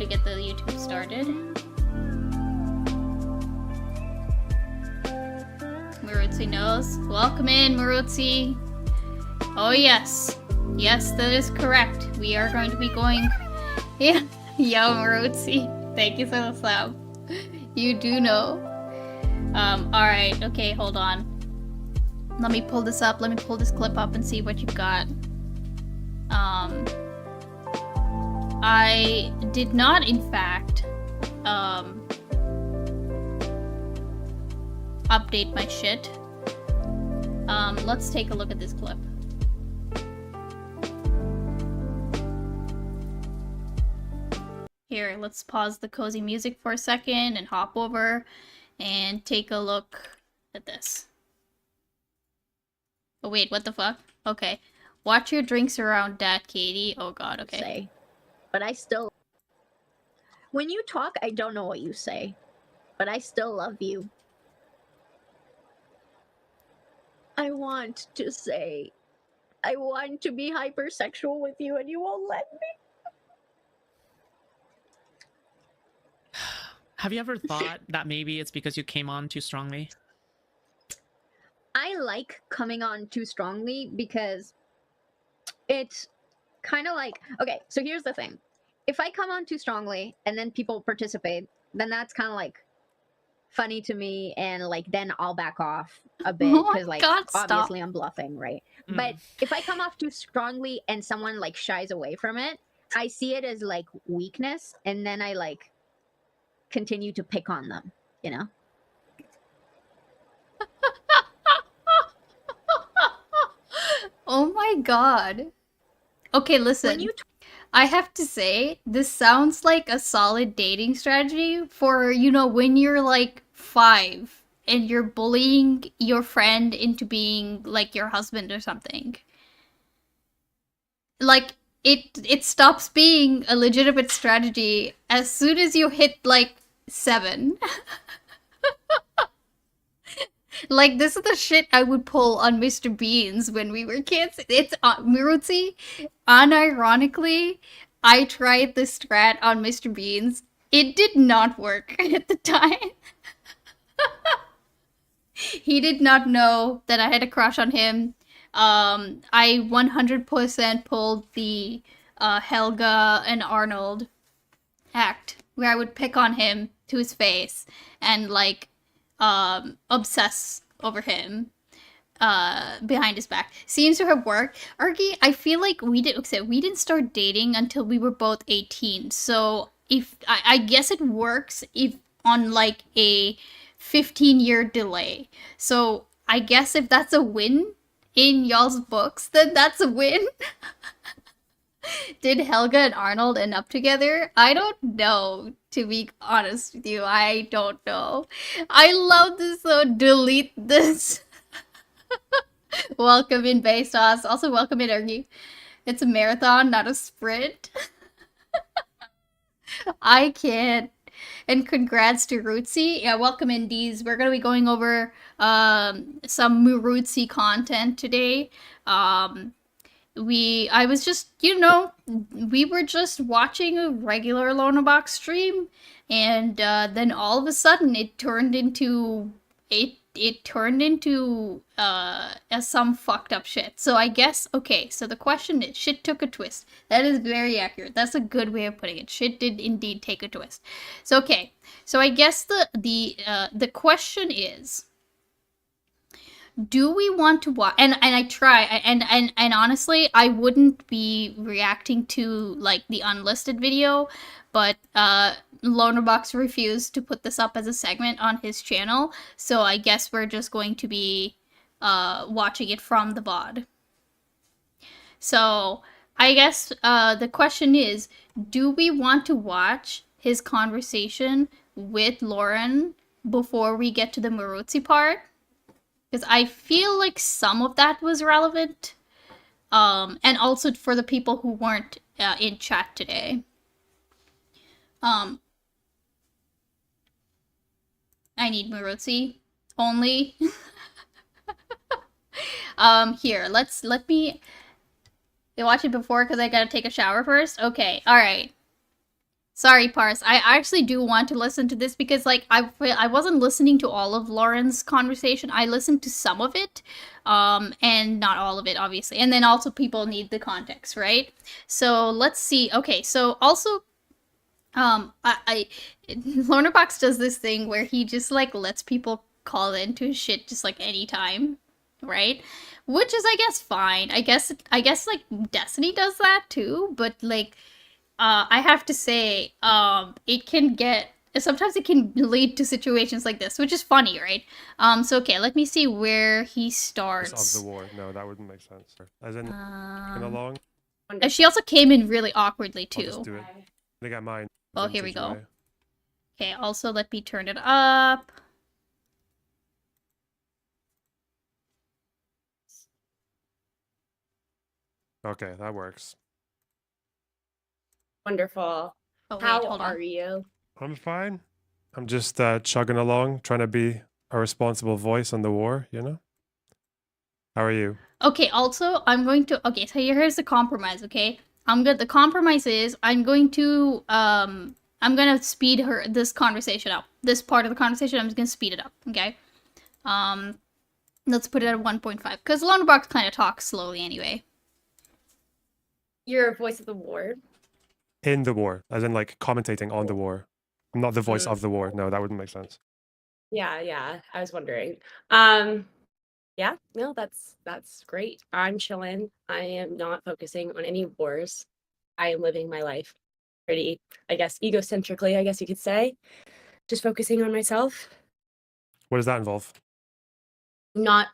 get the YouTube started. Mirootsie knows. Welcome in, Mirootsie. Oh yes. Yes, that is correct. We are going to be going... Yeah. Yo, Mirootsie. Thank you for the slap. You do know. Alright. Okay, hold on. Let me pull this up. Let me pull this clip up and see what you've got. I did not, in fact, update my shit. Let's take a look at this clip. Here, let's pause the cozy music for a second and hop over and take a look at this. Oh wait, what the fuck? Okay. Watch your drinks around that, Katie. Oh god, okay. Say. But I still... When you talk, I don't know what you say. But I still love you. I want to say... I want to be hypersexual with you and you won't let me. Have you ever thought that maybe it's because you came on too strongly? I like coming on too strongly because it's kind of like... Okay, so here's the thing. If I come on too strongly and then people participate, then that's kind of like funny to me, and like then I'll back off a bit because like obviously I'm bluffing, right? But if I come off too strongly and someone like shies away from it, I see it as like weakness, and then I like continue to pick on them, you know? Oh my god. Okay, listen. I have to say, this sounds like a solid dating strategy for, you know, when you're like 5 and you're bullying your friend into being like your husband or something. Like, it stops being a legitimate strategy as soon as you hit like 7. Like, this is the shit I would pull on Mr. Beans when we were kids. It's, Mirootsie, unironically, I tried this strat on Mr. Beans. It did not work at the time. He did not know that I had a crush on him. I 100% pulled the Helga and Arnold act, where I would pick on him to his face and, like, obsess over him behind his back. Seems to have worked. Argy, I feel like we didn't start dating until we were both 18. So if I guess it works if on like a 15-year delay. So I guess if that's a win in y'all's books, then that's a win. Did Helga and Arnold end up together? I don't know, to be honest with you. I don't know. I love this, so delete this. Welcome in, Base Sauce. Also, welcome in, Ergy. It's a marathon, not a sprint. I can't. And congrats to Rootsie. Yeah, welcome in, Dees. We're going to be going over some Mirootsie content today. I was just, you know, we were just watching a regular Lona Box stream, and then all of a sudden it turned into some fucked up shit. So I guess, okay, so the question is, shit took a twist. That is very accurate. That's a good way of putting it. Shit did indeed take a twist. So okay, so I guess the question is, do we want to watch? And I try, and honestly, I wouldn't be reacting to like the unlisted video, but Lonerbox refused to put this up as a segment on his channel, so I guess we're just going to be watching it from the VOD. So I guess the question is, do we want to watch his conversation with Lauren before we get to the Mirootsie part? Because I feel like some of that was relevant. And also for the people who weren't in chat today. I need Mirootsie only. Here, let me watch it before because I gotta take a shower first. Okay, alright. Sorry, Pars. I actually do want to listen to this because, like, I wasn't listening to all of Lauren's conversation. I listened to some of it, and not all of it, obviously. And then also, people need the context, right? So let's see. Okay, so also, I Lorna Box does this thing where he just like lets people call into his shit just like anytime, right? Which is, I guess, fine. I guess like Destiny does that too, but like I have to say, it can get sometimes it can lead to situations like this, which is funny, right? So okay, let me see where he starts. Of the war. No, that wouldn't make sense. As in, along. And she also came in really awkwardly I'll just too. do it. They got mine. Oh, here we vintage go. way. Okay, also let me turn it up. Okay, that works. Wonderful. Oh wait, How hold on. are you? I'm fine. I'm just chugging along, trying to be a responsible voice on the war, you know? How are you? Okay, also, I'm going to... Okay, so here's the compromise, okay? The compromise is I'm going to speed this conversation up. This part of the conversation, I'm just gonna speed it up, okay? Let's put it at 1.5, because Box kind of talks slowly anyway. You're a voice of the war. In the war, as in like commentating on the war. I'm not the voice Mm. of the war. No, that wouldn't make sense. Yeah, I was wondering. Yeah, no, that's great. I'm chilling. I am not focusing on any wars. I am living my life pretty, I guess, egocentrically, I guess you could say. Just focusing on myself, What does that involve? not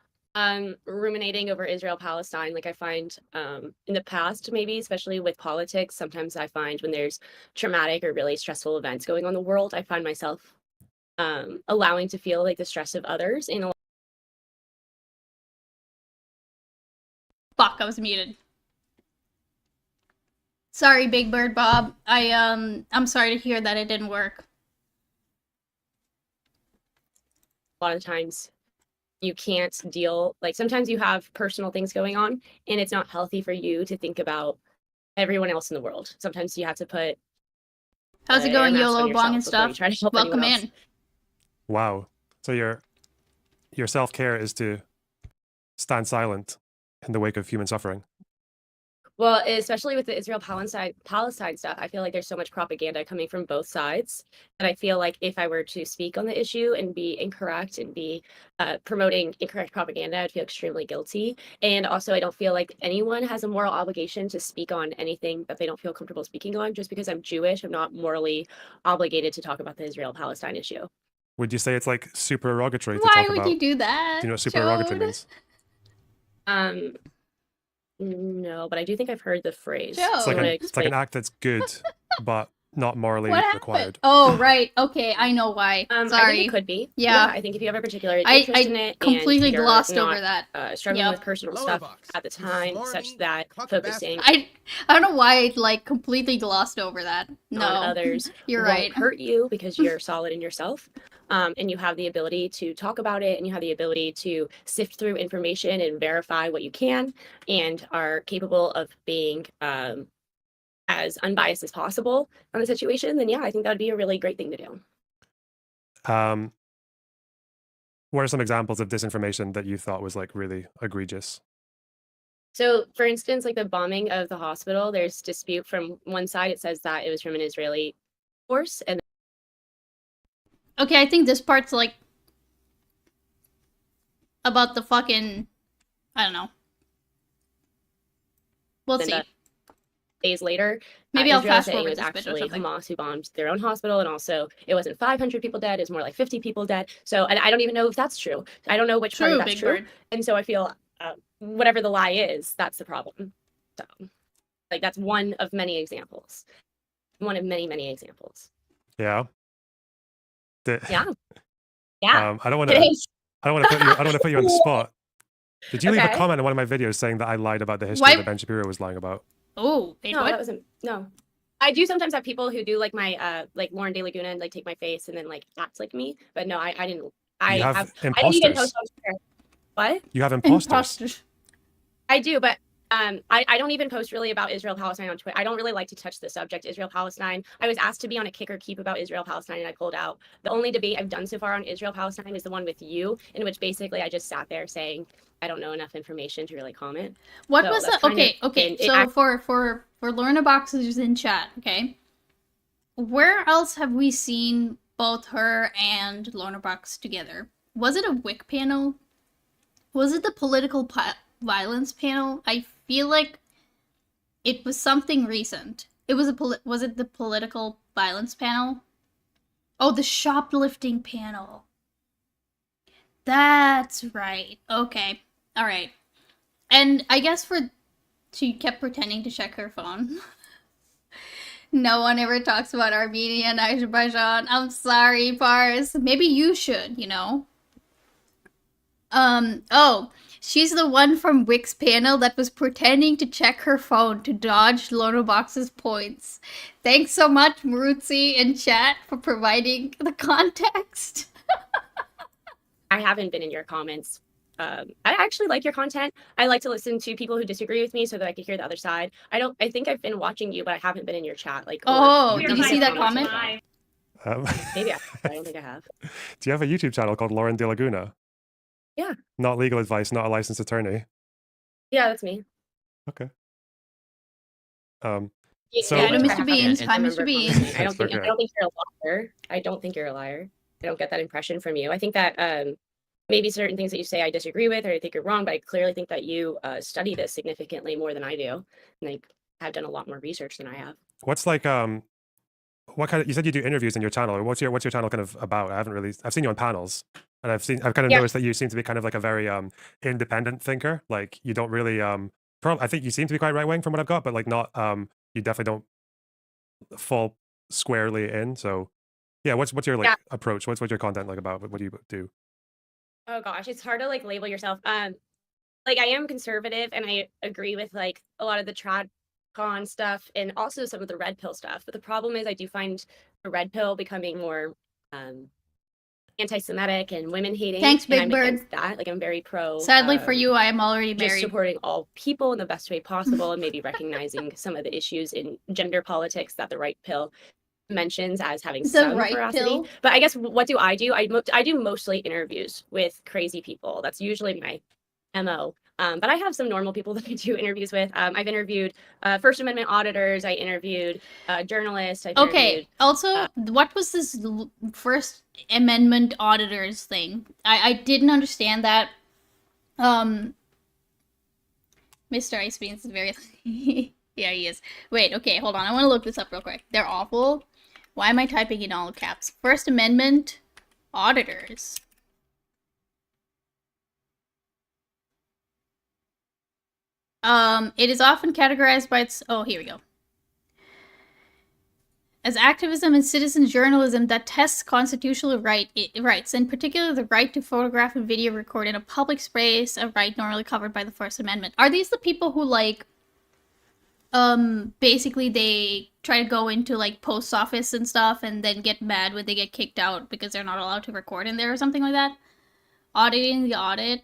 ruminating over Israel Palestine like I find in the past, maybe especially with politics. Sometimes I find when there's traumatic or really stressful events going on in the world, I find myself allowing to feel like the stress of others and Fuck, I was muted. Sorry, Big Bird Bob. I'm sorry to hear that it didn't work. a lot of times you can't deal, like sometimes you have personal things going on and it's not healthy for you to think about everyone else in the world. Sometimes you have to put How's it air going, mask on YOLO Bong yourself and before you stuff? try to help Welcome anyone else. in. Wow. So your self-care is to stand silent in the wake of human suffering. Well, especially with the Israel Palestine stuff, I feel like there's so much propaganda coming from both sides. And I feel like if I were to speak on the issue and be incorrect and be promoting incorrect propaganda, I'd feel extremely guilty. And also, I don't feel like anyone has a moral obligation to speak on anything that they don't feel comfortable speaking on. Just because I'm Jewish, I'm not morally obligated to talk about the Israel Palestine issue. Would you say it's like supererogatory to Why talk would about? you do that? Do you know what supererogatory Chode? means? No, but I do think I've heard the phrase. Joe. It's like, Wanna it's like an explain? act that's good, but not morally What happened? required. Oh, right. Okay, I know why. I Sorry. think it could be. Yeah. I think if you have a particular I interest in it, completely and you're glossed not, over that. struggling Yep. with personal Lower stuff box. at the time, Smarmy, such that cock focusing I don't know why I like completely glossed over that. No, on others you're won't right. hurt you because you're solid in yourself, and you have the ability to talk about it, and you have the ability to sift through information and verify what you can, and are capable of being as unbiased as possible on the situation. Then yeah, I think that would be a really great thing to do. What are some examples of disinformation that you thought was like really egregious? So, for instance, like the bombing of the hospital, there's dispute from one side. It says that it was from an Israeli force, and Okay, I think this part's like about the fucking. I don't know. We'll then see. days later, Maybe I'll Israel fast saying it forward was this bit or actually something. Hamas who bombed their own hospital, and also it wasn't 500 people dead; it's more like 50 people dead. So, and I don't even know if that's true. I don't know which part True, of that's Big true, Bird. and so I feel whatever the lie is, that's the problem. So, like that's one of many examples. One of many, many examples. Yeah. Yeah. Yeah. I don't want It to. is. I don't want to put you. I don't want to put you on the spot. Did you leave a Okay. comment in one of my videos saying that I lied about the history Why- that Ben Shapiro was lying about? Oh, wait, No, what? that wasn't. No. I do sometimes have people who do like my like Lauren De Laguna and like take my face and then like act like me. But no, I didn't. I You have I didn't even imposters. post on Twitter. What? You have imposters. Imposters. I do, but I don't even post really about Israel Palestine on Twitter. I don't really like to touch the subject Israel Palestine. I was asked to be on a kick or keep about Israel Palestine and I pulled out. The only debate I've done so far on Israel Palestine is the one with you, in which basically I just sat there saying I don't know enough information to really comment. What So was that's the kind of okay? been- So for Lorna Boxers in chat, okay. Where else have we seen both her and Lorna Box together? Was it a WIC panel? Was it the political violence panel? I feel like it was something recent. It was was it the political violence panel? Oh, the shoplifting panel. That's right. Okay. All right. And I guess she kept pretending to check her phone. No one ever talks about Armenia and Azerbaijan. I'm sorry, Pars. Maybe you should, you know? Oh, she's the one from Wix panel that was pretending to check her phone to dodge Lonobox's points. Thanks so much, MIROOTSIE in chat, for providing the context. I haven't been in your comments. I actually like your content. I like to listen to people who disagree with me so that I can hear the other side. I think I've been watching you, but I haven't been in your chat. Like, Oh, or did you see that comment? Maybe I don't think I have. Do you have a YouTube channel called Lauren De Laguna? Yeah. Not legal advice, not a licensed attorney. Yeah, that's me. Okay. So Hi, Mr. Beans. Hi, Mr. Beans. I don't think you're a liar. I don't think you're a liar. I don't get that impression from you. I think that maybe certain things that you say I disagree with, or I think you're wrong, but I clearly think that you study this significantly more than I do, and I have done a lot more research than I have. What's like what kind of, you said you do interviews in your channel, or what's your channel kind of about? I've seen you on panels, and I've kind of noticed that you seem to be kind of like a very independent thinker. Like you don't really I think you seem to be quite right wing from what I've got, but like not you definitely don't fall squarely in. So yeah, what's your like approach? What's your content like about? What do you do? Oh gosh, it's hard to like label yourself. Like I am conservative and I agree with like a lot of the tradcon stuff and also some of the red pill stuff. But the problem is I do find the red pill becoming more anti-Semitic and women hating. Thanks, Big I'm Bird. against that. Like I'm very pro. Sadly for you, I am already just married. supporting all people in the best way possible and maybe recognizing some of the issues in gender politics that the right pill mentions as having some veracity. Pill? But I guess what do? I do mostly interviews with crazy people. That's usually my MO. But I have some normal people that I do interviews with. I've interviewed First Amendment auditors. I interviewed journalists. Also, what was this First Amendment auditors thing? I didn't understand that. Mr. Ice Beans is very... Yeah, he is. Wait, okay, hold on. I want to look this up real quick. They're awful. Why am I typing in all caps? First Amendment auditors. It is often categorized by its... Oh, here we go. As activism and citizen journalism that tests constitutional rights, in particular the right to photograph and video record in a public space, a right normally covered by the First Amendment. Are these the people who, like... basically they try to go into like post office and stuff and then get mad when they get kicked out because they're not allowed to record in there or something like that? Auditing the audit.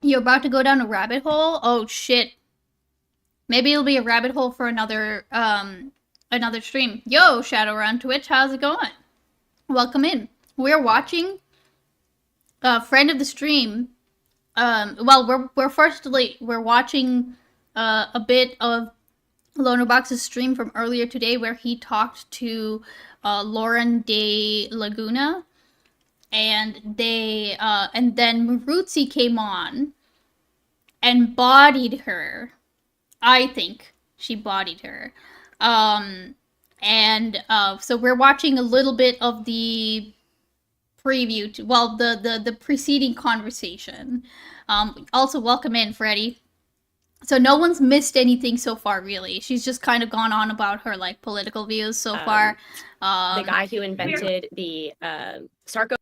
You're about to go down a rabbit hole? Oh shit. Maybe it'll be a rabbit hole for another stream. Yo, Shadowrun Twitch, how's it going? Welcome in. We're watching a friend of the stream. Well, we're watching a bit of Lonobox's stream from earlier today where he talked to Lauren De Laguna, and they and then MIROOTSIE came on and bodied her. I think she bodied her. So we're watching a little bit of the preview to, well, the preceding conversation. Also, welcome in, Freddie. So no one's missed anything so far, really. She's just kind of gone on about her, like, political views so far. The guy who invented the Sarko.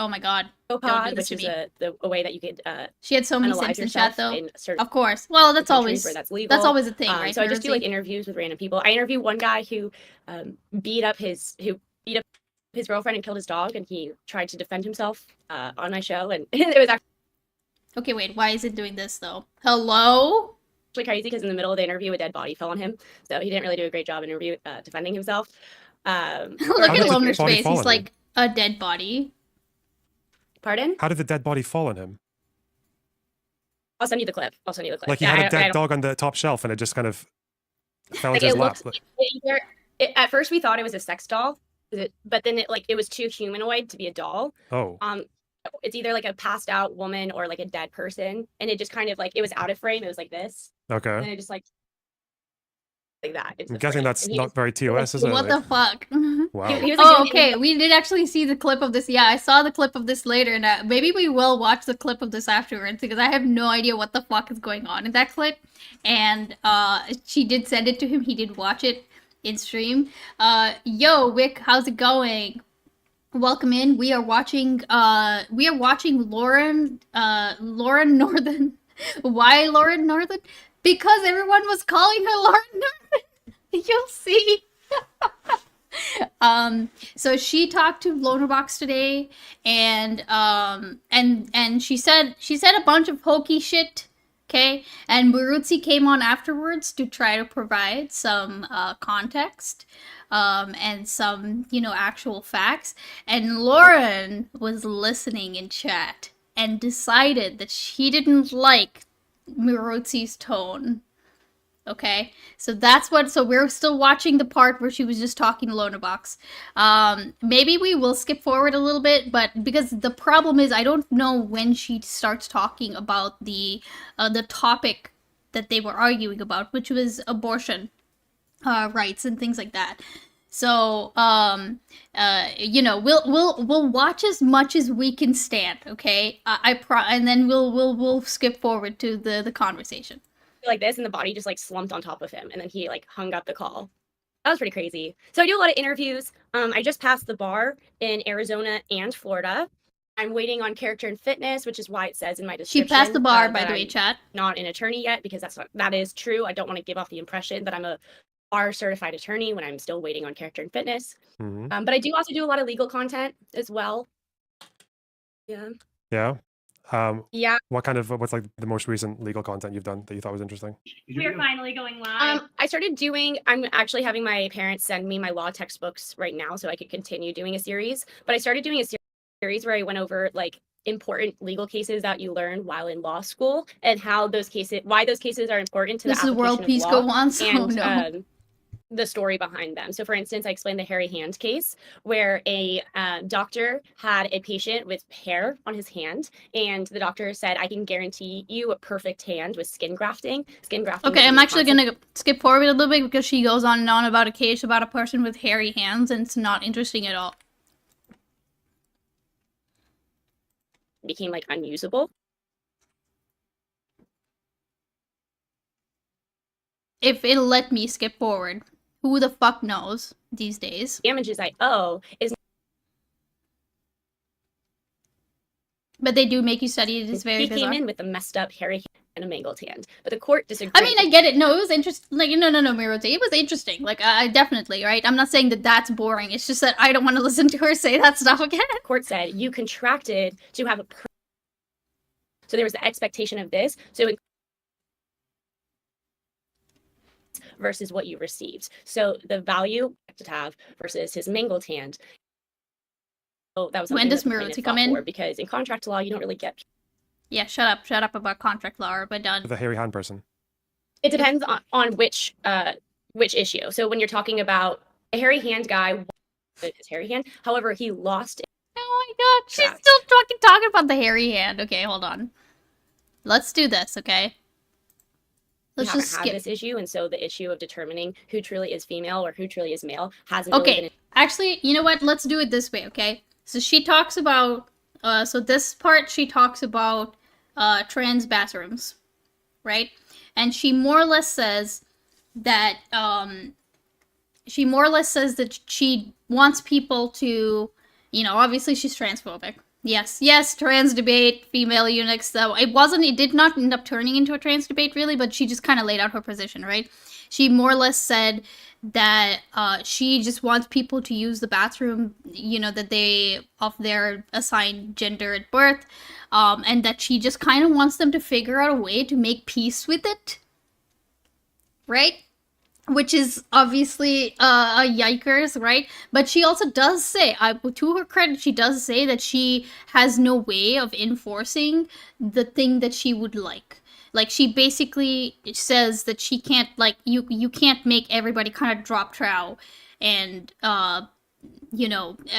Oh my god. Don't do pod, this which to is me. a way that you could She had so many analyze Sims in chat, yourself though. in certain Of course. Well, that's countries always where that's legal. a thing, right? So I just do like Mirootsie? interviews with random people. I interviewed one guy who beat up his girlfriend and killed his dog, and he tried to defend himself on my show, and it was Okay, wait. Why is it doing this though? Hello? actually crazy because in the middle of the interview, a dead body fell on him, so he didn't really do a great job defending himself. Look How at did the Loner's body face. fall He's on like a dead body. Pardon? How did the dead body fall on him? I'll send you the clip. Like he had a dead dog on the top shelf and it just kind of fell Like, into his it lap. looks at first we thought it was a sex doll, but then it was too humanoid to be a doll. Oh, It's either like a passed out woman or like a dead person, and it just kind of like it was out of frame. It was like this, and okay. then it just like that. I'm guessing that's not very TOS, is it? What the fuck? Wow. He was, like, Oh, doing okay. We did actually see the clip of this. Yeah, I saw the clip of this later, and maybe we will watch the clip of this afterwards because I have no idea what the fuck is going on in that clip. And she did send it to him. He did watch it in stream. Yo, Wick, how's it going? Welcome in. We are watching. Lauren. Lauren Northern. Why Lauren Northern? Because everyone was calling her Lauren Northern. You'll see. So she talked to Lonerbox today, and she said a bunch of hokey shit. Okay, and Miroootsie came on afterwards to try to provide some context, and some actual facts. And Lauren was listening in chat and decided that she didn't like Mirootsie's tone. Okay, so so we're still watching the part where she was just talking to Lonerbox. Maybe we will skip forward a little bit, but because the problem is I don't know when she starts talking about the topic that they were arguing about, which was abortion rights and things like that. So we'll watch as much as we can stand. Okay, and then we'll skip forward to the conversation. like this, and the body just like slumped on top of him, and then he like hung up the call. That was pretty crazy. So I do a lot of interviews. I just passed the bar in Arizona and Florida. I'm waiting on character and fitness, which is why it says in my description. She passed the bar, by that the way, I'm chat. not an attorney yet, because that is true. I don't want to give off the impression that I'm a bar certified attorney when I'm still waiting on character and fitness. Mm-hmm. But I do also do a lot of legal content as well. Yeah. Yeah. Yeah. What's like the most recent legal content you've done that you thought was interesting? We are finally going live. I'm actually having my parents send me my law textbooks right now so I could continue doing a series. But I started doing a series where I went over like important legal cases that you learn while in law school and why those cases are important to the application of law. This is World Peace Go Once. And the story behind them. So for instance, I explained the hairy hand case where a doctor had a patient with hair on his hand, and the doctor said, I can guarantee you a perfect hand with skin grafting. Okay, I'm actually going to skip forward a little bit because she goes on and on about a case about a person with hairy hands, and it's not interesting at all. Became like unusable. If it'll let me skip forward. Who the fuck knows these days? Damages I owe is. But they do make you study it. It's very bizarre. He came in with a messed up hairy hand and a mangled hand, but the court disagreed. I mean, I get it. No, it was interesting. Like, no, Miroootsie. It was interesting. Like, I definitely, right? I'm not saying that that's boring. It's just that I don't want to listen to her say that stuff again. The court said you contracted to have a. So there was the expectation of this. So. Versus what you received. So the value to have versus his mangled hand. So that was when does Miroootsie come in? Because in contract law, you don't really get. Yeah, shut up about contract law. But done. The hairy hand person. It depends on which issue. So when you're talking about a hairy hand guy, his hairy hand. However, he lost. Oh my god, she's still talking about the hairy hand. Okay, hold on. Let's do this, okay? Let's just skip this issue, and so the issue of determining who truly is female or who truly is male hasn't really been. Actually, you know what? Let's do it this way, okay? So she talks about, so this part she talks about trans bathrooms, right? And she more or less says that she wants people to, obviously she's transphobic, Yes, trans debate, female eunuchs. So it did not end up turning into a trans debate really, but she just kind of laid out her position, right? She more or less said that she just wants people to use the bathroom, that they of their assigned gender at birth, and that she just kind of wants them to figure out a way to make peace with it, right? Which is obviously a yikers, right? But she also does say, to her credit, she does say that she has no way of enforcing the thing that she would like. Like, she basically says that she can't, like, you can't make everybody kind of drop trow and,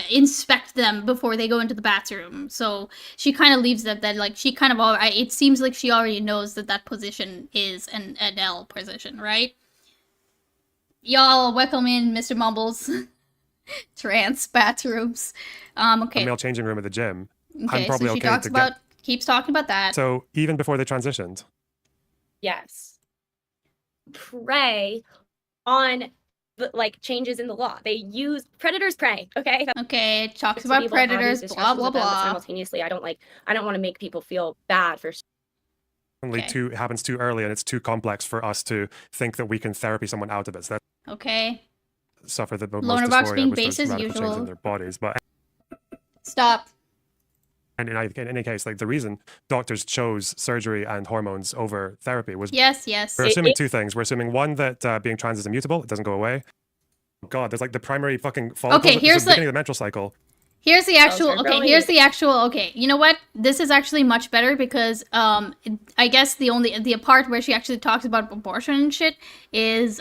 inspect them before they go into the bathroom. So she kind of leaves that, like, she kind of, it seems like she already knows that position is an L position, right? Y'all, welcome in, Mr. Mumbles. Trans bathrooms. Okay. A male changing room at the gym. Okay, I'm probably so she okay keeps talking about that. So even before they transitioned. Yes. Prey on like changes in the law. They use predators prey. Okay. Okay, it talks about predators. Blah blah blah. Simultaneously, I don't want to make people feel bad for. Only it happens too early, and it's too complex for us to think that we can therapy someone out of it. So okay. Suffer the most Loner box dysphoria, being which base was as radical change in usual. their bodies. But Stop. and in any case, like the reason doctors chose surgery and hormones over therapy was yes. We're assuming two things. We're assuming one that being trans is immutable; it doesn't go away. God, there's like the primary fucking follicles at the beginning of the menstrual cycle. Here's the actual. Okay, here's the actual. Okay, you know what? This is actually much better because I guess the part where she actually talks about abortion and shit is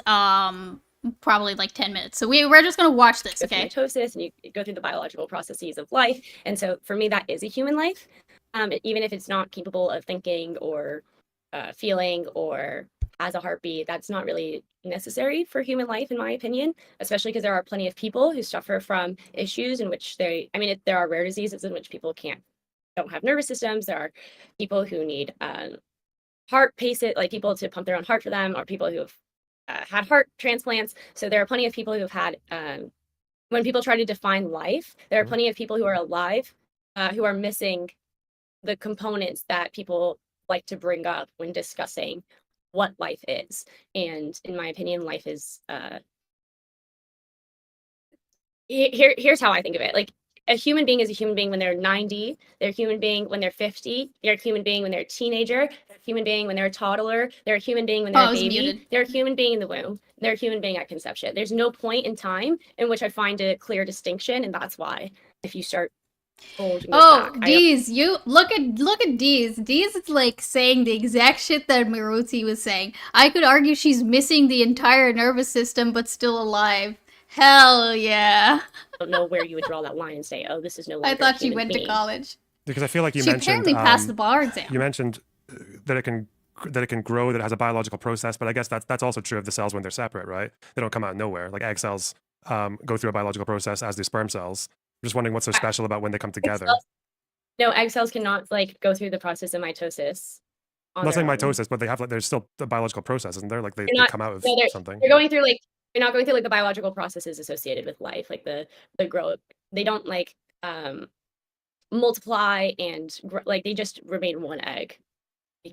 probably like 10 minutes. So we're just gonna watch this. Okay. Mitosis, and you go through the biological processes of life, and so for me that is a human life, even if it's not capable of thinking or feeling or has a heartbeat. That's not really necessary for human life, in my opinion, especially because there are plenty of people who suffer from issues in which there are rare diseases in which people don't have nervous systems. There are people who need heart paces, like people to pump their own heart for them, or people who have had heart transplants. So there are plenty of people who have had, when people try to define life, there are plenty of people who are alive who are missing the components that people like to bring up when discussing what life is. And in my opinion, life is here's how I think of it. Like, a human being is a human being when they're 90, they're a human being when they're 50, they're a human being when they're a teenager, they're a human being when they're a toddler, they're a human being when they're a baby, they're a human being in the womb, they're a human being at conception. There's no point in time in which I find a clear distinction, and that's why if you start Deez, you look at Deez. Deez is like saying the exact shit that MIROOTSIE was saying. I could argue she's missing the entire nervous system but still alive. Hell yeah. I don't know where you would draw that line and say, oh, this is no longer I thought she went to college. Because I feel like you she mentioned apparently passed the bar exam. You mentioned that it can grow, that it has a biological process, but I guess that's also true of the cells when they're separate, right? They don't come out of nowhere. Like egg cells go through a biological process, as do sperm cells. I'm just wondering what's so special about when they come together. No, egg cells cannot like go through the process of mitosis. I'm not saying mitosis, but they have like there's still a biological process, isn't there? Like they come out of something. They're going through they're not going through like the biological processes associated with life, like the growth. They don't like multiply and like they just remain one egg. They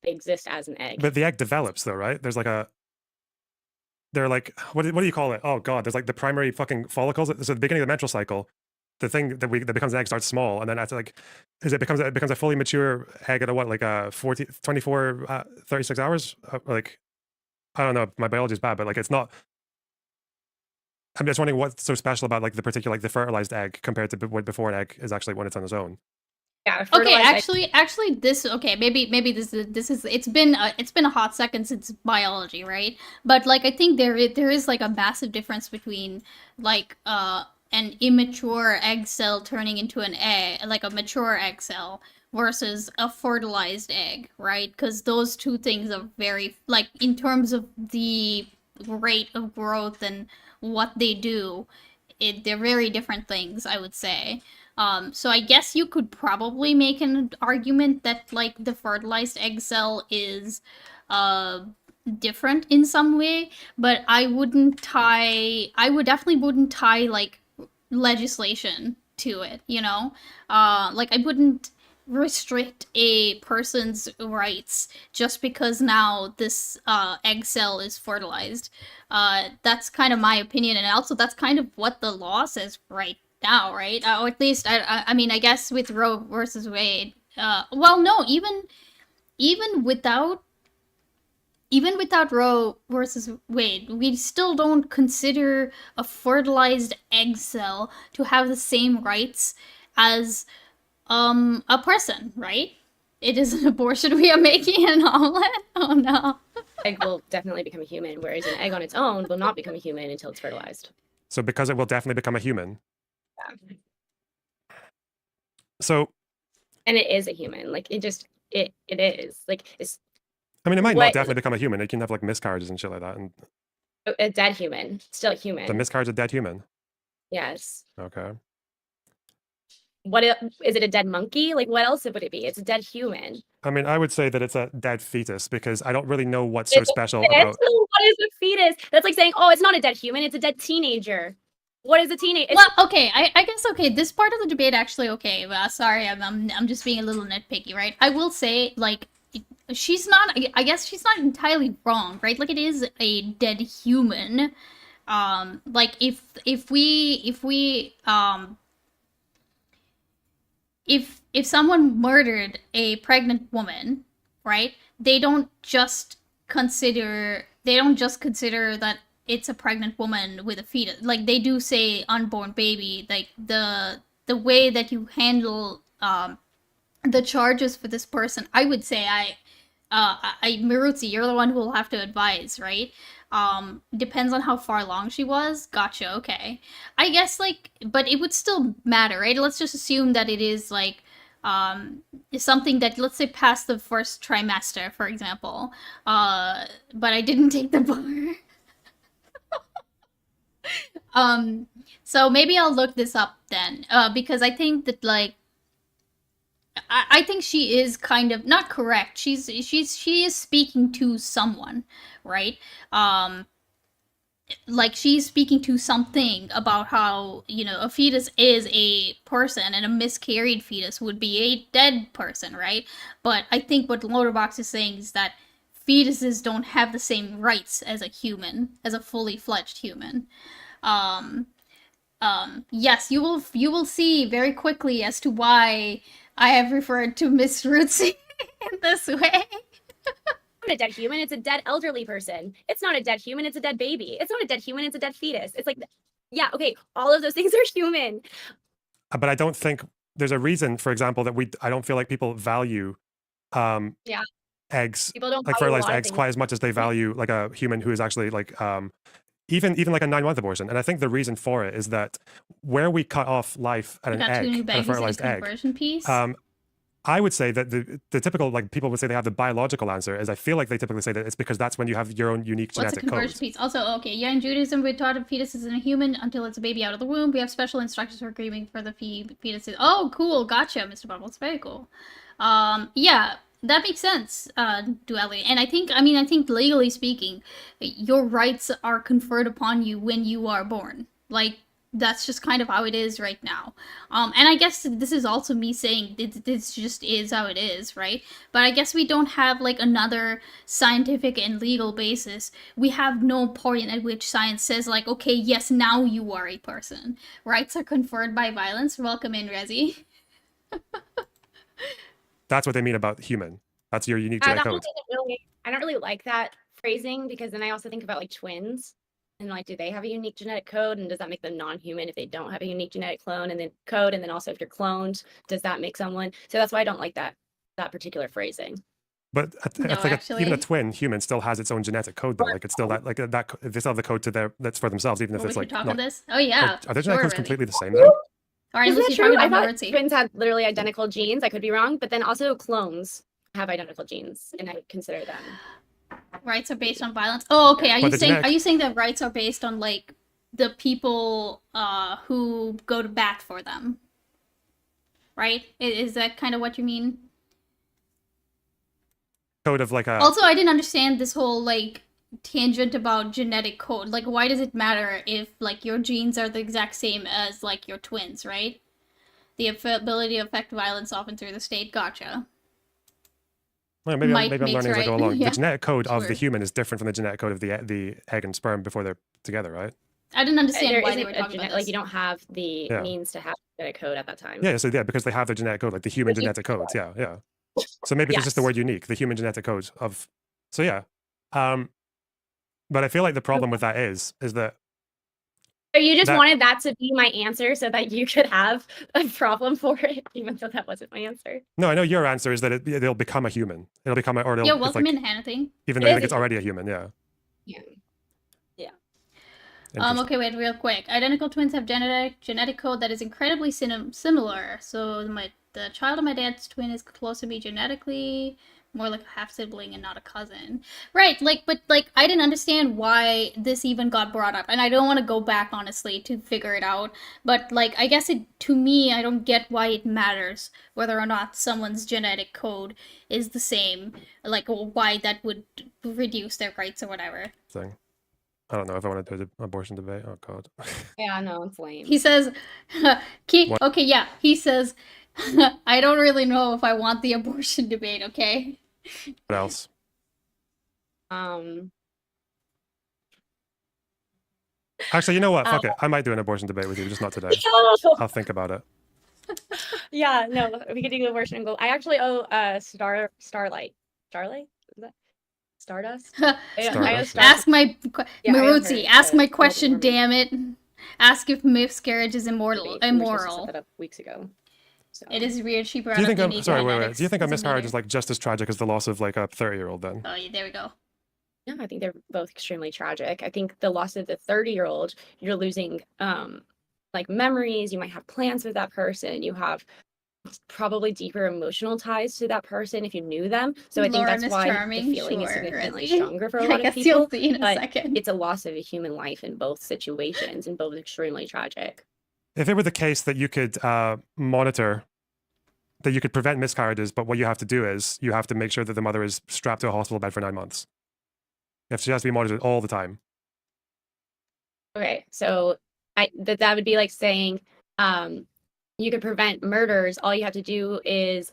exist as an egg. But the egg develops though, right? There's like they're like, what do you call it? Oh God, there's like the primary fucking follicles. So at the beginning of the menstrual cycle, the thing that becomes an egg starts small, and then after like, it becomes a fully mature egg at what, like 24, 36 hours? Like, I don't know, my biology is bad, but like it's not. I'm just wondering what's so special about like the particular, like the fertilized egg compared to before an egg is actually when it's on its own. Yeah, okay, actually this maybe this is it's been a hot second since biology, right? But like I think there is like a massive difference between like an immature egg cell turning into an egg, like a mature egg cell, versus a fertilized egg, right? Because those two things are very, like, in terms of the rate of growth and what they do, they're very different things, I would say. So I guess you could probably make an argument that, like, the fertilized egg cell is different in some way, but I definitely wouldn't tie, like, legislation to it, you know? Like, I wouldn't restrict a person's rights just because now this egg cell is fertilized. That's kind of my opinion, and also that's kind of what the law says right now, right? Or at least I mean, I guess with Roe versus Wade. Well, no, even without Roe versus Wade, we still don't consider a fertilized egg cell to have the same rights as a person, right? It is an abortion we are making an omelet? Oh no. Egg will definitely become a human, whereas an egg on its own will not become a human until it's fertilized. So because it will definitely become a human. Yeah. So. And it is a human. Like it is. Like it's. I mean, it might not definitely become a human. It can have like miscarriages and shit like that. And a dead human, still a human. The miscarriage of a dead human. Yes. Okay. Is it a dead monkey? Like what else would it be? It's a dead human. I mean, I would say that it's a dead fetus because I don't really know what's so special about. What is a fetus? That's like saying, oh, it's not a dead human, it's a dead teenager. What is a teenager? Well, okay, I guess okay. This part of the debate actually okay. Sorry, I'm just being a little nitpicky, right? I will say like she's not. I guess she's not entirely wrong, right? Like it is a dead human. Like if someone murdered a pregnant woman, right? They don't just consider that it's a pregnant woman with a fetus. Like they do say unborn baby. Like the way that you handle the charges for this person, I would say Mirootsie, you're the one who will have to advise, right? Depends on how far along she was. Gotcha, okay. I guess, like, but it would still matter, right? Let's just assume that it is, like, something that, let's say, past the first trimester, for example. But I didn't take the bar. So maybe I'll look this up then, because I think that, like, I think she is kind of not correct. She is speaking to someone, right? Like she's speaking to something about how, you know, a fetus is a person and a miscarried fetus would be a dead person, right? But I think what Loaderbox is saying is that fetuses don't have the same rights as a human, as a fully fledged human. Yes, you will see very quickly as to why I have referred to Miss Rootsie in this way. It's not a dead human, it's a dead elderly person. It's not a dead human, it's a dead baby. It's not a dead human, it's a dead fetus. It's like, yeah, okay, all of those things are human. But I don't think there's a reason, for example, that I don't feel like people value eggs, People don't like value fertilized eggs, quite as much as they value like a human who is actually like even like a 9-month abortion. And I think the reason for it is that where we cut off life at an egg, at a fertilized egg, I would say that the typical, like people would say they have the biological answer, is I feel like they typically say that it's because that's when you have your own unique genetic code. What's a conversion piece? Also, okay, yeah, in Judaism, we're taught a fetus is in a human until it's a baby out of the womb. We have special instructions for grieving for the fetuses. Oh, cool, gotcha, Mr. Bubbles, very cool. Yeah, that makes sense, Duality. And I think legally speaking, your rights are conferred upon you when you are born. Like, that's just kind of how it is right now. And I guess this is also me saying this just is how it is, right? But I guess we don't have, like, another scientific and legal basis. We have no point at which science says, like, okay, yes, now you are a person. Rights are conferred by violence. Welcome in, Rezi. That's what they mean about human. That's your unique genetic code. I don't really like that phrasing, because then I also think about, like, twins. And, like, do they have a unique genetic code? And does that make them non-human if they don't have a unique genetic clone and then code? And then also if you're cloned, does that make someone? So that's why I don't like that particular phrasing. But even a twin human still has its own genetic code, though. Like it's still that they still have the code that's for themselves, even if it's like. Talk on this? Oh yeah. Are their genetic codes completely the same then? All right, isn't that true? I thought twins had literally identical genes. I could be wrong, but then also clones have identical genes, and I would consider them. Rights are based on violence. Oh, okay. Are you saying that rights are based on, like, the people who go to bat for them? Right? Is that kind of what you mean? Code of like a. Also, I didn't understand this whole, like, tangent about genetic code. Like, why does it matter if, like, your genes are the exact same as, like, your twins, right? the ability to affect violence often through the state. Gotcha. Well, maybe Mike I'm learning makes as I go right. along. Yeah. The genetic code of the Sure. human is different from the genetic code of the egg and sperm before they're together, right? I didn't understand There why they isn't were a talking about genetic, this. like you don't have the Yeah. means to have a genetic code at that time. Yeah, so yeah, because they have their genetic code, like the human Which is genetic codes. Yeah, yeah. So maybe it's just the Yes. word unique, the human genetic codes of. So yeah, but I feel like the problem with that is that So you just that- wanted that to be my answer so that you could have a problem for it, even though that wasn't my answer. no, I know your answer is that they'll become a human. It'll become a, or they'll, Yeah, it's welcome like, in, Hannah thing. even It though you is think a it's already a human. Yeah. Yeah. Interesting. Okay, wait, real quick. Identical twins have genetic code that is incredibly similar. So the child of my dad's twin is close to me genetically, more like a half sibling and not a cousin. Right, but I didn't understand why this even got brought up, and I don't want to go back honestly to figure it out. But I guess to me, I don't get why it matters whether or not someone's genetic code is the same. Or why that would reduce their rights or whatever. Thing. I don't know if I want to do the abortion debate. Oh God. Yeah, no, it's lame. He says, What? okay, yeah. He says, I don't really know if I want the abortion debate, okay? What else? Actually, you know what? Fuck it. I might do an abortion debate with you, just not today. I'll think about it. Yeah, no, we could do abortion and go. I actually owe Starlight. Starlight? Is that Stardust? I owe Stardust. Stardust. Ask my Yeah, I owe Marutsi, her ask to my hold it question, for me. damn it. Ask if miscarriage is We were supposed to set immoral. that up weeks ago. So. It is weird she brought Do you up think the I'm need sorry? Wait. genetics Do you think a as miscarriage meter. is like just as tragic as the loss of like a 30-year-old? Then Oh, yeah, there we go. Yeah, I think they're both extremely tragic. I think the loss of the 30-year-old, you're losing like memories. You might have plans with that person. You have probably deeper emotional ties to that person if you knew them. So I think Lauren that's is why charming, the feeling is sure, significantly Reggie. stronger for a I lot of guess people. you'll see in a but second. it's a loss of a human life in both situations, and both extremely tragic. if it were the case that you could monitor, that you could prevent miscarriages, but what you have to do is you have to make sure that the mother is strapped to a hospital bed for 9 months. If she has to be monitored all the time. Okay, so that would be like saying you could prevent murders. All you have to do is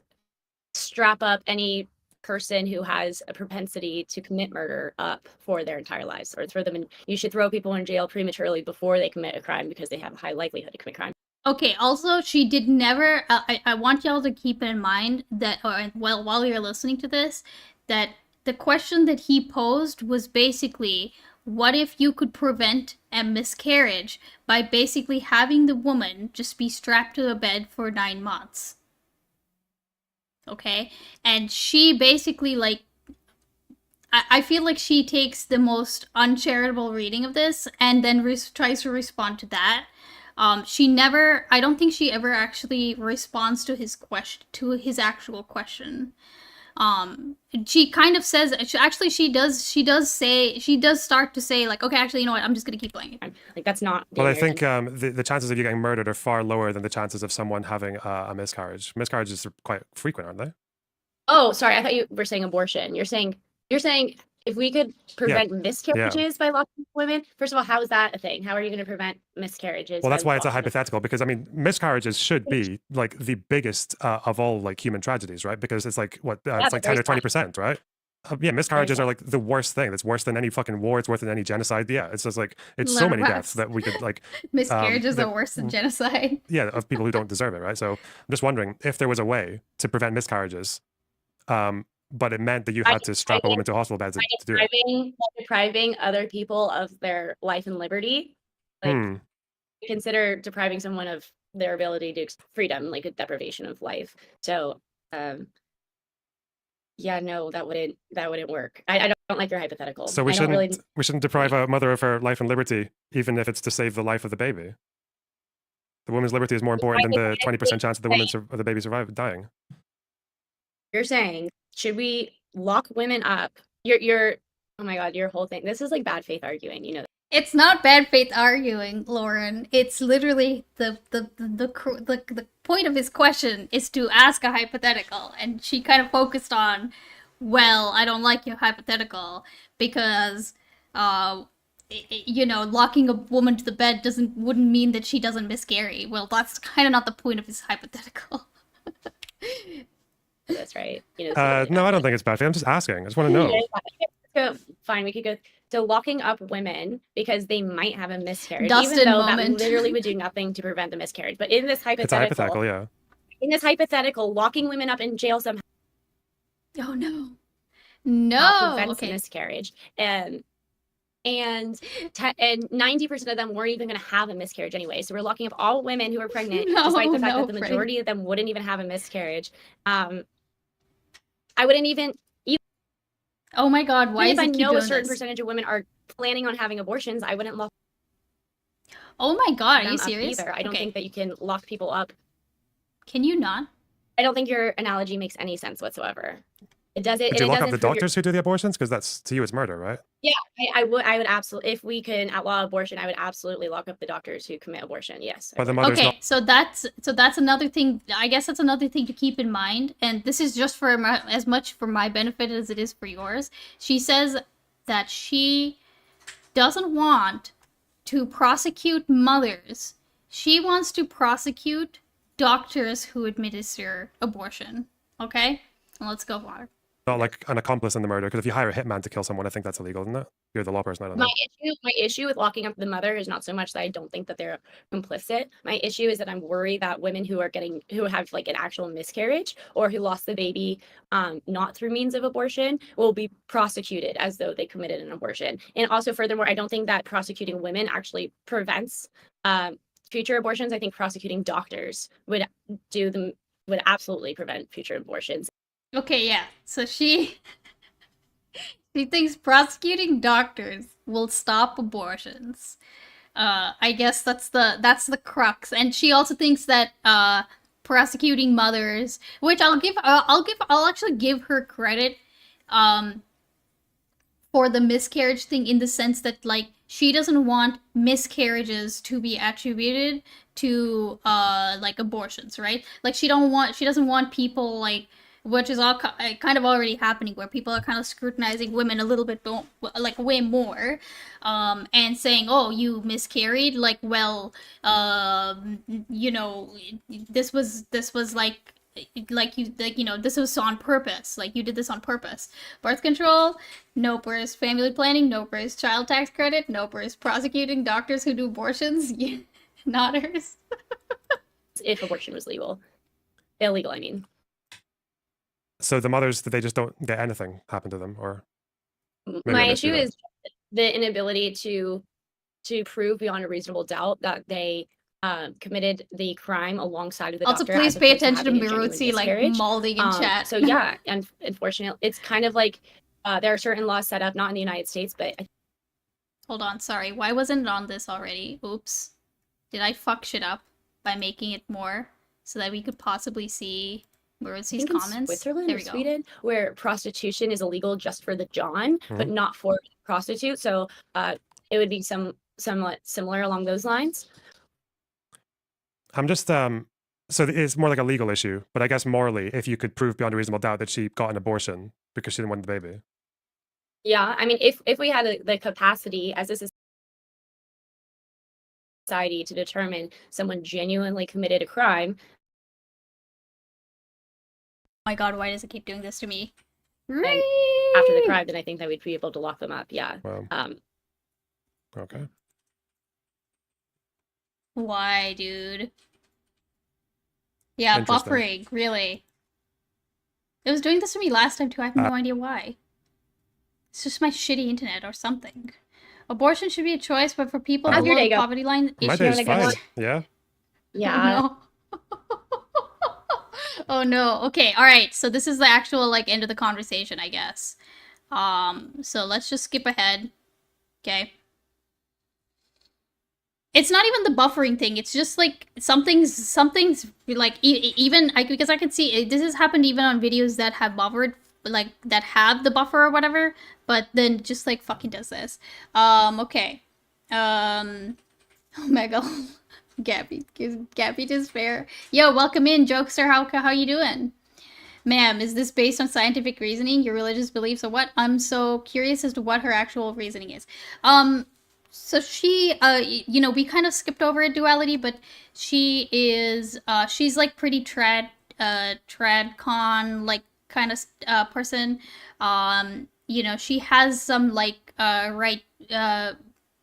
strap up any person who has a propensity to commit murder up for their entire lives, or throw them in. You should throw people in jail prematurely before they commit a crime because they have a high likelihood to commit crime. Okay, also, she did never. I want y'all to keep in mind that, while you're listening to this, that the question that he posed was basically, what if you could prevent a miscarriage by basically having the woman just be strapped to a bed for 9 months? Okay? And she basically, I feel like she takes the most uncharitable reading of this and then tries to respond to that. I don't think she ever actually responds to his actual question. She kind of says, she does start to say, like, okay, actually, you know what, I'm just gonna keep playing it. Like, that's not. Well, I think the chances of you getting murdered are far lower than the chances of someone having a miscarriage. Miscarriages are quite frequent, aren't they? Oh, sorry. I thought you were saying abortion. You're saying if we could prevent miscarriages by locking women. First of all, how is that a thing? How are you going to prevent miscarriages? Well, that's by why it's a locking them? hypothetical, because I mean, miscarriages should be like the biggest of all like human tragedies, right? Because it's like what it's like 10 or 20%, right? Yeah, miscarriages are like the worst thing. It's worse than any fucking war. It's worse than any genocide. Yeah, it's just like it's so many deaths that we could like. Miscarriages that- are worse than genocide. Yeah, of people who don't deserve it, right? So I'm just wondering if there was a way to prevent miscarriages, but it meant that you had to strap a woman to a hospital bed to do it. Depriving other people of their life and liberty. Like, consider depriving someone of their ability to freedom, like a deprivation of life. So, yeah, no, that wouldn't work. I don't like your hypothetical. So we I don't really. shouldn't deprive a mother of her life and liberty, even if it's to save the life of the baby. The woman's liberty is more important than the 20% chance of the baby dying. You're saying, should we lock women up? You're oh my god, your whole thing. This is like bad faith arguing, you know. It's not bad faith arguing, Lauren. It's literally the point of his question is to ask a hypothetical, and she kind of focused on, well, I don't like your hypothetical because you know, locking a woman to the bed wouldn't mean that she doesn't miscarry. Well, that's kind of not the point of his hypothetical. That's right. You know, No, I don't think it's bad. I'm just asking. I just want to know. So, fine, we could go to locking up women because they might have a miscarriage, Dustin even though moment. that literally would do nothing to prevent the miscarriage. But in this It's a hypothetical, yeah. in this hypothetical, locking women up in jail somehow Oh no. No. prevents a Okay. miscarriage, and 90% of them weren't even going to have a miscarriage anyway. So we're locking up all women who are pregnant, despite the fact that the majority of them wouldn't even have a miscarriage. I wouldn't even. Oh my God! Why is if I it keep know doing a certain this? percentage of women are planning on having abortions, I wouldn't lock Oh my God! Are them you up serious? either. I don't think that you can lock people up. Can you not? I don't think your analogy makes any sense whatsoever. It doesn't. Would you lock up the doctors who do the abortions? Because that's, to you, it's murder, right? Yeah, I would absolutely. If we can outlaw abortion, I would absolutely lock up the doctors who commit abortion. Yes. But the mother's Okay, not. so that's another thing. I guess that's another thing to keep in mind, and this is just for as much for my benefit as it is for yours. She says that she doesn't want to prosecute mothers. She wants to prosecute doctors who administer abortion. Okay, and let's go on. Not like an accomplice in the murder, because if you hire a hitman to kill someone, I think that's illegal, isn't it? You're the law person, I don't know. My issue with locking up the mother is not so much that I don't think that they're complicit. My issue is that I'm worried that women who have like an actual miscarriage or who lost the baby not through means of abortion will be prosecuted as though they committed an abortion. And also, furthermore, I don't think that prosecuting women actually prevents future abortions. I think prosecuting doctors would absolutely prevent future abortions. Okay, yeah. So she thinks prosecuting doctors will stop abortions. I guess that's the crux. And she also thinks that prosecuting mothers, which I'll actually give her credit for the miscarriage thing, in the sense that, like, she doesn't want miscarriages to be attributed to like abortions, right? Like she doesn't want people, like, which is all kind of already happening, where people are kind of scrutinizing women a little bit like way more, and saying, oh, you miscarried, like, well, you know, this was like, you know, this was on purpose, like you did this on purpose. Birth control, no. Whereas family planning, no. Whereas child tax credit, no. Whereas prosecuting doctors who do abortions, not hers. If abortion was illegal, I mean. So the mothers, they just don't get anything happen to them, or my issue is the inability to prove beyond a reasonable doubt that they committed the crime alongside of the also, doctor. please pay attention to MIROOTSIE, like, mauling in chat. So yeah, and unfortunately, it's kind of like there are certain laws set up, not in the United States, but hold on, sorry, why wasn't it on this already? Oops, did I fuck shit up by making it more so that we could possiuld see MIROOTSIE's comments? Switzerland or Sweden, where prostitution is illegal just for the John, but not for prostitute. So it would be somewhat similar along those lines. I'm just so it's more like a legal issue, but I guess morally, if you could prove beyond a reasonable doubt that she got an abortion because she didn't want the baby. Yeah, I mean, if we had the capacity as a society to determine someone genuinely committed a crime. Oh my God, why does it keep doing this to me? And after the crime, then I think that we'd be able to lock them up. Yeah. Wow. Okay. Why, dude? Yeah, buffering, really. It was doing this to me last time too. I have no idea why. It's just my shitty internet or something. Abortion should be a choice, but for people below the poverty line, my day's fine. Yeah. Yeah. Oh no. Oh no. Okay, alright. So this is the actual, like, end of the conversation, I guess. So let's just skip ahead. Okay. It's not even the buffering thing. It's just like something's like even because I can see this has happened even on videos that have buffered, like that have the buffer or whatever. But then just like fucking does this. Okay. Oh my God. Gabby Despair. Yo, welcome in, Jokester. How you doing? Ma'am, is this based on scientific reasoning, your religious beliefs, or what? I'm so curious as to what her actual reasoning is. so she, you know, we kind of skipped over a duality, but she is, she's like pretty tradcon, like kind of person. You know, she has some like right,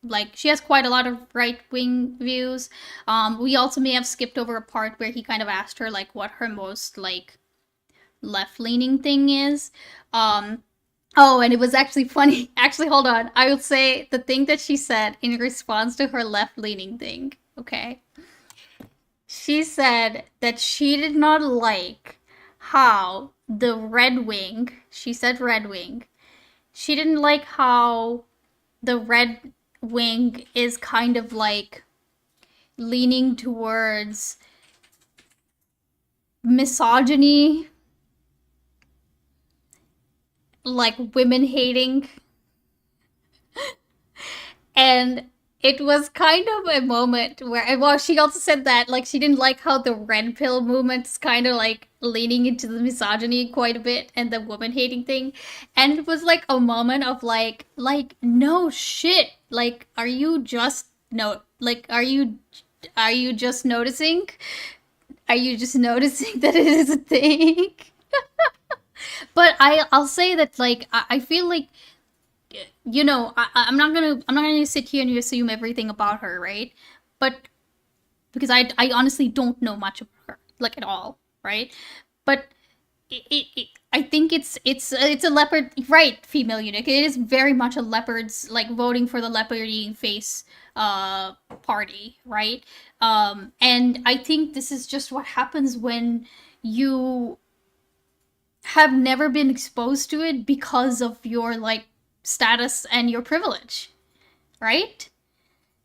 like she has quite a lot of right wing views. We also may have skipped over a part where he kind of asked her like what her most like left leaning thing is. Oh, and it was actually funny. Actually, hold on. I would say the thing that she said in response to her left leaning thing, okay? She said that she did not like how the Red Wing, she said Red Wing, she didn't like how the Red Wing is kind of like leaning towards misogyny, like women hating. And it was kind of a moment where, well, she also said that like she didn't like how the red pill movement's kind of like leaning into the misogyny quite a bit and the woman hating thing. And it was like a moment of like no shit, like are you just no like are you just noticing, are you just noticing that it is a thing? But I'll say that like I feel like, you know, I'm not gonna sit here and assume everything about her, right? But because I honestly don't know much about her, like at all, right? But I think it's a leopard, right? Female eunuch. It is very much a leopard's, like voting for the leopard eating face party, right? And I think this is just what happens when you have never been exposed to it because of your like status and your privilege, right?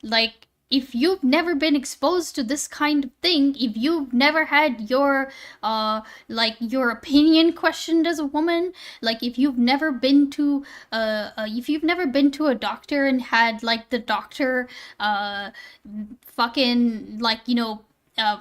Like if you've never been exposed to this kind of thing, if you've never had your like your opinion questioned as a woman, like if you've never been to a doctor and had like the doctor fucking like, you know,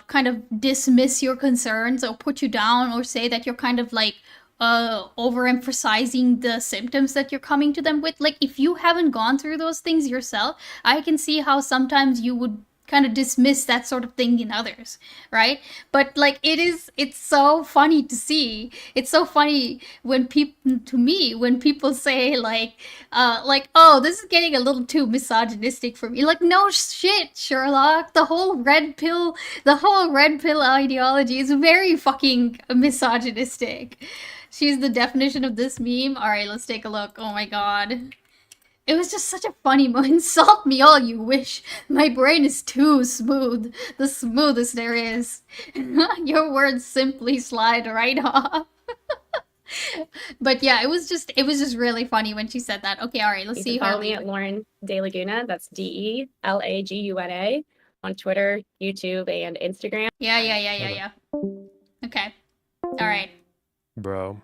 kind of dismiss your concerns or put you down or say that you're kind of like overemphasizing the symptoms that you're coming to them with. Like if you haven't gone through those things yourself, I can see how sometimes you would kind of dismiss that sort of thing in others, right? But like it's so funny to see. It's so funny when people, to me, when people say like oh, this is getting a little too misogynistic for me. Like no shit, Sherlock. The whole red pill ideology is very fucking misogynistic. She's the definition of this meme. All right, let's take a look. Oh my god. It was just such a funny moment. Insult me all you wish. My brain is too smooth. The smoothest there is. Your words simply slide right off. But yeah, it was just really funny when she said that. Okay, all right, let's You see can her follow me at Lauren De Laguna. That's DELAGUNA on Twitter, YouTube, and Instagram. Yeah. Okay. All right. Bro.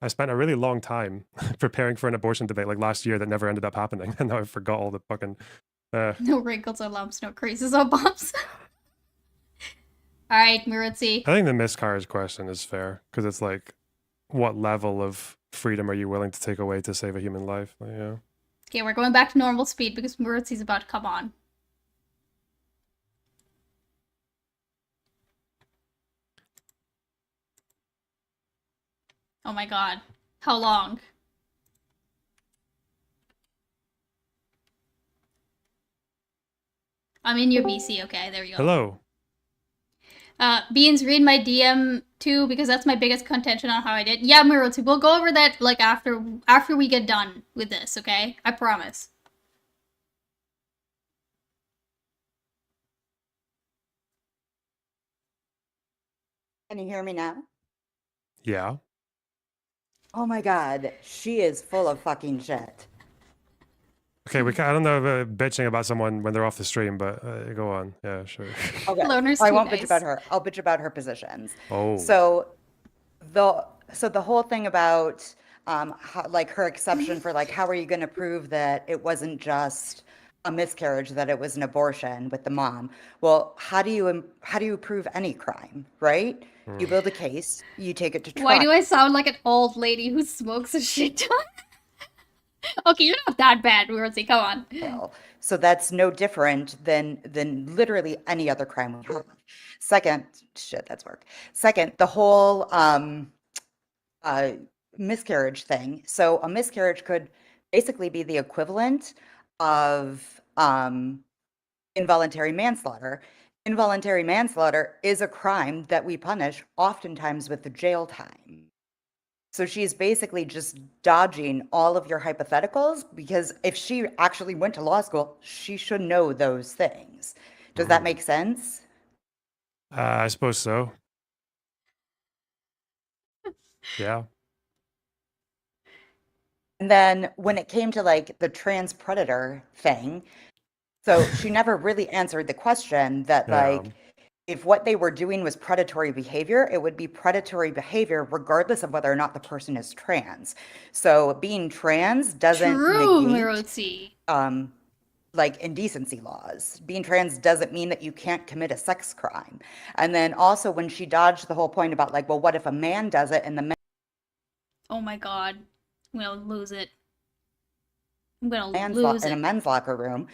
I spent a really long time preparing for an abortion debate like last year that never ended up happening, and now I forgot all the fucking. No wrinkles or lumps, no creases or bumps. All right, Mirutsi. I think the miscarriage question is fair because it's like, what level of freedom are you willing to take away to save a human life? Like, yeah. Okay, we're going back to normal speed because Murutsi's about to come on. Oh my god. How long? I'm in your BC, okay, there you go. Hello. Beans, read my DM too, because that's my biggest contention on how I did. Yeah, Murotsi, we'll go over that like after we get done with this, okay? I promise. Can you hear me now? Yeah. Oh my god, she is full of fucking shit. Okay, I don't know about bitching about someone when they're off the stream, but go on. Yeah, sure. Okay, Loner's I too won't nice. bitch about her. I'll bitch about her positions. Oh. So the whole thing about how, like her exception for like how are you going to prove that it wasn't just a miscarriage, that it was an abortion with the mom? Well, how do you prove any crime, right? You build a case, you take it to trial. Why do I sound like an old lady who smokes a shit ton? Okay, you're not that bad, Rosie. Come on. jail. So that's no different than literally any other crime we have. Second, shit, that's work. Second, the whole miscarriage thing. So a miscarriage could basically be the equivalent of involuntary manslaughter. Involuntary manslaughter is a crime that we punish oftentimes with the jail time. So she's basically just dodging all of your hypotheticals because if she actually went to law school, she should know those things. Does that make sense? I suppose so. Yeah. And then when it came to like the trans predator thing, so she never really answered the question that Yeah. like if what they were doing was predatory behavior, it would be predatory behavior regardless of whether or not the person is trans. So being trans doesn't True, negate Mirotsi. like indecency laws. Being trans doesn't mean that you can't commit a sex crime. And then also when she dodged the whole point about like, well, what if a man does it and the man Oh my god. I'm gonna lose it. I'm gonna man's lose in a it. men's locker room,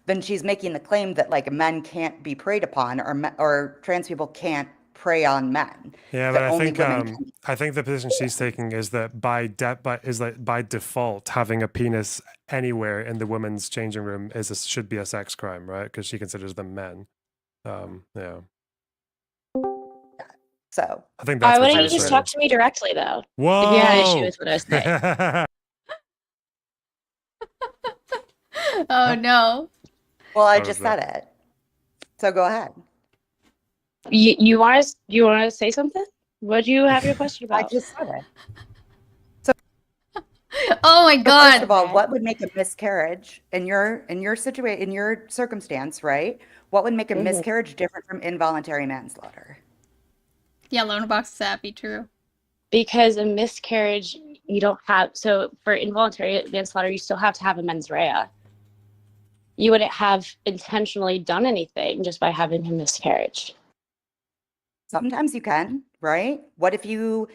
then she's making the claim that like men can't be preyed upon or trans people can't prey on men. Yeah, That but only women can. I think the position she's taking is that by default having a penis anywhere in the women's changing room should be a sex crime, right? Because she considers them men. Yeah, So I think Why that's what wouldn't she you was just saying. talk to me directly, though? Whoa! If you had an issue with what I say. Oh no. well, I What just was that? said it. So go ahead. You want to say something? What do you have your question I about? just said it. Oh my So god. first of all, what would make a miscarriage in your situation in your circumstance, right? What would make a Mhm. miscarriage different from involuntary manslaughter? Yeah, Lone Box is happy, true. Because a miscarriage, you don't have. So for involuntary manslaughter, you still have to have a mens rea. You wouldn't have intentionally done anything just by having a miscarriage. Sometimes you can, right? What if you're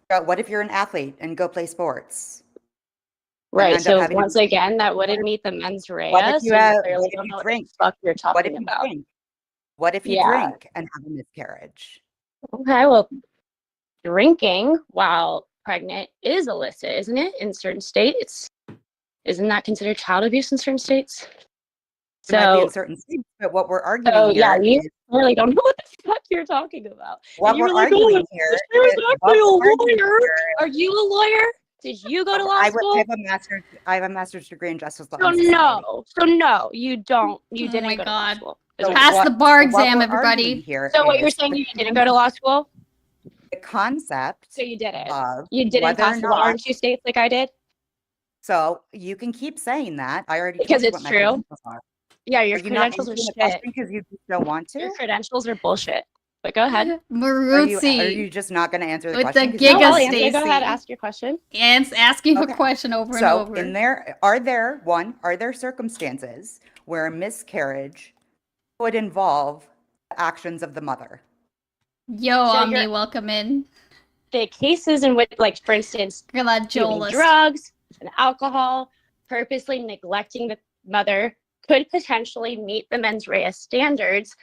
an athlete and go play sports? And Right. end up So having a once again, that What wouldn't if meet the mens rea. what if you So you have clearly what if don't you know what drink? the fuck you're What if talking you about. drink? What if you Yeah. drink and have a miscarriage? Okay. Well, drinking while pregnant is illicit, isn't it? In certain states, isn't that considered child abuse in certain states? It might be in So, certain states, but what we're arguing yeah, here you is really don't know what the fuck you're talking about. what And you're we're like, oh, arguing here this is is actually a what we're arguing lawyer. here. Are you a lawyer? Did you go to law school? I have a master's degree in justice law So and society. no, you don't. You Oh didn't my go to law god. school. So Pass the bar what exam, we're everybody. arguing here So what you're is saying, the you didn't go to law school? concept So you didn't. of You didn't whether or pass the bar not. in 2 states like I did? So you can keep saying that. I already Because told you it's what my true. credentials are. Yeah, your Are you not credentials are answering the shit. question because you just don't want Your to? credentials are bullshit. But go ahead. Are you Maruzzi just not going to answer the with question? the 'Cause you No, Giga don't I'll want to? answer. Go ahead. Stacy. Ask your question. And asking Okay. a question over and So over. are there circumstances where a miscarriage would involve the actions of the mother? Yo, So Omni, you're- welcome in. The cases in which, like, for instance, Glad doing Joelist. drugs and alcohol, purposely neglecting the mother could potentially meet the mens rea standards.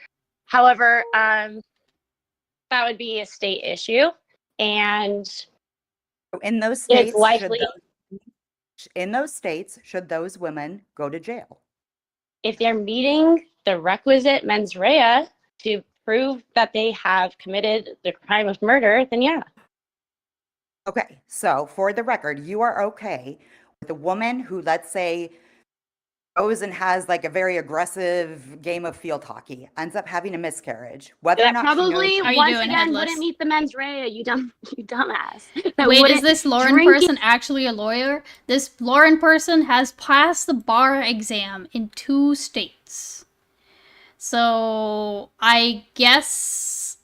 However, that would be a state issue, and In those it's states, likely should those women go to jail? if they're meeting the requisite mens rea to prove that they have committed the crime of murder, then yeah. Okay, so for the record, you are okay with a woman who, let's say, goes and has like a very aggressive game of field hockey, ends up having a miscarriage, whether or That not probably Are you once doing again headless? wouldn't meet the mens rea. You dumbass. That Wait, is wouldn't- this Lauren drinking- person actually a lawyer? This Lauren person has passed the bar exam in 2 states. So, I guess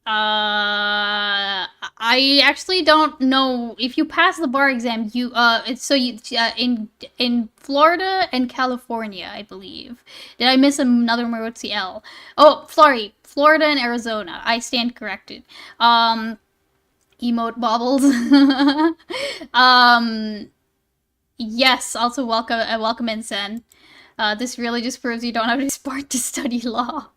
I actually don't know if you pass the bar exam. In Florida and California, I believe. Did I miss another Marotsi L? Oh, sorry, Florida and Arizona. I stand corrected. Emote bobbles. Yes, also welcome in, Sen. This really just proves you don't have any spark to study law.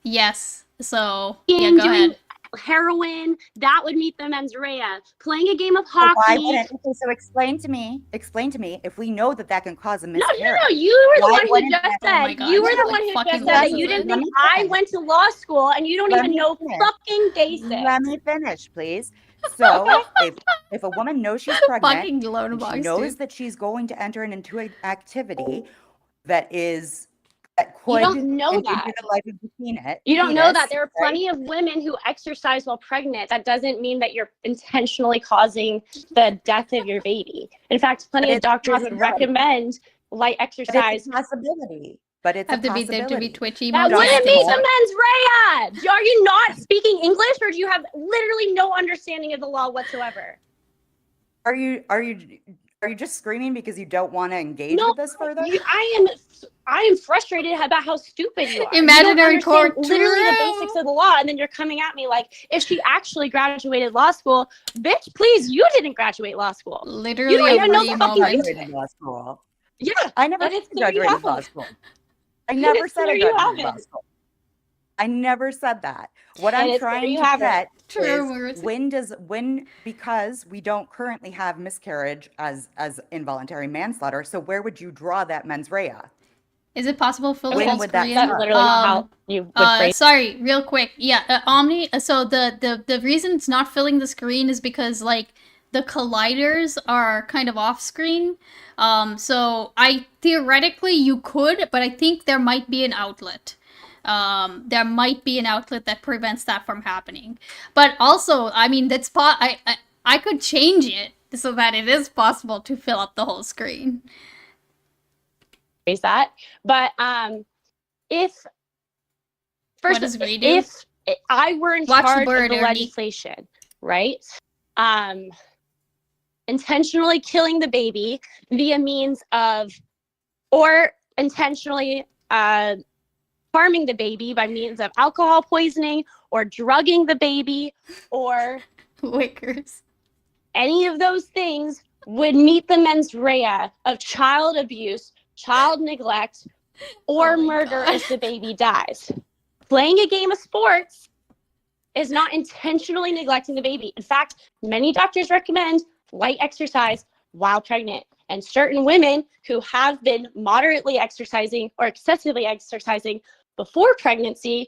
Yes. So, yeah, go doing ahead. heroin, that would meet the mens rea. Playing a game of So why hockey. wouldn't? Okay, so explain to me. If we know that that can cause a No, miscarriage. you were the Why one who wouldn't just that- Oh my said, God, you were you're the like one who fucking just said that you losing didn't it. think I went to law school and you don't Let even me know finish. fucking basics. Let me finish, please. So if a woman knows she's pregnant, Fucking loan and she box, knows dude. that she's going to enter into an activity that You could don't know endanger that. the life of the peanut. You don't know that. fetus, There are right? plenty of women who exercise while pregnant. That doesn't mean that you're intentionally causing the death of your baby. In fact, plenty But of it's a doctors would possibility. recommend light But exercise. it's a possibility. But it's Have a to be possibility. twitchy. That emotes wouldn't at meet this the point. mens rea. Are you not speaking English, or do you have literally no understanding of the law whatsoever? Are you just screaming because you don't want to engage No, with this further? I am frustrated about how stupid you are. Imaginary you don't understand court, literally the true. basics of the law, and then you're coming at me like, if she actually graduated law school, bitch, please, you didn't graduate law school. Literally don't a even know Ree fucking moment. Graduated law school. Yeah, I never and it's clear you graduated law haven't. school. I never It's said I clear you graduated law haven't. school. I never said that. What And I'm it's clear trying you to haven't. get True, is because we don't currently have miscarriage as involuntary manslaughter. So where would you draw that mens rea? Is it possible to fill the When false would that Korean? That's literally not how you would phrase. Sorry, real quick. Yeah, Omni. So the reason it's not filling the screen is because like the colliders are kind of off screen. So I theoretically you could, but I think there might be an outlet. There might be an outlet that prevents that from happening. But also, I mean, I could change it so that it is possible to fill up the whole screen. That, but if What does Ree do? if I were in Watch the charge bird, of the Ernie. legislation, right? Intentionally killing the baby via means of, or intentionally harming the baby by means of alcohol poisoning or drugging the baby or Wickers. any of those things would meet the mens rea of child abuse, child neglect, or Oh my murder God. if the baby dies. Playing a game of sports is not intentionally neglecting the baby. In fact, many doctors recommend light exercise while pregnant. And certain women who have been moderately exercising or excessively exercising before pregnancy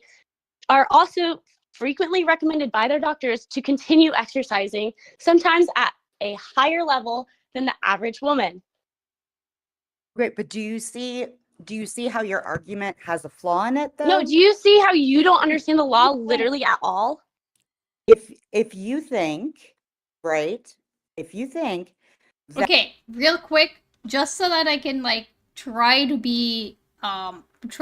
are also frequently recommended by their doctors to continue exercising, sometimes at a higher level than the average woman. Great, but do you see how your argument has a flaw in it though? No, do you see how you don't understand the law literally at all? If you think, right? If you think that Okay, real quick, just so that I can like try to be because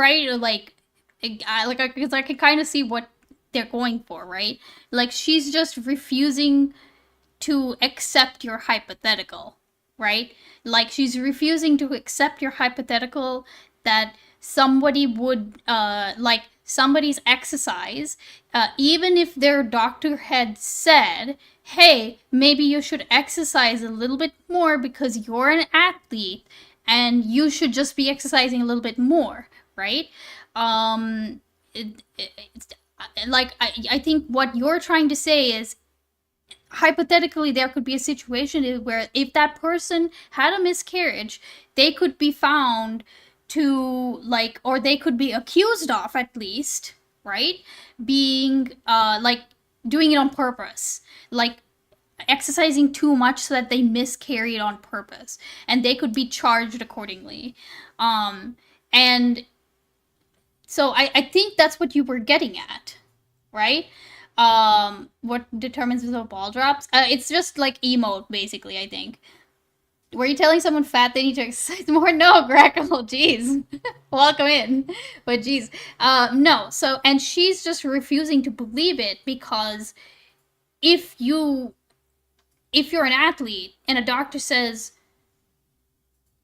I can kind of see what they're going for, right? Like she's just refusing to accept your hypothetical, right? Like she's refusing to accept your hypothetical that somebody would like somebody's exercise, even if their doctor had said, hey, maybe you should exercise a little bit more because you're an athlete and you should just be exercising a little bit more, right? I think what you're trying to say is hypothetically there could be a situation where if that person had a miscarriage, they could be found to like, or they could be accused of at least, right, being like doing it on purpose, like exercising too much so that they miscarried on purpose, and they could be charged accordingly. And so I think that's what you were getting at, right? What determines if a ball drops? It's just like emote, basically, I think. Were you telling someone fat they need to exercise more? No, Grackle, jeez. Welcome in. But jeez. No, so, and she's just refusing to believe it because if you're an athlete and a doctor says,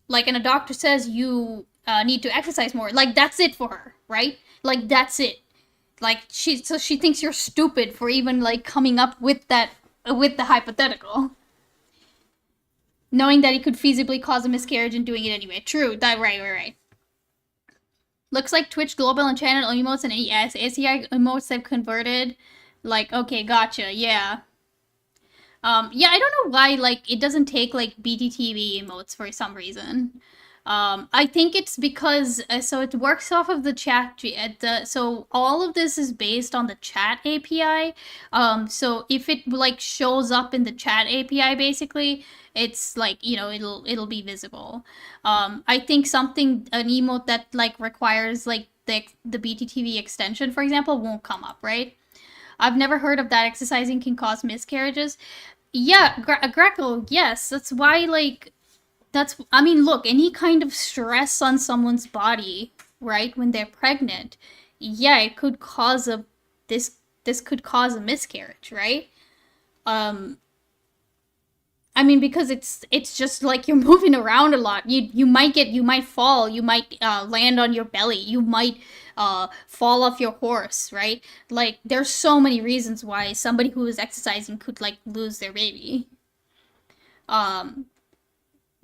you need to exercise more, like that's it for her, right? Like that's it. Like she thinks you're stupid for even like coming up with that with the hypothetical. knowing that it could feasibly cause a miscarriage and doing it anyway. True. That right. Looks like Twitch global and channel emotes and ACI emotes have converted. Like, okay, gotcha. Yeah. Yeah, I don't know why, like, it doesn't take, like, BTTV emotes for some reason. I think it's because, so it works off of the chat, so all of this is based on the chat API. So if it, like, shows up in the chat API, basically, it's, like, you know, it'll be visible. I think an emote that, like, requires, like, the BTTV extension, for example, won't come up, right? I've never heard of that exercising can cause miscarriages. Yeah, Greco, yes. That's why, like, I mean, look, any kind of stress on someone's body, right, when they're pregnant, yeah, it could cause this could cause a miscarriage, right? I mean, because it's just like you're moving around a lot. You might fall, you might land on your belly, you might fall off your horse, right? Like, there's so many reasons why somebody who is exercising could, like, lose their baby.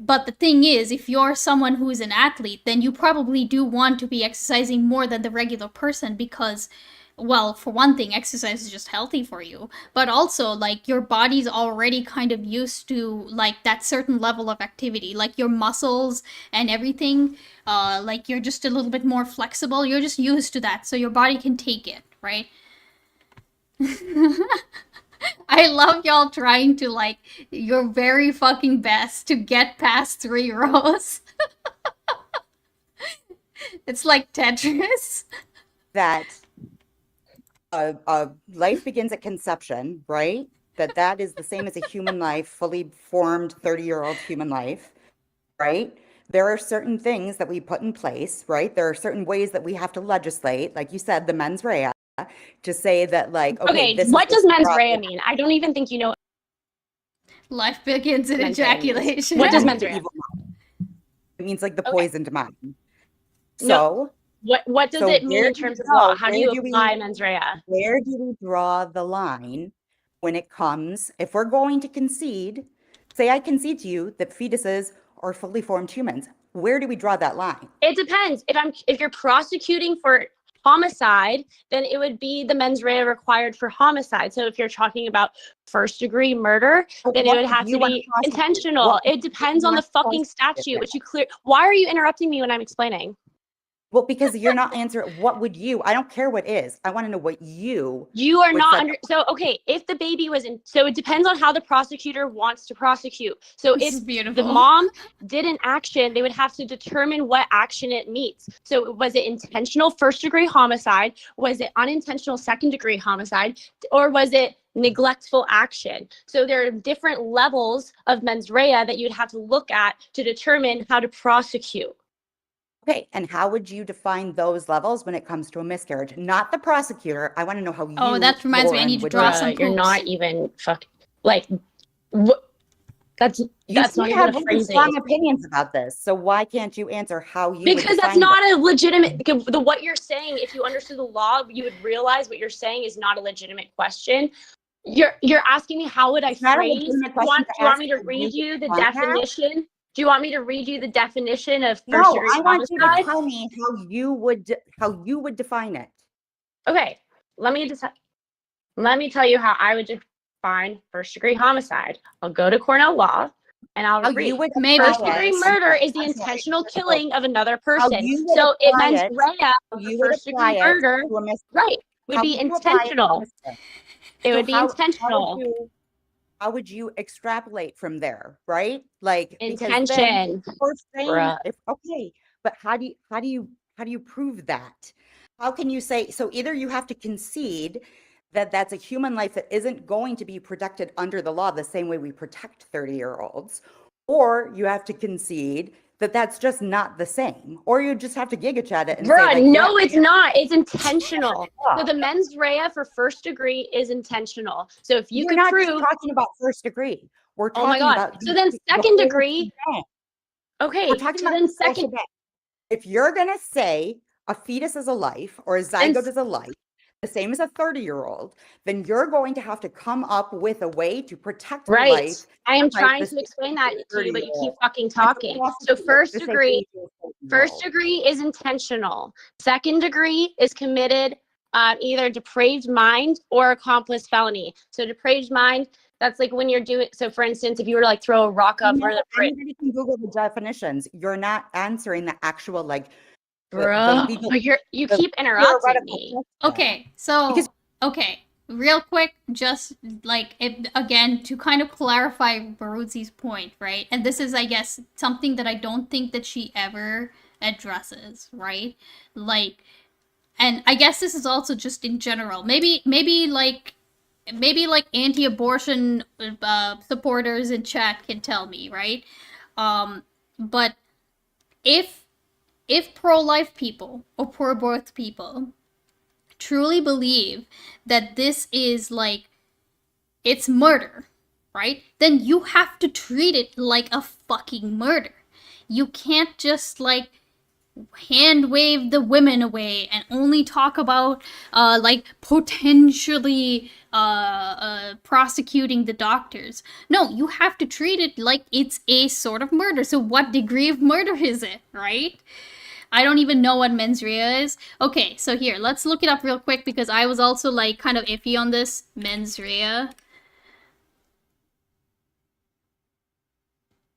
But the thing is, if you're someone who is an athlete, then you probably do want to be exercising more than the regular person because, well, for one thing, exercise is just healthy for you. But also, like, your body's already kind of used to, like, that certain level of activity. Like, your muscles and everything, like, you're just a little bit more flexible. You're just used to that, so your body can take it, right? I love y'all trying to, like, your very fucking best to get past 3 rows. It's like Tetris. That life begins at conception, right? That is the same as a human life, fully formed 30-year-old human life, right? There are certain things that we put in place, right? There are certain ways that we have to legislate, like you said, the mens rea, to say that, like, okay, this what is does mens problem. rea mean? I don't even think you know. Life begins in Mens rea means. ejaculation. What does It mens means rea? evil mind. It means, like, the Okay. poisoned mind. No. So What does so it mean where in do we terms of go? law? How do Where you do we- apply mens rea? where do we draw the line when it comes, if we're going to concede, say I concede to you that fetuses are fully formed humans, where do we draw that line? It depends. If you're prosecuting for homicide, then it would be the mens rea required for homicide. So if you're talking about first degree murder, then it What would would have you to want be prosecute? intentional. What would It depends you on the want to fucking prosecute statute, with? which you clear. Why are you interrupting me when I'm explaining? Well, because you're not answering, what would you, I don't care what is, I want to know what you are would not set under. So okay, if the baby was in, so it depends on how the prosecutor wants to prosecute. So This if is the beautiful. mom did an action, they would have to determine what action it meets. So was it intentional first degree homicide? Was it unintentional second degree homicide? Or was it neglectful action? So there are different levels of mens rea that you'd have to look at to determine how to prosecute. Okay, and how would you define those levels when it comes to a miscarriage? Not the prosecutor. I want to know how you. Oh, that reminds me, I Lauren, need to would draw do it. some You're not poops. even fucking like. That's You not seem to even have a really phrasing. strong opinions about this. So why can't you answer how you would Because that's define not it? a legitimate. What you're saying, if you understood the law, you would realize what you're saying is not a legitimate question. You're asking me how would I It's not a phrase? legitimate Do you question want, to do you want ask me to how read you the define that. definition? Do you want me to read you the definition of No, first degree I want you to homicide? tell me how you would define it. Okay, let me tell you how I would define first degree homicide. I'll go to Cornell Law and I'll How read. you would Maybe. First apply degree it. murder is the Okay. intentional killing of another person. you would So it apply mens it- rea How for you would first apply degree it murder, to a miscarriage. right, would How be would you apply it to a intentional. miscarriage? It So would be intentional. How would you extrapolate from there, right? Like, because then Intention. we're saying Bruh. okay, but how do you prove that? How can you say, so either you have to concede that that's a human life that isn't going to be protected under the law the same way we protect 30-year-olds, or you have to concede that that's just not the same, or you just have to giga chat it and say, Bruh, like, no, yeah, it's not. It's intentional. Yeah. So the mens rea for first degree is intentional. So if you We're could not prove, just talking about first degree. We're oh my talking God. about So then the second whole degree, shebang. okay. We're talking So about then the whole second, shebang. If you're gonna say a fetus is a life or a Then- zygote is a life, the same as a 30-year-old, then you're going to have to come up with a way to protect the Right. life. I am like trying the to explain that to you, but you keep 30-year-old. fucking Like, what talking. else So is it first to say degree, to a 30-year-old? first degree is intentional. Second degree is committed either depraved mind or accomplice felony. So depraved mind, that's like when you're doing, so for instance, if you were to like throw a rock up or the Anybody can Google the definitions. You're not answering the actual like bro, legal. but you the keep interrupting theoretical me. question. Okay, so Because- okay, real quick, just like again to kind of clarify Baruzzi's point, right? And this is, I guess, something that I don't think that she ever addresses, right? Like, and I guess this is also just in general. Maybe like anti-abortion supporters in chat can tell me, right? But if pro-life people or pro-birth people truly believe that this is like it's murder, right? Then you have to treat it like a fucking murder. You can't just like hand wave the women away and only talk about like potentially prosecuting the doctors. No, you have to treat it like it's a sort of murder. So what degree of murder is it, right? I don't even know what mens rea is. Okay, so here, let's look it up real quick because I was also like kind of iffy on this mens rea.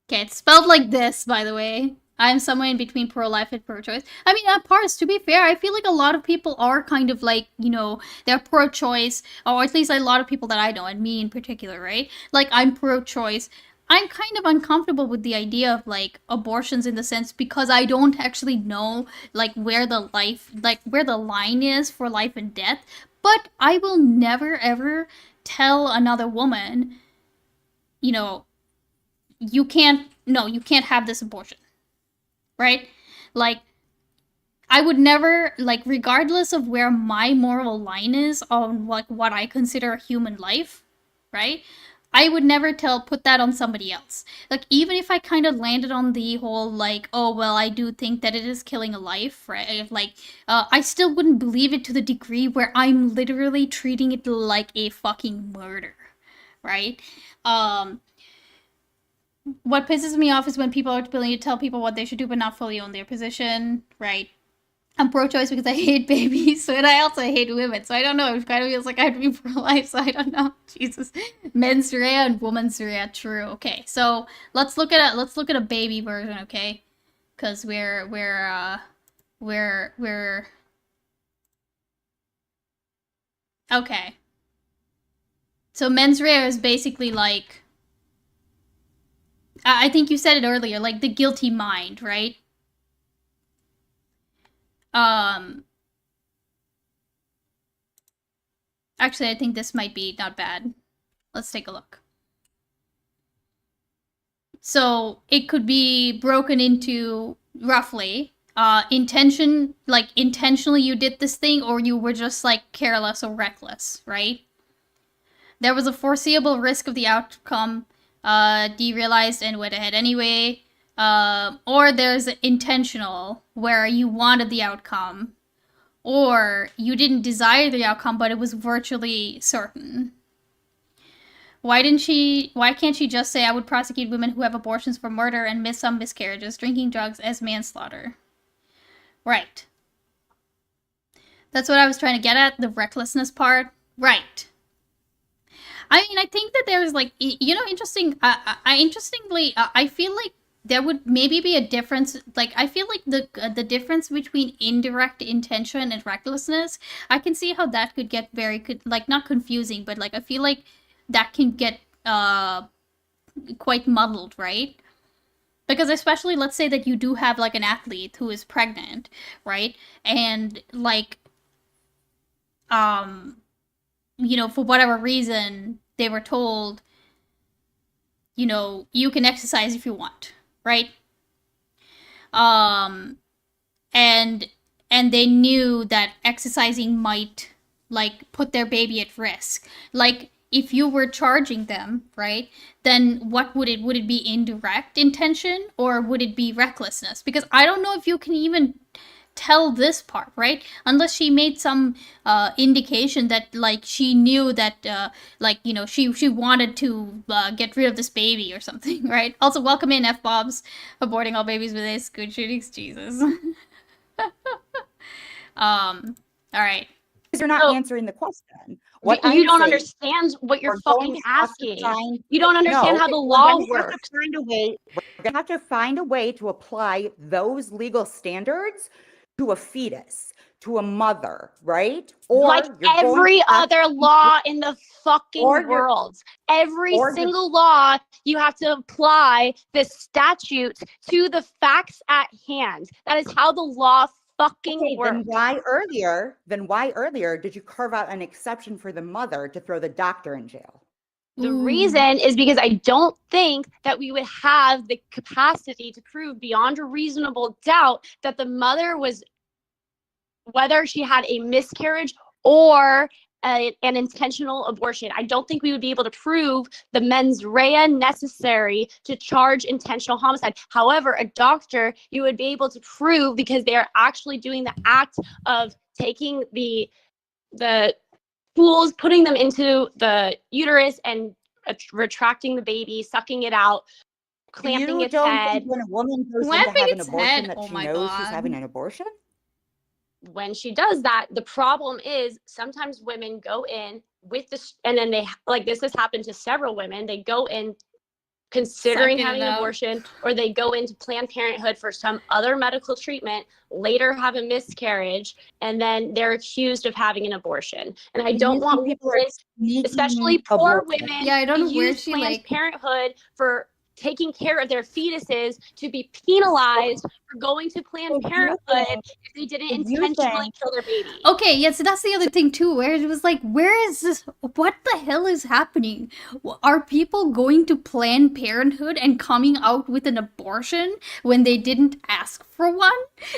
Okay, it's spelled like this, by the way. I'm somewhere in between pro-life and pro-choice. I mean, at parts, to be fair, I feel like a lot of people are kind of like, you know, they're pro-choice, or at least a lot of people that I know, and me in particular, right? Like, I'm pro-choice. I'm kind of uncomfortable with the idea of, like, abortions in the sense because I don't actually know, like, where the line is for life and death. But I will never, ever tell another woman, you know, you can't have this abortion. Right? Like, I would never, like, regardless of where my moral line is on, like, what I consider a human life, right? I would never put that on somebody else. Like, even if I kind of landed on the whole, like, oh, well, I do think that it is killing a life, right? Like, I still wouldn't believe it to the degree where I'm literally treating it like a fucking murder, right? What pisses me off is when people are willing to tell people what they should do but not fully own their position, right? I'm pro-choice because I hate babies, and I also hate women, so I don't know. It kind of feels like I'd be pro-life, so I don't know. Jesus. Men's rea and woman's rea, true. Okay, so let's look at a baby version, okay? Because we're okay. So mens rea is basically like, I think you said it earlier, like the guilty mind, right? Actually, I think this might be not bad. Let's take a look. So it could be broken into roughly intentionally you did this thing, or you were just like careless or reckless, right? There was a foreseeable risk of the outcome, derealized and went ahead anyway. Or there's intentional, where you wanted the outcome, or you didn't desire the outcome, but it was virtually certain. Why can't she just say, I would prosecute women who have abortions for murder and miss some miscarriages, drinking drugs as manslaughter? Right. That's what I was trying to get at, the recklessness part. Right. I mean, I think that there's like, you know, interestingly, I feel like there would maybe be a difference. Like, I feel like the difference between indirect intention and recklessness, I can see how that could get like, not confusing, but like, I feel like that can get quite muddled, right? Because especially, let's say that you do have like an athlete who is pregnant, right? And like, you know, for whatever reason, they were told, you know, you can exercise if you want, right? And they knew that exercising might, like, put their baby at risk. Like, if you were charging them, right, then what would it be indirect intention, or would it be recklessness? Because I don't know if you can even tell this part, right? Unless she made some indication that like she knew that like, you know, she wanted to get rid of this baby or something, right? Also, welcome in F-Bobs, aborting all babies with a school shootings. Jesus. All right. Because you're not So- answering the question. What What you I'm don't saying, understand what you're we're going fucking to have to asking. find- You don't understand No, how the we're law gonna have to works. find a way. We're gonna have to find a way to apply those legal standards to a fetus, to a mother, right? Or Like you're going every to have other to- law in the fucking Or you're- world. Every or you're- single law, you have to apply the statute to the facts at hand. That is how the law fucking Okay, works. then why earlier did you carve out an exception for the mother to throw the doctor in jail? The Ooh. reason is because I don't think that we would have the capacity to prove beyond a reasonable doubt that the mother was, whether she had a miscarriage or an intentional abortion. I don't think we would be able to prove the mens rea necessary to charge intentional homicide. However, a doctor, you would be able to prove because they are actually doing the act of taking the tools, putting them into the uterus and retracting the baby, sucking it out, clamping You its don't head. think when a woman goes in to Clamping have an its abortion head? that Oh she my knows she's God. having an abortion? When she does that, the problem is sometimes women go in with this, and then they, like, this has happened to several women. They go in considering Sucking it having an out. abortion, or they go into Planned Parenthood for some other medical treatment, later have a miscarriage, and then they're accused of having an abortion. And I Do don't you want think people are women, sneaking especially poor abortion? women, Yeah, I don't to know where use she, Planned like- Parenthood for taking care of their fetuses to be penalized for going to Planned If you Parenthood think- if they didn't if you intentionally think- kill their baby. Okay, yeah, so that's the other thing too, where it was like, where is this? What the hell is happening? Are people going to Planned Parenthood and coming out with an abortion when they didn't ask for one?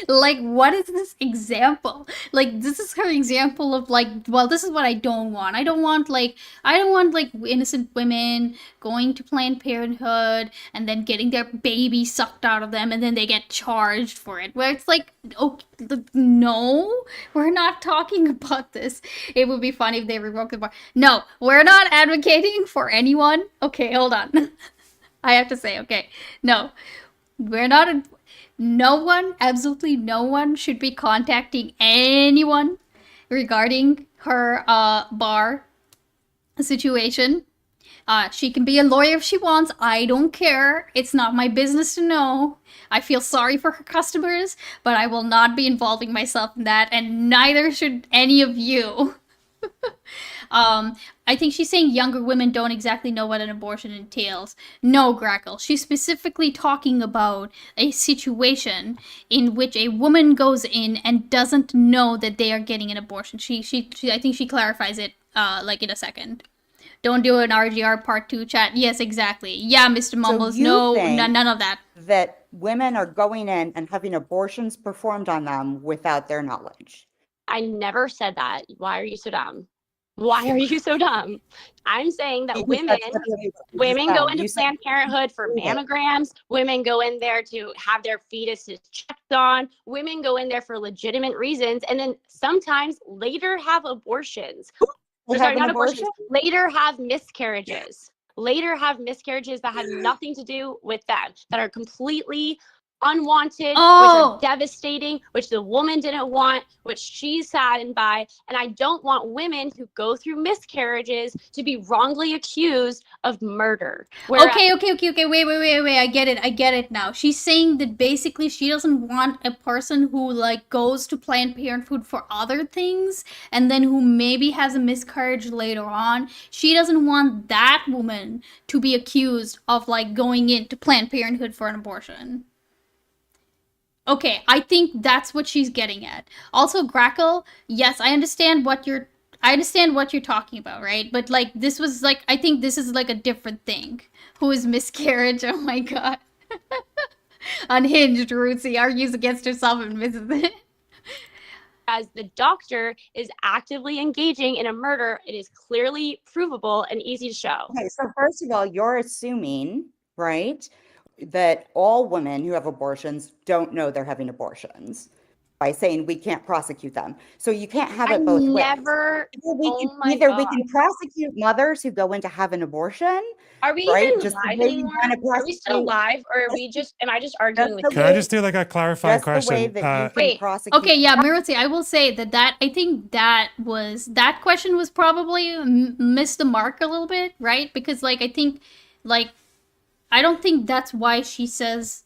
Like, what is this example? Like, this is her example of like, well, this is what I don't want. I don't want like innocent women going to Planned Parenthood and then getting their baby sucked out of them and then they get charged for it. Where it's like, oh, no, we're not talking about this. It would be funny if they revoked the bar. No, we're not advocating for anyone. Okay, hold on. I have to say, okay, no, we're not. No one, absolutely no one, should be contacting anyone regarding her bar situation. She can be a lawyer if she wants. I don't care. It's not my business to know. I feel sorry for her customers, but I will not be involving myself in that, and neither should any of you. I think she's saying younger women don't exactly know what an abortion entails. No, Grackle. She's specifically talking about a situation in which a woman goes in and doesn't know that they are getting an abortion. She I think she clarifies it like in a second. Don't do an RGR part 2 chat. Yes, exactly. Yeah, Mr. Mumbles. you No, think- none of that. That women are going in and having abortions performed on them without their knowledge. I never said that. Why are you so dumb? Why are you so dumb? I'm saying that Because women that's literally what you women said. go into You said- Planned Parenthood for Prove it. mammograms. Women go in there to have their fetuses checked on. Women go in there for legitimate reasons, and then sometimes later have abortions. They Or sorry, have an not abortions. abortion? Later have miscarriages. Later have miscarriages that have nothing to do with them, that are completely unwanted, which Oh. are devastating, which the woman didn't want, which she's saddened by. And I don't want women who go through miscarriages to be wrongly accused of murder. Whereas- Okay. Wait. I get it now. She's saying that basically she doesn't want a person who like goes to Planned Parenthood for other things and then who maybe has a miscarriage later on. She doesn't want that woman to be accused of like going into Planned Parenthood for an abortion. Okay, I think that's what she's getting at. Also, Grackle, yes, I understand what you're talking about, right? But like this was like I think this is like a different thing. Who is miscarriage? Oh my god. Unhinged Rootsie argues against herself and misses it. as the doctor is actively engaging in a murder, it is clearly provable and easy to show. Okay, so first of all, you're assuming, right, that all women who have abortions don't know they're having abortions. by saying we can't prosecute them. So you can't have I it both ways. never. Oh my Either we God. can prosecute mothers who go in to have an abortion, Are we right? even Just the live way you anymore? want to Are we still prosecute. live, or are we just? Am I just arguing with the you? Can I just do like a clarifying Just the way question? that you can Wait, prosecute. Okay, yeah, Mirotsi, I will say that I think that question was probably missed the mark a little bit, right? Because like I think like I don't think that's why she says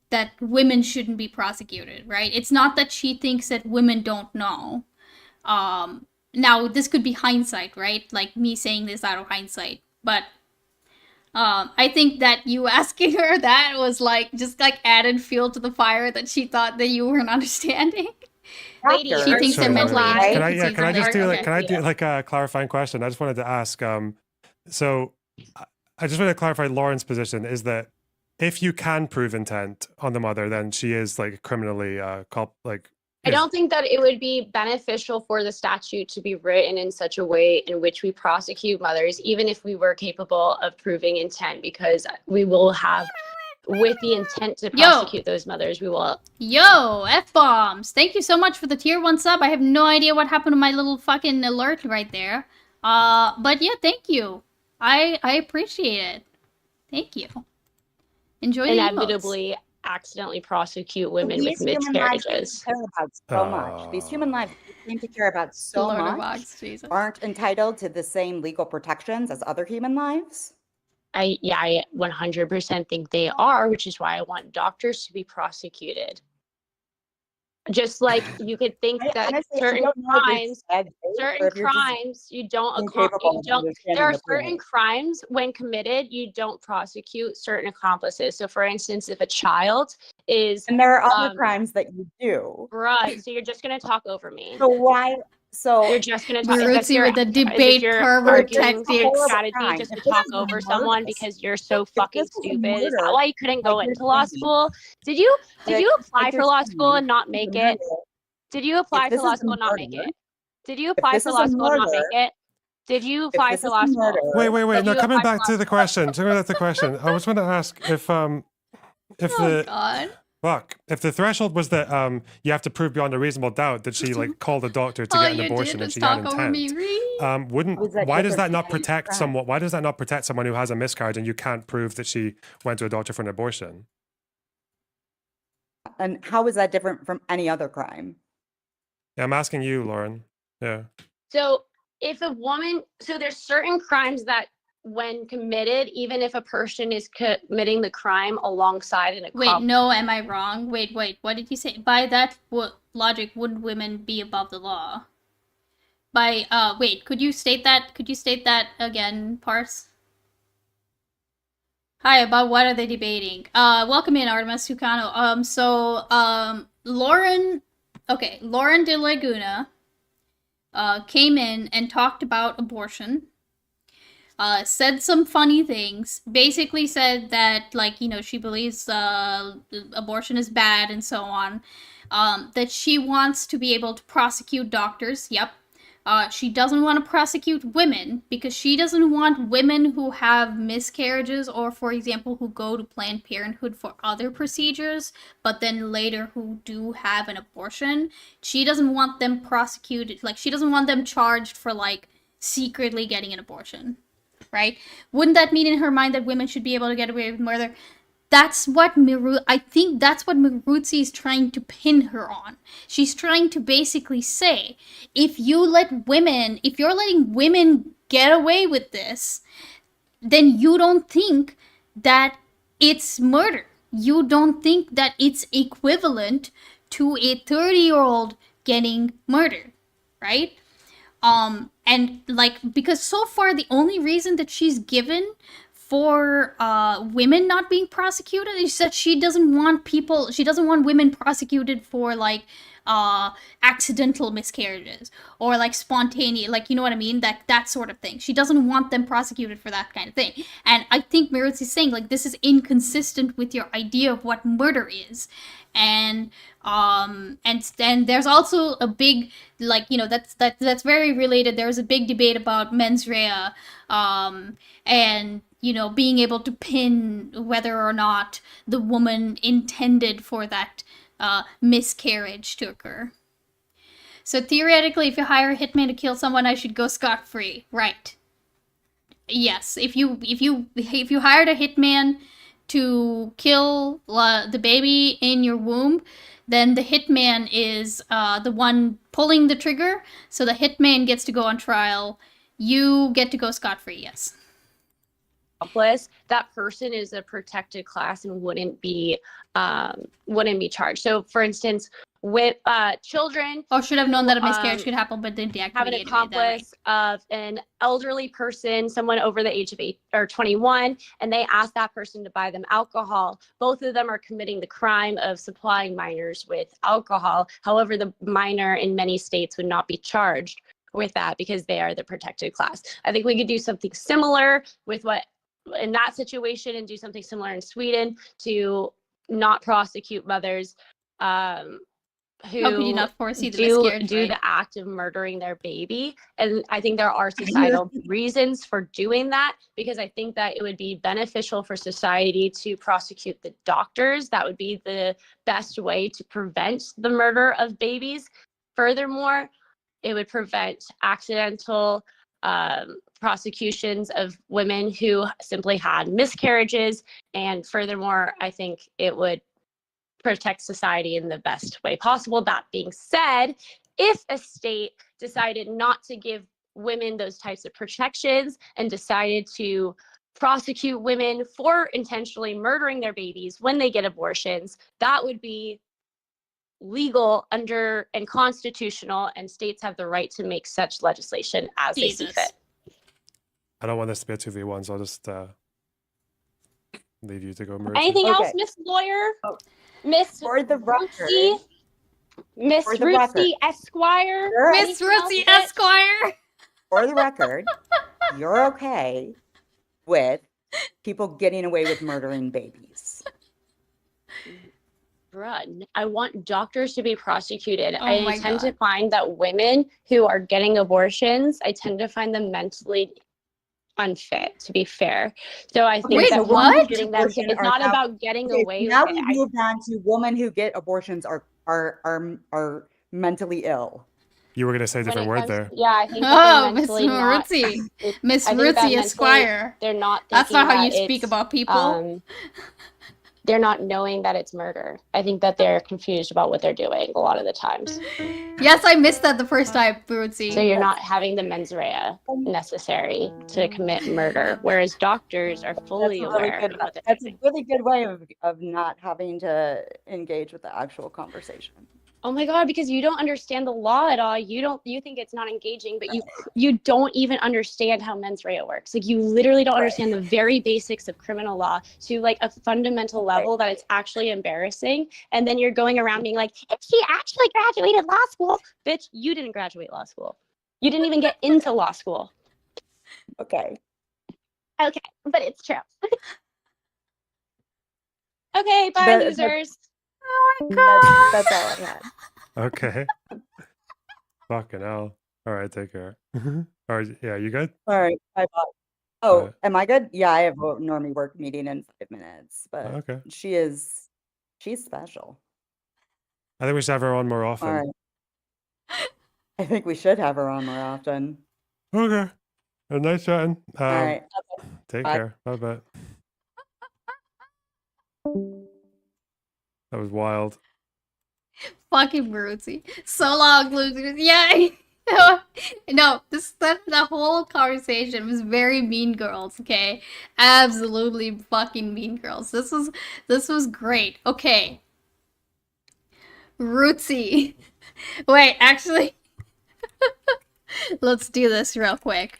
that women shouldn't be prosecuted, right? It's not that she thinks that women don't know. Now this could be hindsight, right? Like me saying this out of hindsight, but I think that you asking her that was like just like added fuel to the fire that she thought that you weren't understanding. lady, Doctor, She are thinks you they're Sorry, still mentally live? can I inconceivable. can I just do like Okay. can I do like a clarifying question? I just wanted to ask. So I just want to clarify Lauren's position is that if you can prove intent on the mother, then she is like criminally I don't think that it would be beneficial for the statute to be written in such a way in which we prosecute mothers, even if we were capable of proving intent, because we will have, with the intent to prosecute those mothers, we will. Yo, F-bombs. Thank you so much for the tier 1 sub. I have no idea what happened to my little fucking alert right there. But yeah, thank you. I appreciate it. Thank you. Enjoy the emotes. Inevitably accidentally prosecute women with These human lives we miscarriages. care about so much. These human lives we seem to care about so Lord of much Ox, Jesus. aren't entitled to the same legal protections as other human lives. I 100% think they are, which is why I want doctors to be prosecuted. Just like you could think that Honestly, I certain don't know if crimes, you're said this, or if you're just you don't incapable of there understanding are the certain point. crimes when committed, you don't prosecute certain accomplices. So for instance, if a child is And there are other crimes that you do. right, so you're just gonna talk over me. So why? So You're just gonna talk. Mirutsi with the debate pervert arguing tactics. strategy crime. just to If this talk is over murder, someone because you're so if fucking this was a stupid? Is that murder, why you couldn't go like into you're law saying, school? Did you apply like for you're law saying, school and if not this is make a it? murder, Did you apply this for law is a school and not make murder, it? Did you if apply this for is law a school and not make murder, it? Did you if apply this for is law a school? murder, Wait. Did No, you coming apply back for to the question. Coming back to the question. I just want to ask if Oh the god. if the threshold was that you have to prove beyond a reasonable doubt that she like called a doctor to All get an you abortion did and was she had talk over me. intent, Reed. wouldn't How is that why does different that not from any protect crime? someone? Why does that not protect someone who has a miscarriage and you can't prove that she went to a doctor for an abortion? And how is that different from any other crime? Yeah, I'm asking you, Lauren. Yeah. So if a woman, so there's certain crimes that when committed, even if a person is committing the crime alongside an Wait, no, am I wrong? Wait, what did you say? By that logic, wouldn't women be above the law? Wait, could you state that? Could you state that again, Parse? Hi, about what are they debating? Welcome in, Artemis Tucano. Lauren de Laguna, came in and talked about abortion. Said some funny things. Basically said that, like, you know, she believes abortion is bad and so on. That she wants to be able to prosecute doctors. Yep. She doesn't want to prosecute women because she doesn't want women who have miscarriages or, for example, who go to Planned Parenthood for other procedures, but then later who do have an abortion. She doesn't want them prosecuted. Like, she doesn't want them charged for, like, secretly getting an abortion. Right? Wouldn't that mean in her mind that women should be able to get away with murder? That's what I think that's what Mirutsi is trying to pin her on. She's trying to basically say, if you're letting women get away with this, then you don't think that it's murder. You don't think that it's equivalent to a 30-year-old getting murdered, right? And like, because so far the only reason that she's given for women not being prosecuted is that she doesn't want women prosecuted for like accidental miscarriages or like spontaneous, like, you know what I mean, that sort of thing. She doesn't want them prosecuted for that kind of thing. And I think Mirutsi is saying, like, this is inconsistent with your idea of what murder is. And there's also a big, like, you know, that's very related. There's a big debate about mens rea, and, you know, being able to pin whether or not the woman intended for that miscarriage to occur. So theoretically, if you hire a hitman to kill someone, I should go scot-free, right? Yes, if you hired a hitman to kill the baby in your womb, then the hitman is the one pulling the trigger, so the hitman gets to go on trial. You get to go scot-free, yes. Accomplice, that person is a protected class and wouldn't be charged. So, for instance, with children, Or should have known that a who, miscarriage could happen, but didn't deactivate have an it anyway, that, right? accomplice of an elderly person, someone over the age of 8 or 21, and they ask that person to buy them alcohol. Both of them are committing the crime of supplying minors with alcohol. However, the minor in many states would not be charged with that because they are the protected class. I think we could do something similar with what in that situation and do something similar in Sweden to not prosecute mothers who How could you not foresee the do miscarriage, right? the act of murdering their baby. And I think there are societal reasons for doing that, because I think that it would be beneficial for society to prosecute the doctors. That would be the best way to prevent the murder of babies. Furthermore, it would prevent accidental prosecutions of women who simply had miscarriages. And furthermore, I think it would protect society in the best way possible. That being said, if a state decided not to give women those types of protections and decided to prosecute women for intentionally murdering their babies when they get abortions, that would be legal under and constitutional, and states have the right to make such legislation as they see Jesus. fit. I don't want this to be a 2v1, so I'll just leave you to go, Maritza. Anything else, Okay. Miss Lawyer? Oh. Miss For the record, Rootsie? Miss For the record. Rootsie Esquire? Sure. Miss Anything else, Rootsie bitch? Esquire! for the record, you're okay with people getting away with murdering babies. Bruh, I want doctors to be prosecuted. Oh I my tend to God. find that women who are getting abortions, I tend to find them mentally unfit, to be fair. So I think Wait, that what? prosecuting them, Abortion it's are not now- about getting Okay, away now with it. we've moved on to women who get abortions are mentally ill. You were going to say a When different it word comes- there. Yeah, I think that Oh, they're Miss mentally not. Maritzi. it- Miss I think that Maritzi mentally Esquire. They're not. That's not thinking how you that speak it's, about people. They're not knowing that it's murder. I think that they're confused about what they're doing a lot of the times. Yes, I missed that the first time, Maritzi. So you're not having the mens rea necessary to commit murder, whereas doctors are fully That's a really aware good. of what they're That's a doing. really good way of not having to engage with the actual conversation. Oh my god, because you don't understand the law at all. You think it's not engaging, but you don't even understand how mens rea works. Like you literally don't Right. understand the very basics of criminal law to like a fundamental level that it's actually embarrassing. And then you're going around being like, if she actually graduated law school, bitch, you didn't graduate law school. You didn't even get into law school. Okay. Okay, but it's true. Okay, bye, That- losers. That's all I had. Okay. Fucking hell. All right, take care. All right, yeah, you good? All right. Bye. Oh, Alright. am I good? Yeah, I have a normie work meeting in 5 minutes, but Okay. she's special. I think we should have her on more often. All right. I think we should have her on more often. Okay. Nice chatting. All right. Take Bye. care. Bye bye. That was wild. Fucking Maritzi. So long, losers. Yeah. No, that whole conversation was very Mean Girls, okay? Absolutely fucking Mean Girls. This was great. Okay. Rootsy. Wait, actually, let's do this real quick.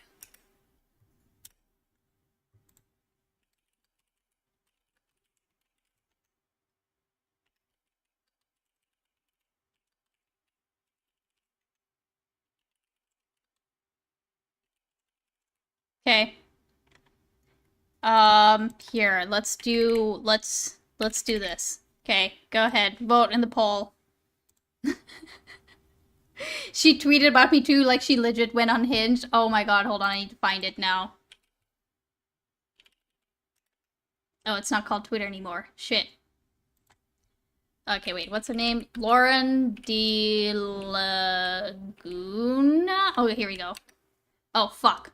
Okay. Here, let's do this. Okay, go ahead. Vote in the poll. She tweeted about me too, like she legit went unhinged. Oh my god, hold on, I need to find it now. Oh, it's not called Twitter anymore. Shit. Okay, wait, what's her name? Lauren de Laguna? Oh, here we go. Oh, fuck.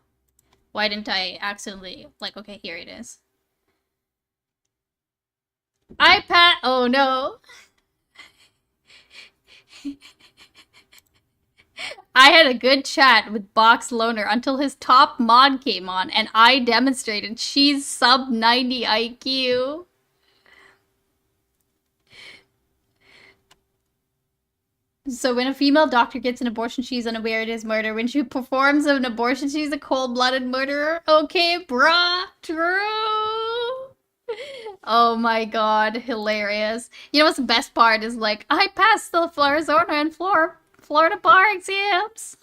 Why didn't I accidentally... Like, okay, here it is. Oh no. I had a good chat with Box Loner until his top mod came on, and I demonstrated she's sub 90 IQ. So when a female doctor gets an abortion, she's unaware it is murder. When she performs an abortion, she's a cold-blooded murderer. Okay, bruh. True. Oh my god, hilarious. You know what's the best part is like, I passed the Arizona and Florida bar exams.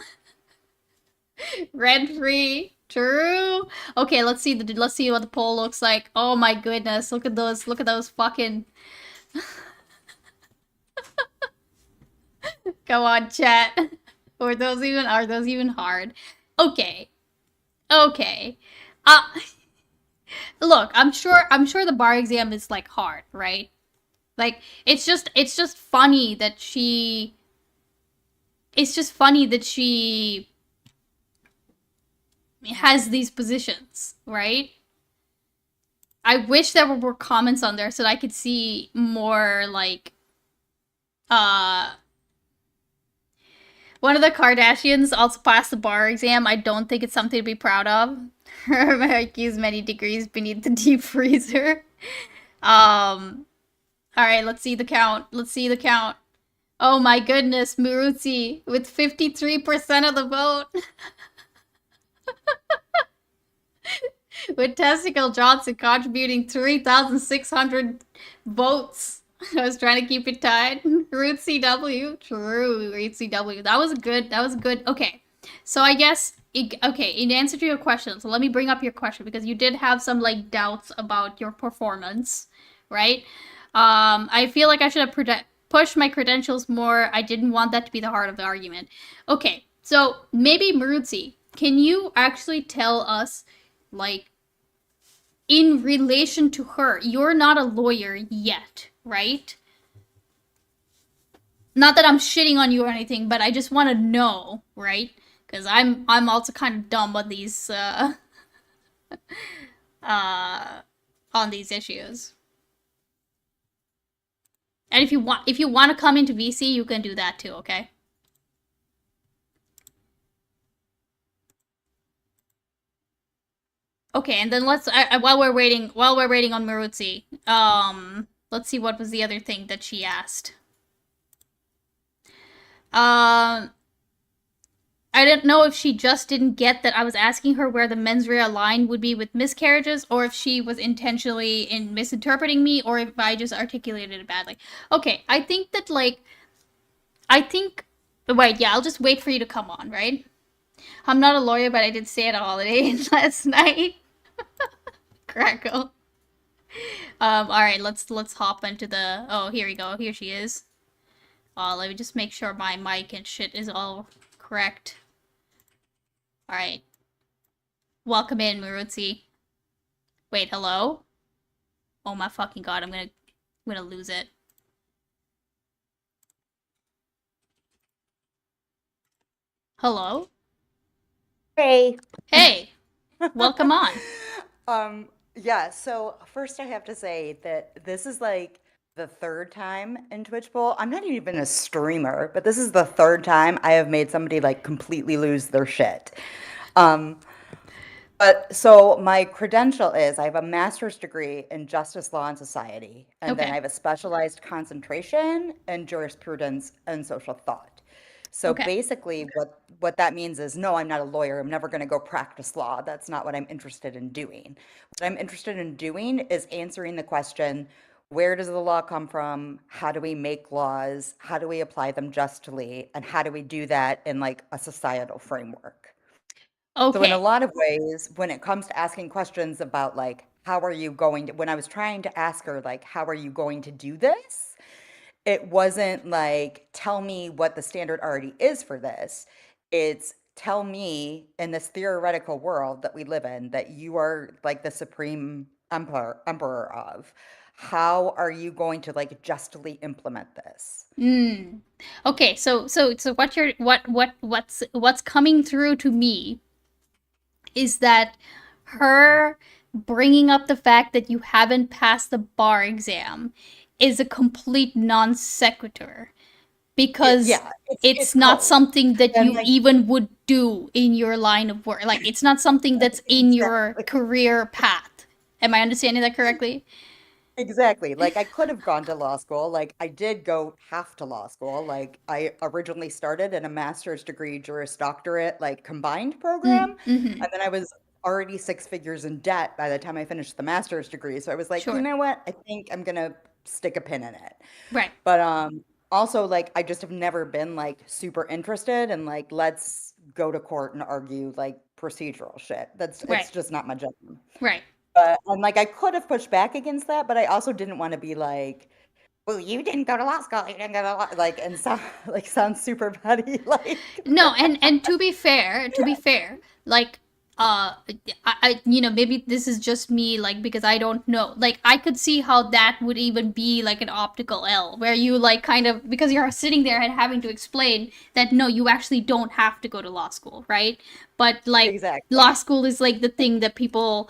Rent-free. True. Okay, let's see what the poll looks like. Oh my goodness, look at those fucking... Go on, chat. Are those even hard? Okay. Okay. Look, I'm sure the bar exam is like hard, right? Like it's just funny that she has these positions, right? I wish there were more comments on there so that I could see more like one of the Kardashians also passed the bar exam. I don't think it's something to be proud of. Her IQ is many degrees beneath the deep freezer. Alright, let's see the count. Oh my goodness, MIROOTSIE with 53% of the vote. With Testicle Johnson contributing 3,600 votes. I was trying to keep it tied. Root CW. True, Root CW. That was good. Okay. So I guess, in answer to your question, so let me bring up your question because you did have some, like, doubts about your performance, right? I feel like I should have pushed my credentials more. I didn't want that to be the heart of the argument. Okay, so maybe MIROOTSIE, can you actually tell us, like, in relation to her, you're not a lawyer yet, right? Not that I'm shitting on you or anything, but I just want to know, right? Because I'm also kind of dumb on these on these issues. And if you want to come into VC, you can do that too, okay? Okay, and then let's while we're waiting on MIROOTSIE, let's see what was the other thing that she asked. I didn't know if she just didn't get that I was asking her where the mens rea line would be with miscarriages, or if she was intentionally misinterpreting me, or if I just articulated it badly. Okay, I think that, like, wait, yeah, I'll just wait for you to come on, right? I'm not a lawyer, but I did stay at a Holiday Inn last night. Crackle. Alright, let's hop into the... Oh, here we go. Here she is. Let me just make sure my mic and shit is all correct. Alright. Welcome in, MIROOTSIE. Wait, hello? Oh my fucking god, I'm gonna lose it. Hello? Hey. Hey! Welcome on. Yeah, so first I have to say that this is like the third time in Twitch Bowl. I'm not even a streamer, but this is the third time I have made somebody like completely lose their shit. But so my credential is I have a master's degree in justice law and society, and then Okay. I have a specialized concentration in jurisprudence and social thought. So Okay. basically what that means is no, I'm not a lawyer. I'm never going to go practice law. That's not what I'm interested in doing. What I'm interested in doing is answering the question, where does the law come from? How do we make laws? How do we apply them justly? And how do we do that in like a societal framework? So in a Okay. lot of ways, when it comes to asking questions about like, how are you going to, when I was trying to ask her, like, how are you going to do this? It wasn't like, tell me what the standard already is for this. It's tell me in this theoretical world that we live in that you are like the supreme emperor of. how are you going to like justly implement this? Okay, so what's coming through to me is that her bringing up the fact that you haven't passed the bar exam is a complete non sequitur because Yeah, it's not code. something that And you like even would do in your line of work. Like it's not something that's in your exactly. career path. Am I understanding that correctly? Exactly. Like I could have gone to law school. Like I did go half to law school. Like I originally started in a master's degree, Juris Doctorate, like combined program. Mm-hmm. And then I was already 6 figures in debt by the time I finished the master's degree. So I was like, you Sure. know what? I think I'm gonna stick a pin in it. Right. But also like I just have never been like super interested in like let's go to court and argue like procedural shit. That's Right. it's just not my jam. Right. But and like I could have pushed back against that, but I also didn't want to be like, well, you didn't go to law school, you didn't go to law like and sound like sound super petty. Like No, and to be fair, like maybe this is just me, like because I don't know. Like I could see how that would even be like an optical L, where you like kind of because you're sitting there and having to explain that no, you actually don't have to go to law school, right? But like exactly. law school is like the thing that people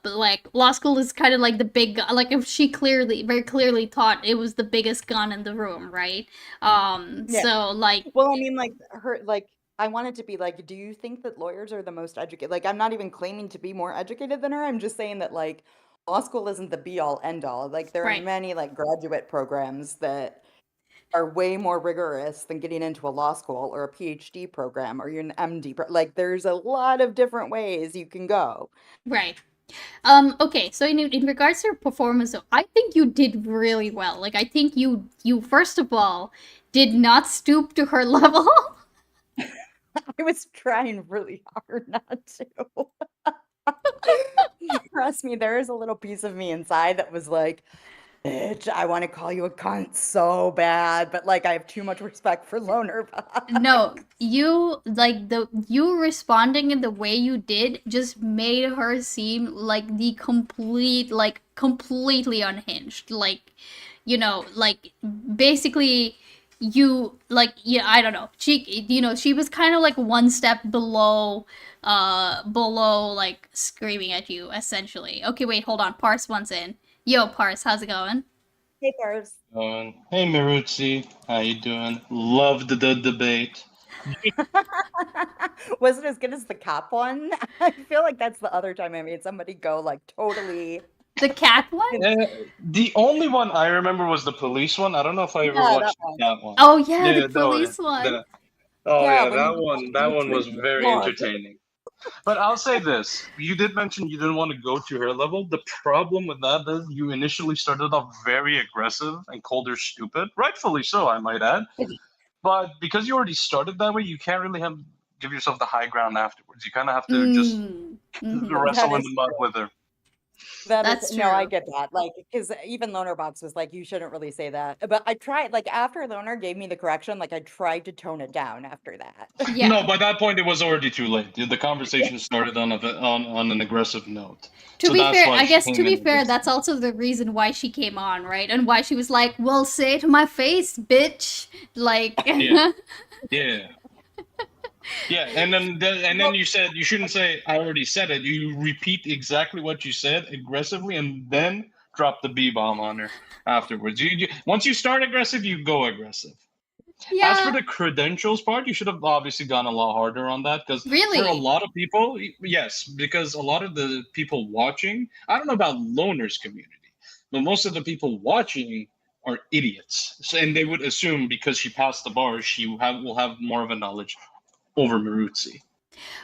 like law school is kind of like the big like if she very clearly thought it was the biggest gun in the room, right? Yeah. So like Well, I mean, like her, like I wanted to be like, do you think that lawyers are the most educated? Like, I'm not even claiming to be more educated than her. I'm just saying that like law school isn't the be all end all. Like, there are right. many like graduate programs that are way more rigorous than getting into a law school or a PhD program or an MD. Like, there's a lot of different ways you can go. Right. Okay, so in regards to your performance, though, I think you did really well. Like, I think you first of all did not stoop to her level. I was trying really hard not to. Trust me, there is a little piece of me inside that was like, bitch, I want to call you a cunt so bad, but like I have too much respect for loner Bob. No, you responding in the way you did just made her seem like the completely unhinged. Like, like basically you like yeah, I don't know. She was kind of like one step below like screaming at you essentially. Okay, wait, hold on. Parse once in. Yo, Parse, how's it going? Hey, Bars. Hey, Mirootsie, how you doing? Loved the debate. Was it as good as the cop one? I feel like that's the other time I made somebody go like totally. The cat one? The only one I remember was the police one. I don't know if I ever Yeah, that watched one. that one. Oh yeah, the Yeah, police one. Yeah, when that you one was drink very blood. entertaining. But I'll say this: you did mention you didn't want to go to her level. The problem with that is you initially started off very aggressive and called her stupid, rightfully so, I might add. But because you already started that way, you can't really give yourself the high ground afterwards. You kind of have to just Mm-hmm. wrestle That in is the mud with her. That That's is no, I true. get that. Like, because even Loner Box was like, you shouldn't really say that. But I tried, like, after Loner gave me the correction, like, I tried to tone it down after that. Yeah. No, by that point it was already too late. The conversation started on an aggressive note, To so be that's fair, why I she guess to came be in fair, aggressive. that's also the reason why she came on, right? And why she was like, "Well, say it to my face, bitch." Like, Yeah, yeah, yeah. And then you said you shouldn't say I already said it. You repeat exactly what you said aggressively, and then drop the B bomb on her afterwards. Once you start aggressive, you go aggressive. As for yeah, the credentials part, you should have obviously gone a lot harder on that because for a really. lot of people, yes, because a lot of the people watching, I don't know about loners community, but most of the people watching are idiots. So, and they would assume because she passed the bar, will have more of a knowledge over Maruzzi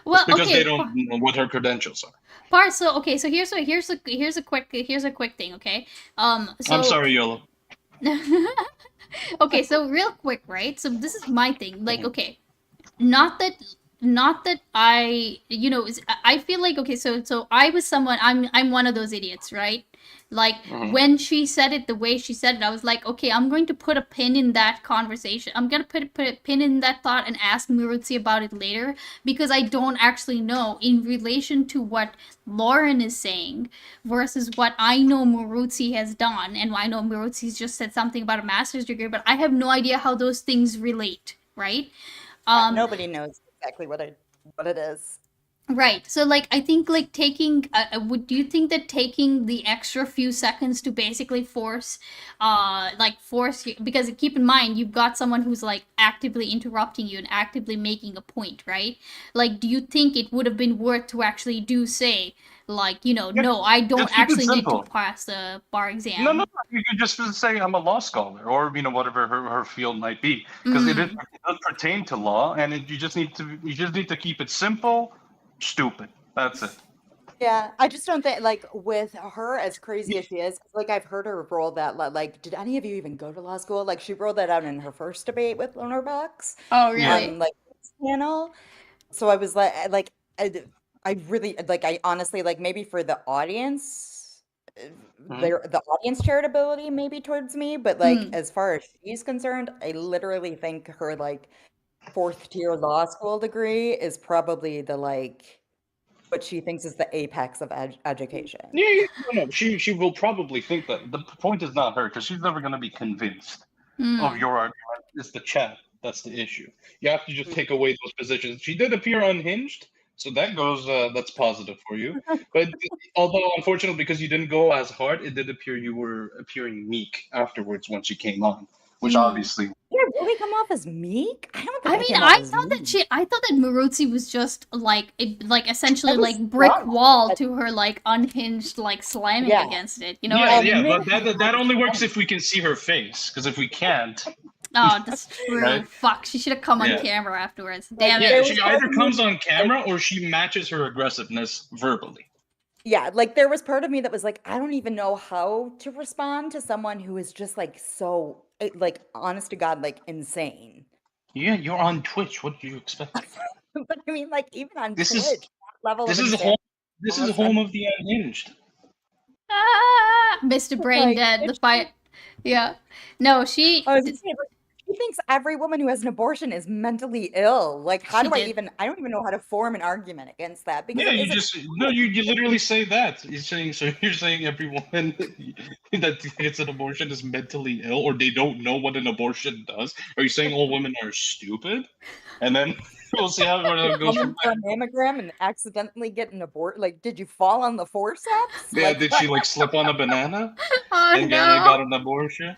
Well, because they okay, don't know what her credentials are. So okay, so here's a quick thing, okay? I'm So sorry, Yolo. okay, so real quick, right? So this is my thing. Like, Mhm. okay, not that I feel like okay, so I was someone I'm one of those idiots, right? Like Mhm. when she said it the way she said it, I was like, okay, I'm going to put a pin in that conversation. I'm gonna put a pin in that thought and ask Mirutsi about it later, because I don't actually know in relation to what Lauren is saying versus what I know Mirutsi has done, and I know Mirutsi's just said something about a master's degree, but I have no idea how those things relate, right? Nobody knows exactly what it is. Right. So like I think like taking would you think that taking the extra few seconds to basically force you, because keep in mind you've got someone who's like actively interrupting you and actively making a point, right? Like do you think it would have been worth to actually do say like, no, I don't Just keep it actually need to simple. pass the bar exam. No, you could just say I'm a law scholar, or whatever her field might be, because it does pertain to law, and you just need to keep it simple, stupid. That's it. Yeah, I just don't think like with her as crazy as she is, like I've heard her roll that like did any of you even go to law school? Like she rolled that out in her first debate with Loner Box Oh, Yeah. really? on like this panel. So I was I really like I honestly like maybe for the audience the audience charitability maybe towards me, but like as far as she's concerned, I literally think her like fourth tier law school degree is probably the like what she thinks is the apex of education. Yeah, no. She will probably think that. The point is not her, because she's never going to be convinced of your argument. It's the chat that's the issue. You have to just take away those positions. She did appear unhinged, so that goes. That's positive for you. But although unfortunately, because you didn't go as hard, it did appear you were appearing meek afterwards when she came on, which obviously. Did I really come off as meek? I don't think I mean, came off I as thought meek. that Marutsi was just like essentially I was like brick drunk, wall but- to her like unhinged like slamming Yeah. against it. You know what I mean? But that only works if we can see her face, because if we can't, Oh, that's true. Right? Fuck, she should have come on Yeah. camera afterwards. Damn yeah, it. she either comes on camera or she matches her aggressiveness verbally. Yeah, like there was part of me that was like, I don't even know how to respond to someone who is just like so like honest to God, like insane. Yeah, you're on Twitch. What do you expect? But I mean, like even on This Twitch, is that level this of is insanity. this is home of the unhinged. Ah, Mr. Brain Like, Dead, the bitch, fight. Yeah. No, she. I was just saying, like, she thinks every woman who has an abortion is mentally ill. Like, how She do I did. even? I don't even know how to form an argument against that because Yeah, it you isn't. just no, you literally say that. You're saying every woman that gets an abortion is mentally ill, or they don't know what an abortion does. Are you saying all women are stupid? And then we'll see how it goes from For a there. mammogram and accidentally get an abort. Like, did you fall on the forceps? Yeah, Like, did she like slip on a banana Oh and no. got an abortion?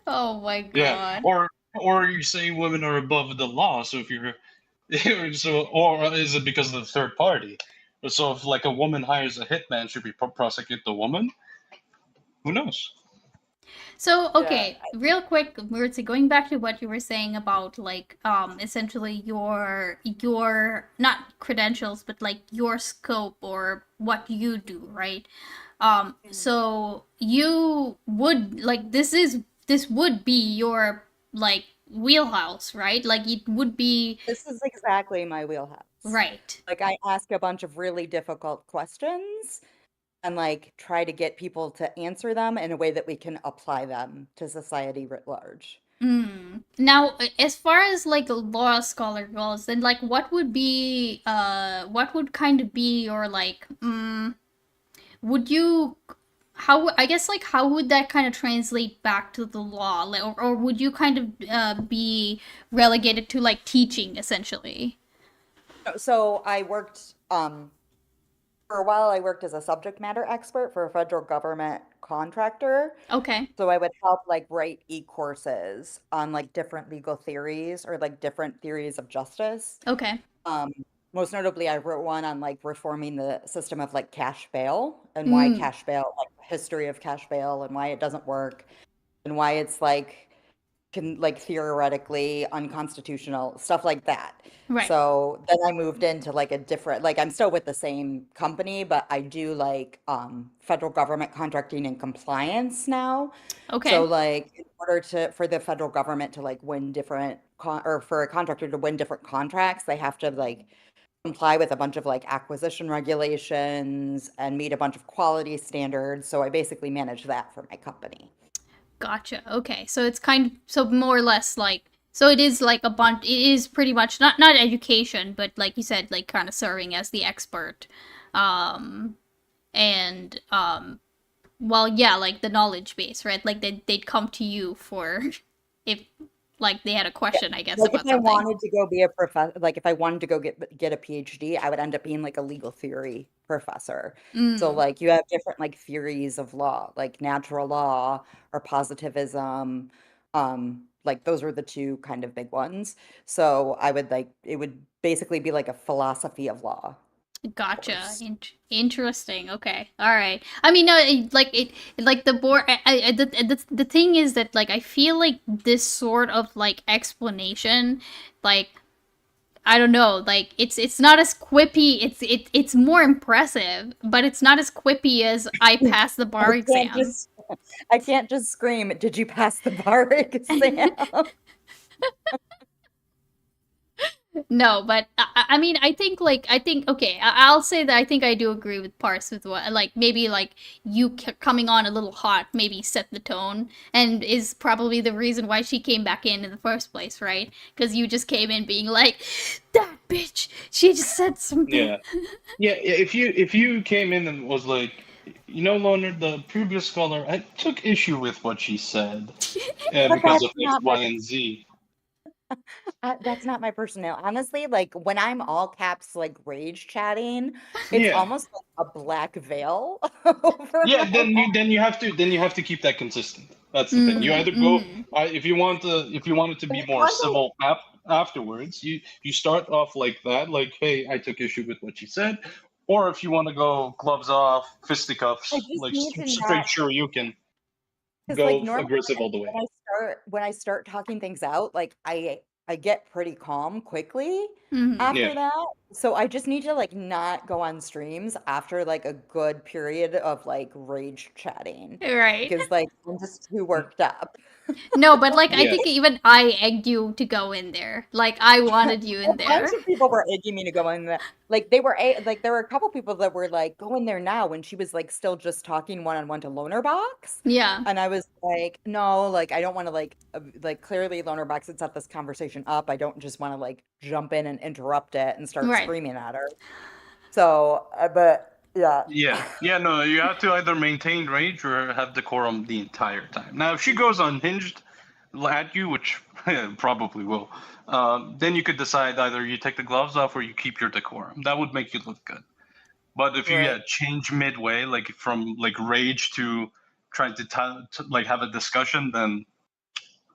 Oh my god. Yeah, or you say women are above the law. So if you're or is it because of the third party? So if like a woman hires a hitman, should we prosecute the woman? Who knows? So okay, real quick, Mirutsi, going back to what you were saying about like essentially your not credentials but like your scope or what you do, right? So you would like this would be your like wheelhouse, right? Like it would be this is exactly my wheelhouse. right. Like, I ask a bunch of really difficult questions and like try to get people to answer them in a way that we can apply them to society writ large. Now, as far as like a law scholar goes, then like what would kind of be your like would you how I guess like how would that kind of translate back to the law, like, or would you kind of be relegated to like teaching essentially? So I worked for a while. I worked as a subject matter expert for a federal government contractor. Okay. So I would help like write e-courses on like different legal theories or like different theories of justice. Okay. Most notably, I wrote one on like reforming the system of like cash bail and why cash bail, like the history of cash bail and why it doesn't work and why it's like theoretically unconstitutional, stuff like that. Right. So then I moved into like a different, like I'm still with the same company, but I do like federal government contracting and compliance now. Okay. So like in order for the federal government to like win different or for a contractor to win different contracts, they have to like comply with a bunch of like acquisition regulations and meet a bunch of quality standards. So I basically manage that for my company. Gotcha. Okay. So it's so more or less like, so it is like it is pretty much not education, but like you said, like kind of serving as the expert. And well, yeah, like the knowledge base, right? Like they'd come to you for if like they had a question, I guess, Like about if I something. wanted to go be a professor, like if I wanted to go get a PhD, I would end up being like a legal theory professor. So like you have different like theories of law, like natural law or positivism. Like those were the two kind of big ones. So I would like it would basically be like a philosophy of law Gotcha. course. Interesting. Okay. All right. I mean, no, like the board. The thing is that like I feel like this sort of like explanation, like I don't know, like it's not as quippy. It's more impressive, but it's not as quippy as I passed the bar exam. I can't just scream, "Did you pass the bar exam?" No, but I mean, I think okay, I'll say that I think I do agree with Parse with what like maybe like you coming on a little hot maybe set the tone and is probably the reason why she came back in the first place, right? Because you just came in being like, that bitch, she just said something. Yeah. If you came in and was like, you know, Loner, the previous scholar, I took issue with what she said But because that's of X, not Y, and Z. That's not my personality. Honestly, like when I'm all caps like rage chatting, it's Yeah. almost like a black veil over Yeah, my then you have to keep that consistent. That's the thing. You either go if you want it to be more civil afterwards, you start off like that, like, hey, I took issue with what she said, or if you want to go gloves off, I fisticuffs, just like need to straight not sure you can because like go normally aggressive all the way. when I start talking things out, like I get pretty calm quickly Yeah. after that. So I just need to like not go on streams after like a good period of like rage chatting Right. because like I'm just too worked up. No, but like I Yeah. think even I egged you to go in there. Like I wanted you in A bunch there. of people were egging me to go in there. Like like there were a couple people that were like, go in there now when she was like still just talking one-on-one to Loner Box. Yeah. And I was like, no, like I don't want to like clearly Loner Box had set this conversation up. I don't just want to like jump in and interrupt it and start Right. screaming at her. So, but yeah. Yeah, no, you have to either maintain rage or have decorum the entire time. Now, if she goes unhinged at you, which probably will, then you could decide either you take the gloves off or you keep your decorum. That would make you look good. But if you Right. change midway, like from like rage to trying to like have a discussion, then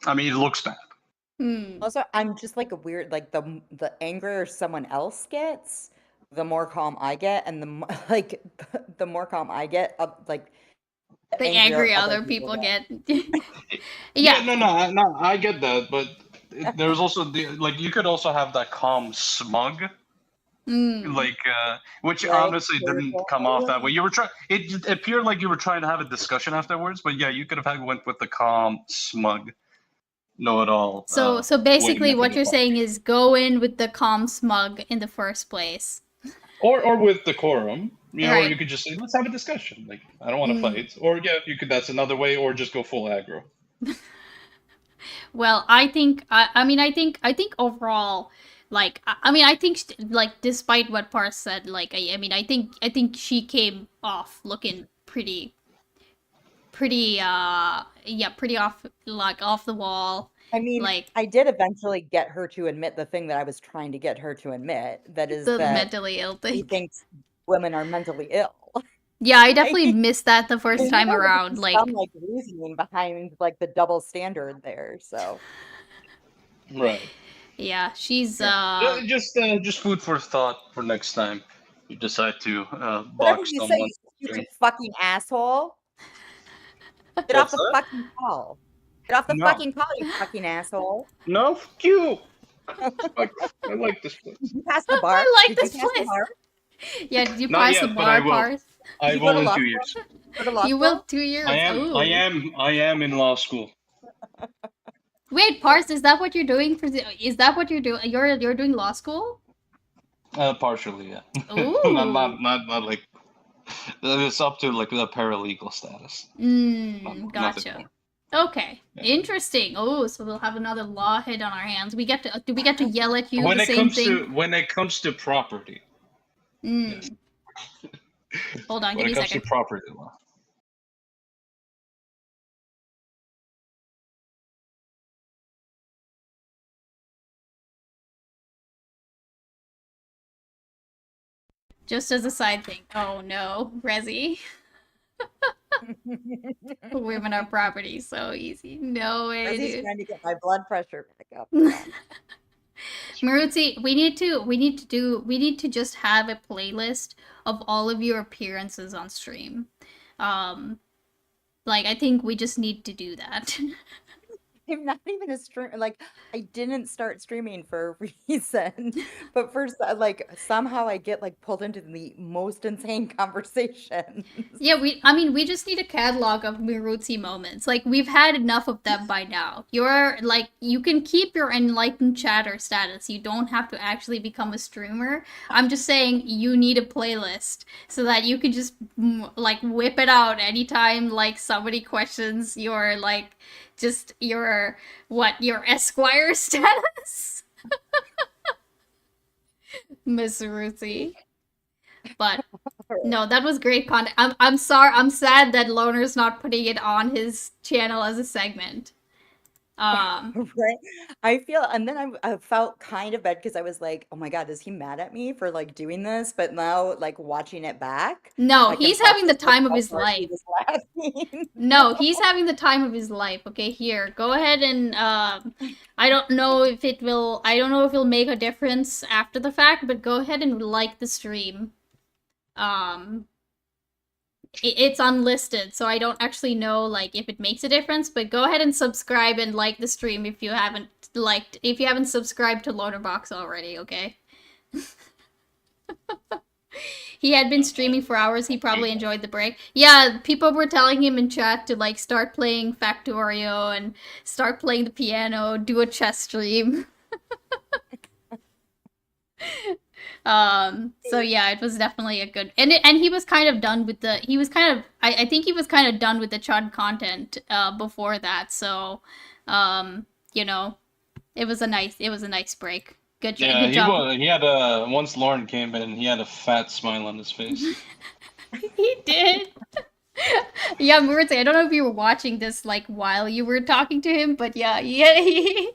I mean it looks bad. Also, I'm just like a weird like the angrier someone else gets, the more calm I get, and like the more calm I get, like The angrier angry other other people people get. get. Yeah, Yeah. no, I get that, but there's also like you could also have that calm smug, like which Like honestly didn't come off that way. seriously? You were trying. It appeared like you were trying to have a discussion afterwards, but yeah, you could have went with the calm, smug, know-it-all So way basically method what of you're saying talking, is go in with the calm smug in the first place. or with decorum. You know, or you Right. could just say, "Let's have a discussion." Like, I don't want to fight, or yeah, you could. That's another way, or just go full aggro. Well, I think I think overall like I mean I think like despite what Pars said like I mean I think she came off looking pretty yeah, pretty off like off the wall. I mean, Like I did eventually get her to admit the thing that I was trying to get her to admit, that is the that mentally ill she thing. thinks women are mentally ill. Yeah, I Like, definitely missed that the there's first time never really around. some Like like reasoning behind like the double standard there. So Right. yeah, she's Yeah. Just food for thought for next time. You decide to whatever box you say, someone. you stupid fucking asshole. Get off What's the that? fucking call. Get off the No. fucking call, you fucking asshole. No, fuck you. I like this place. Did you pass the bar? I like Did you this pass the place. bar? Yeah, did you Not pass the yet, but I bar will. Pars? I Did you go will to in law 2 school? years. Go to law You school? will 2 years. I am in law school. Wait, Pars, is that what you're doing is that what you're doing? You're doing law school? Partially, yeah. Ooh. not like it's up to like the paralegal status. Nothing Gotcha. more. Okay, Yeah. interesting. Oh, so we'll have another law hit on our hands. We get to do we get to yell at you When the it same comes thing? to when it comes to property, yes. Hold on, When give it me a comes to second. property law. Just as a side thing. Oh no, Resi. Women are property, so easy. No way, Resi's dude. trying to get my blood pressure back up. Hold on. Marutsi, we need to just have a playlist of all of your appearances on stream. Like I think we just need to do that. I'm not even a stream. Like, I didn't start streaming for a reason, but first, like, somehow I get like pulled into the most insane conversations. Yeah, we just need a catalog of Mirutsi moments. Like, we've had enough of them by now. You can keep your enlightened chatter status. You don't have to actually become a streamer. I'm just saying you need a playlist so that you can just, like, whip it out anytime, like, somebody questions your, like, just your Esquire status. Miss Ruthie. But no, that was great content. I'm sorry. I'm sad that Loner's not putting it on his channel as a segment. Right? I feel, and then I felt kind of bad because I was like, oh my God, is he mad at me for like doing this? But now, like watching it back, No, I can he's having the process like time of how his hard he life. was laughing. No, he's having the time of his life. Okay, here, go ahead and I don't know if it'll make a difference after the fact, but go ahead and like the stream. It's unlisted, so I don't actually know like if it makes a difference, but go ahead and subscribe and like the stream if you haven't subscribed to Loaderbox already, okay? He had been streaming for hours. He probably enjoyed the break. Yeah, people were telling him in chat to like start playing Factorio and start playing the piano, do a chess stream. So yeah, it was definitely a good, and he was kind of done with I think he was kind of done with the Chud content before that. So you know, it was a nice break. Good job. He had once Lauren came in, he had a fat smile on his face. He did. Yeah, Murthy, I don't know if you were watching this like while you were talking to him, but yeah, he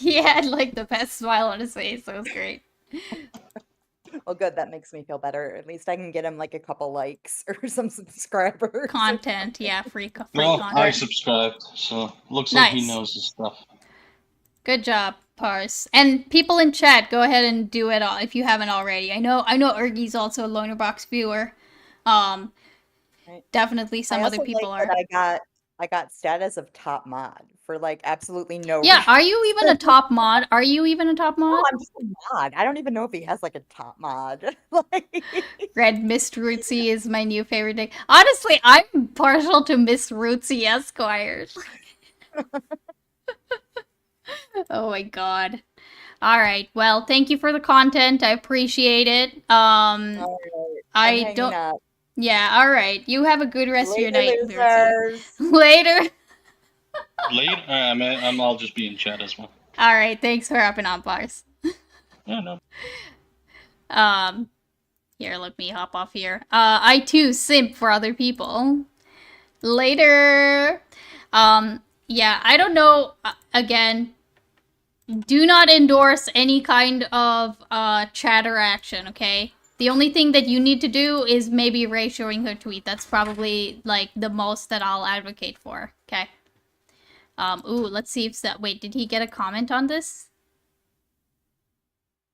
had like the best smile on his face. So it was great. Well, good. That makes me feel better. At least I can get him like a couple likes or some subscribers. Content, yeah, free Well, content. I subscribed, so looks like he Nice. knows his stuff. Good job, Pars. And people in chat, go ahead and do it all if you haven't already. I know Ergi's also a Lonerbox viewer. Right. Definitely some I other also people like are. that I got status of top mod for like absolutely no Yeah, reason. are you even a top mod? Are you even a top mod? No, I'm just a mod. I don't even know if he has like a top mod. Like, Red Mist Rootsy is my new favorite thing. Honestly, I'm partial to Miss Rootsy Esquires. Oh my god. Alright, well, thank you for the content. I appreciate it. all right, I'm I hanging don't. up. Yeah, alright. You have a good rest of your Later, night, Rootsy. losers. Later. Later, I'll just be in chat as well. Alright, thanks for hopping on, Bars. Yeah, no. Here, let me hop off here. I too simp for other people. Later. Yeah, I don't know. Again, do not endorse any kind of chatter action, okay? The only thing that you need to do is maybe ratioing her tweet. That's probably like the most that I'll advocate for, okay? Ooh, let's see if that. Wait, did he get a comment on this?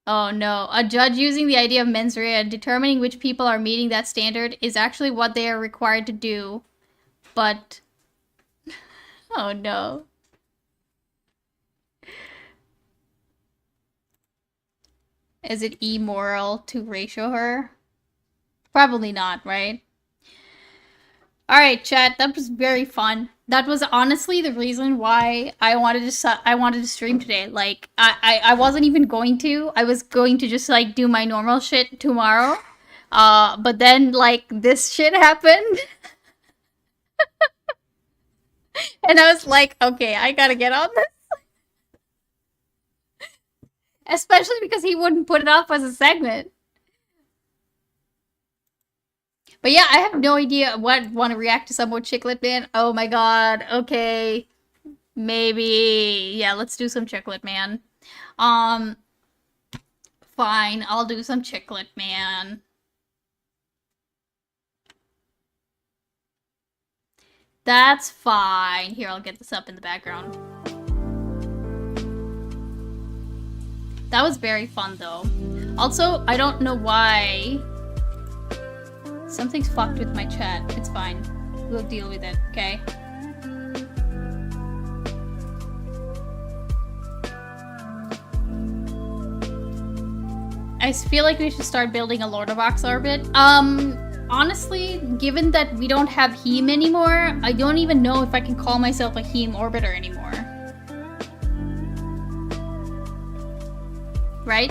Oh no, a judge using the idea of mens rea and determining which people are meeting that standard is actually what they are required to do. But oh no. Is it immoral to ratio her? Probably not, right? Alright, chat, that was very fun. That was honestly the reason why I wanted to stream today. Like I wasn't even going to. I was going to just like do my normal shit tomorrow. But then like this shit happened. And I was like, okay, I gotta get on this. Especially because he wouldn't put it up as a segment. But yeah, I have no idea what want to react to some more Chiclet Man. Oh my god. Okay. Maybe. Yeah, let's do some Chiclet Man. Fine. I'll do some Chiclet Man. That's fine. Here, I'll get this up in the background. That was very fun, though. Also, I don't know why... Something's fucked with my chat. It's fine. We'll deal with it, okay? I feel like we should start building a Lord of Ox orbit. Honestly, given that we don't have Heme anymore, I don't even know if I can call myself a Heme orbiter anymore. Right?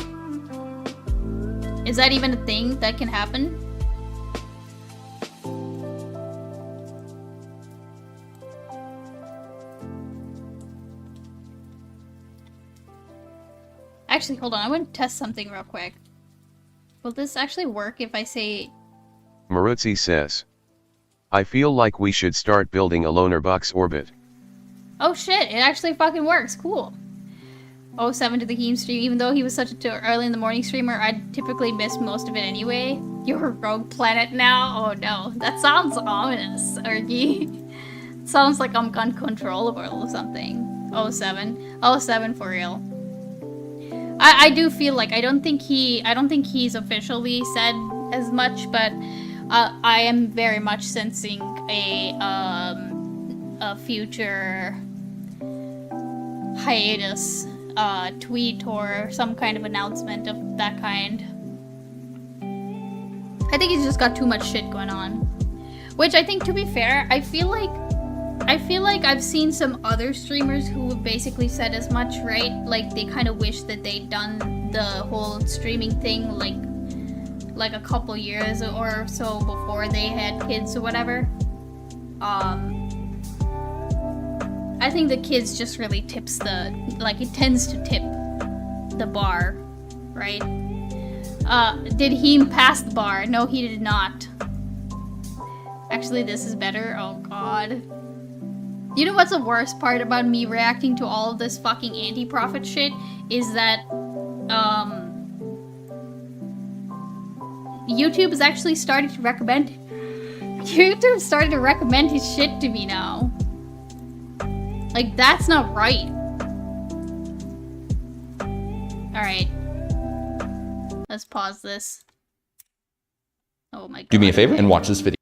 Is that even a thing that can happen? Actually, hold on. I want to test something real quick. Will this actually work if I say... MIROOTSIE says, I feel like we should start building a Loner Bucks orbit. Oh shit, it actually fucking works. Cool. 07 to the Heme stream. Even though he was such a early in the morning streamer, I typically miss most of it anyway. You're a rogue planet now? Oh no. That sounds ominous, Ergy. Sounds like I'm uncontrollable or something. 07. 07 for real. I do feel like I don't think he's officially said as much, but I am very much sensing a future hiatus tweet or some kind of announcement of that kind. I think he's just got too much shit going on. Which I think, to be fair, I feel like I've seen some other streamers who have basically said as much, right? Like, they kind of wish that they'd done the whole streaming thing, like a couple years or so before they had kids or whatever. I think the kids just really tips it tends to tip the bar, right? Did he pass the bar? No, he did not. Actually, this is better. Oh god. You know what's the worst part about me reacting to all of this fucking anti-profit shit? Is that, YouTube has actually started to recommend... YouTube started to recommend his shit to me now. Like, that's not right. Alright. Let's pause this. Oh my god. Do me a favor and watch this video.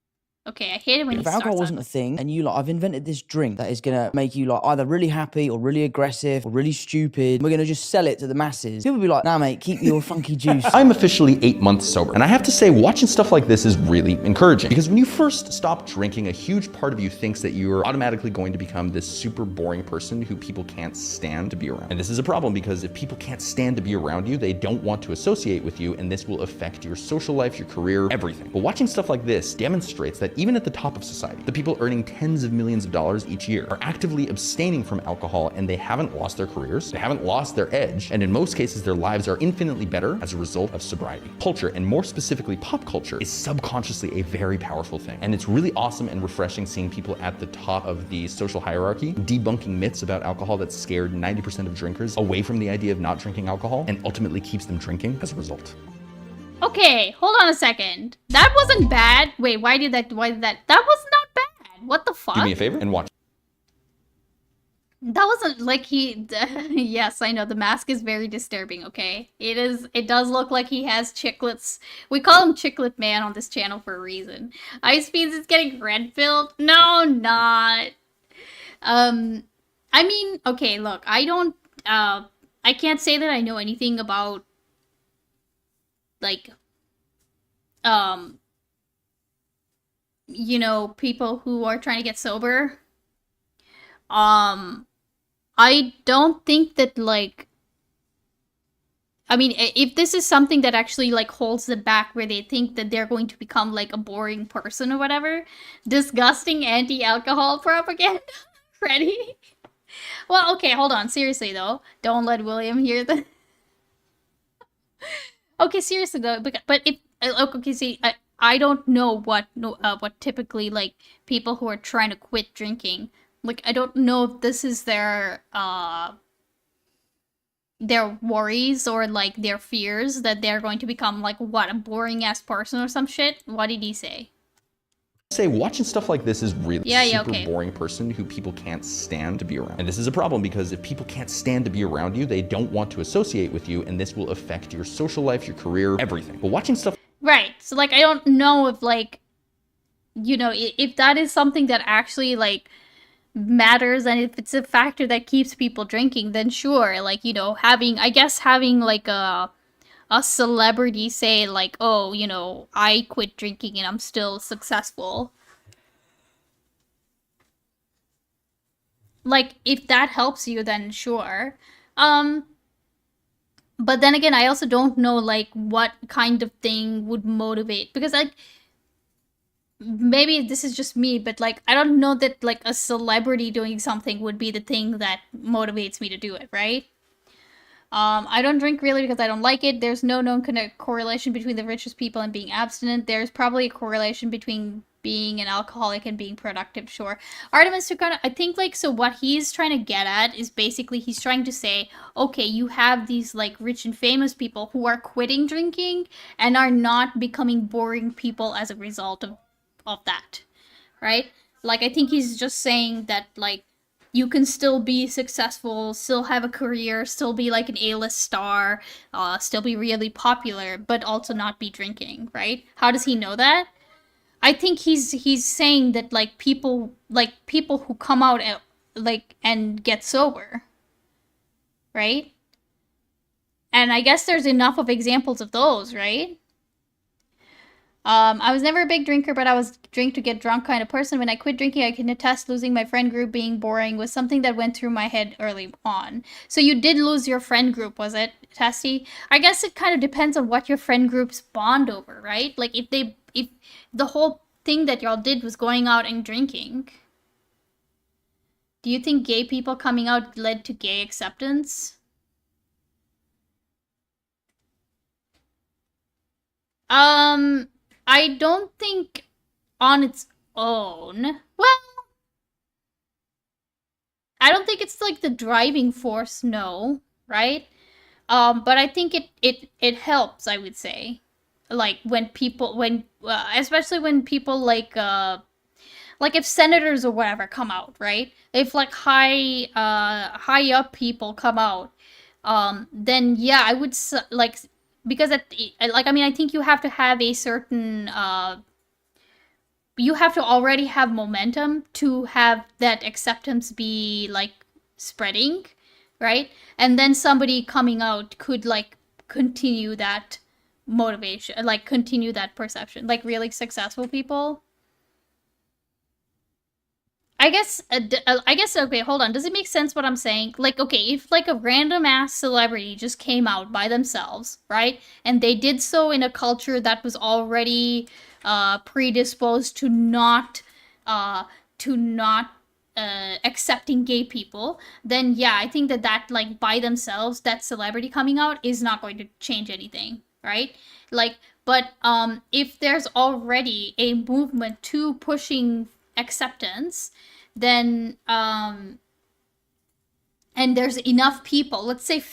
Okay, I hate it when he If starts alcohol wasn't a thing, and you like, I've invented this drink that is gonna make you like either really happy or really aggressive or really stupid. We're gonna just sell it to the masses. People will be like, nah, mate, keep your funky juice. I'm officially 8 months sober, and I have to say, watching stuff like this is really encouraging. Because when you first stop drinking, a huge part of you thinks that you're automatically going to become this super boring person who people can't stand to be around. And this is a problem because if people can't stand to be around you, they don't want to associate with you, and this will affect your social life, your career, everything. But watching stuff like this demonstrates that even at the top of society, the people earning tens of millions of dollars each year are actively abstaining from alcohol, and they haven't lost their careers, they haven't lost their edge, and in most cases their lives are infinitely better as a result of sobriety. Culture, and more specifically pop culture, is subconsciously a very powerful thing, and it's really awesome and refreshing seeing people at the top of the social hierarchy debunking myths about alcohol that scared 90% of drinkers away from the idea of not drinking alcohol and ultimately keeps them drinking as a result. Okay, hold on a second. That wasn't bad. Wait, why did that was not bad. What the fuck? Do me a favor and watch. That wasn't like he... Yes, I know, the mask is very disturbing, okay? It does look like he has chiclets. We call him Chiclet Man on this channel for a reason. Ice Beans is getting red-filled? No, not. I mean, okay, look, I don't... I can't say that I know anything about... like, you know, people who are trying to get sober. I don't think that, like, I mean, if this is something that actually, like, holds them back, where they think that they're going to become, like, a boring person or whatever, disgusting anti-alcohol propaganda. Ready? Well, okay, hold on. Seriously, though. Don't let William hear the... Okay, seriously, though. But if... Okay, see, I don't know what typically, like, people who are trying to quit drinking, like, I don't know if this is their worries or, like, their fears that they're going to become, like, what, a boring ass person or some shit. What did he say? Say watching stuff like this is really super okay. boring person who people can't stand to be around. And this is a problem because if people can't stand to be around you, they don't want to associate with you, and this will affect your social life, your career, everything. But watching stuff... Right. So, like, I don't know if, like, you know, if that is something that actually, like, matters, and if it's a factor that keeps people drinking, then sure, like, you know, having like a celebrity say, like, oh, you know, I quit drinking and I'm still successful, like, if that helps you, then sure. But then again, I also don't know, like, what kind of thing would motivate, because, like, maybe this is just me, but, like, I don't know that, like, a celebrity doing something would be the thing that motivates me to do it, right? I don't drink really because I don't like it. There's no known correlation between the richest people and being abstinent. There's probably a correlation between being an alcoholic and being productive, sure. Artemis Tukana, I think, like, so what he's trying to get at is basically he's trying to say, okay, you have these, like, rich and famous people who are quitting drinking and are not becoming boring people as a result of that, right? Like, I think he's just saying that, like, you can still be successful, still have a career, still be, like, an A-list star, still be really popular, but also not be drinking, right? How does he know that? I think he's saying that, like, people who come out and get sober, right? And I guess there's enough of examples of those, right? I was never a big drinker, but I was drink to get drunk kind of person. When I quit drinking, I can attest losing my friend group, being boring, was something that went through my head early on. So you did lose your friend group, was it, Tessie? I guess it kind of depends on what your friend groups bond over, right? Like, if the whole thing that y'all did was going out and drinking, do you think gay people coming out led to gay acceptance? I don't think on its own. Well, I don't think it's, like, the driving force, no, right? But I think it helps, I would say. Like, especially when people, like, if senators or whatever come out, right? If, like, high up people come out, then yeah, I would, like, because I mean, I think you have to have a certain, you have to already have momentum to have that acceptance be, like, spreading, right? And then somebody coming out could, like, continue that motivation, like, continue that perception, like, really successful people. I guess, okay, hold on. Does it make sense what I'm saying? Like, okay, if, like, a random ass celebrity just came out by themselves, right? And they did so in a culture that was already predisposed to not accepting gay people, then yeah, I think that, like, by themselves, that celebrity coming out is not going to change anything, right? Like, but if there's already a movement to pushing acceptance, then and there's enough people, let's say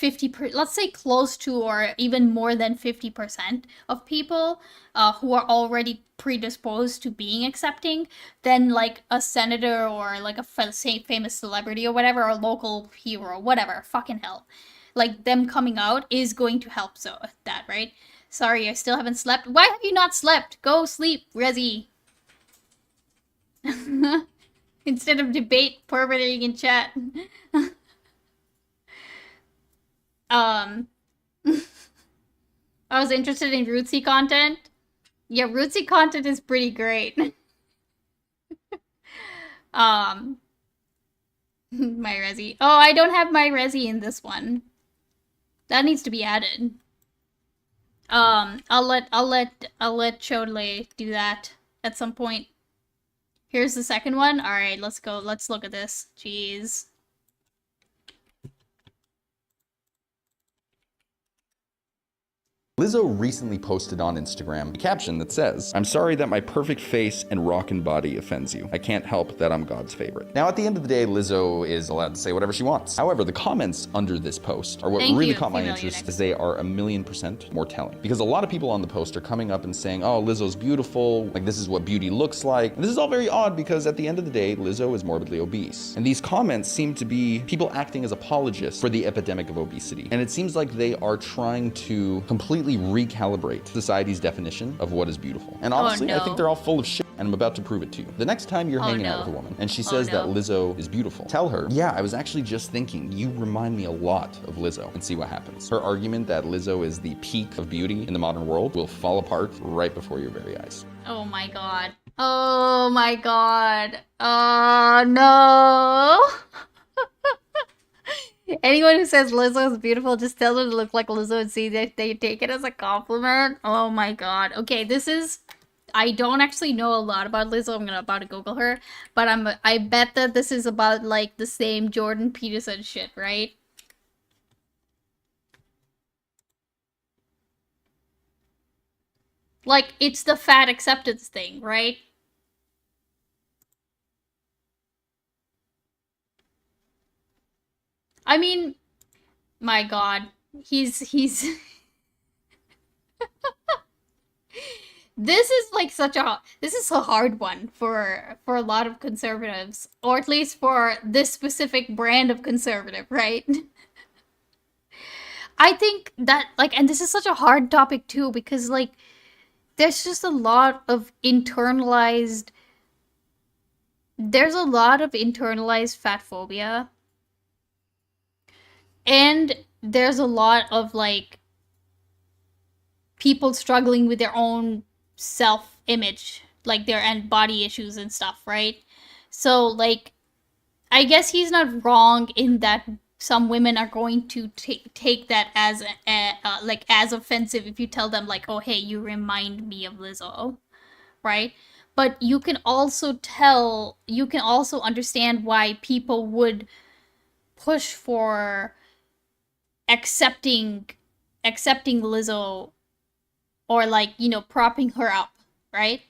let's say close to or even more than 50% of people who are already predisposed to being accepting, then, like, a senator or, like, a famous celebrity or whatever, or local hero, whatever, fucking hell, like, them coming out is going to help that, right? Sorry, I still haven't slept. Why have you not slept? Go sleep, Rezi. Instead of debate permitting in chat. I was interested in Rootsy content. Yeah, Rootsy content is pretty great. My resi. Oh, I don't have my resi in this one. That needs to be added. I'll let Chodley do that at some point. Here's the second one. All right, let's go. Let's look at this. Jeez. Lizzo recently posted on Instagram a caption that says, "I'm sorry that my perfect face and rockin' body offends you. I can't help that I'm God's favorite." Now, at the end of the day, Lizzo is allowed to say whatever she wants. However, the comments under this post are what really caught my interest, as they are 1,000,000% more telling. Because a lot of people on the post are coming up and saying, oh, Lizzo's beautiful, like this is what beauty looks like. And this is all very odd because at the end of the day, Lizzo is morbidly obese. And these comments seem to be people acting as apologists for the epidemic of obesity. And it seems like they are trying to completely recalibrate society's definition of what is beautiful. And honestly, I think they're all full of shit, and I'm about to prove it to you. The next time you're hanging out with a woman and she says that Lizzo is beautiful, tell her, yeah, I was actually just thinking you remind me a lot of Lizzo, and see what happens. Her argument that Lizzo is the peak of beauty in the modern world will fall apart right before your very eyes. Oh my god. Oh my god. Oh no. Anyone who says Lizzo is beautiful, just tell them to look like Lizzo and see that they take it as a compliment. Oh my god. Okay, this is... I don't actually know a lot about Lizzo. I'm about to Google her. But I bet that this is about, like, the same Jordan Peterson shit, right? Like, it's the fat acceptance thing, right? I mean, my god. He's... This is like this is a hard one for a lot of conservatives, or at least for this specific brand of conservative, right? I think that, like, and this is such a hard topic too, because, like, there's just a lot of internalized fat phobia. And there's a lot of, like, people struggling with their own self-image, like their and body issues and stuff, right? So, like, I guess he's not wrong in that some women are going to take that as like as offensive if you tell them, like, oh hey, you remind me of Lizzo, right? But you can also understand why people would push for accepting Lizzo, or, like, you know, propping her up, right?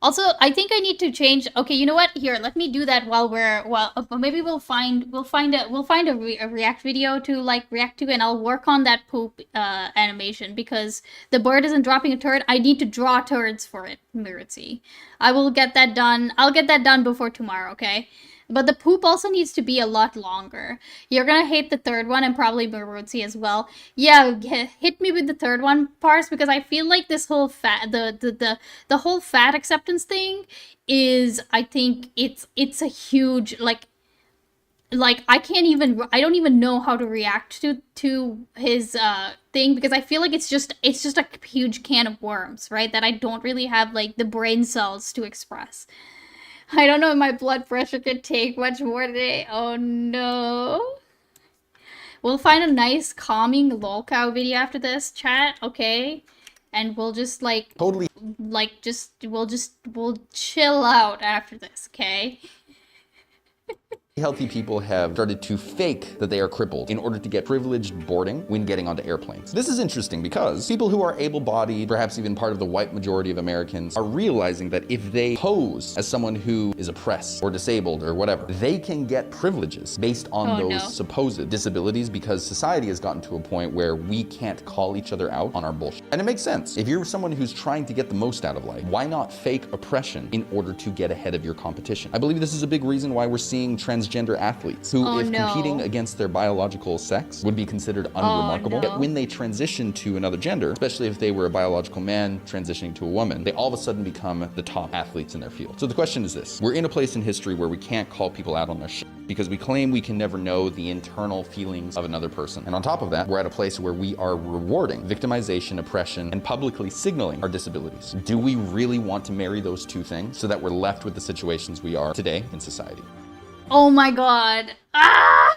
Also, I think I need to change. Okay, you know what? Here, let me do that while maybe we'll find a React video to, like, react to, and I'll work on that poop animation, because the bird isn't dropping a turd. I need to draw turds for it, MIROOTSIE. I will get that done. I'll get that done before tomorrow, okay? But the poop also needs to be a lot longer. You're gonna hate the third one, and probably MIROOTSIE as well. Yeah, hit me with the third one, Pars, because I feel like this whole the whole fat acceptance thing is, I think it's a huge, like I don't even know how to react to his thing, because I feel like it's just a huge can of worms, right? That I don't really have, like, the brain cells to express. I don't know if my blood pressure could take much more today. Oh no. We'll find a nice calming lolcow video after this, chat, okay? And we'll just, like, Totally. Like, we'll chill out after this, okay? Healthy people have started to fake that they are crippled in order to get privileged boarding when getting onto airplanes. This is interesting because people who are able-bodied, perhaps even part of the white majority of Americans, are realizing that if they pose as someone who is oppressed or disabled or whatever, they can get privileges based on those supposed disabilities, because society has gotten to a point where we can't call each other out on our bullshit. And it makes sense. If you're someone who's trying to get the most out of life, why not fake oppression in order to get ahead of your competition? I believe this is a big reason why we're seeing transgender athletes who, competing against their biological sex, would be considered unremarkable. Yet when they transition to another gender, especially if they were a biological man transitioning to a woman, they all of a sudden become the top athletes in their field. So the question is this: we're in a place in history where we can't call people out on their shit because we claim we can never know the internal feelings of another person. And on top of that, we're at a place where we are rewarding victimization, oppression, and publicly signaling our disabilities. Do we really want to marry those two things so that we're left with the situations we are today in society? Oh my god. Ah!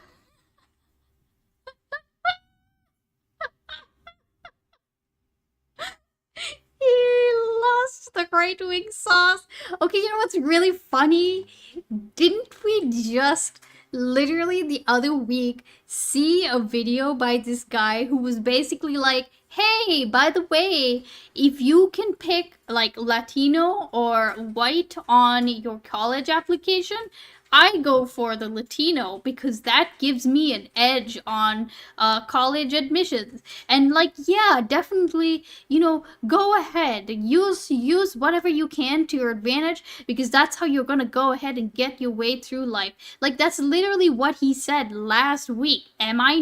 He lost the right wing sauce. Okay, you know what's really funny? Didn't we just literally the other week see a video by this guy who was basically like, hey, by the way, if you can pick like Latino or white on your college application, I go for the Latino because that gives me an edge on college admissions. And like, yeah, definitely, you know, go ahead, use whatever you can to your advantage because that's how you're gonna go ahead and get your way through life. Like that's literally what he said last week. Am I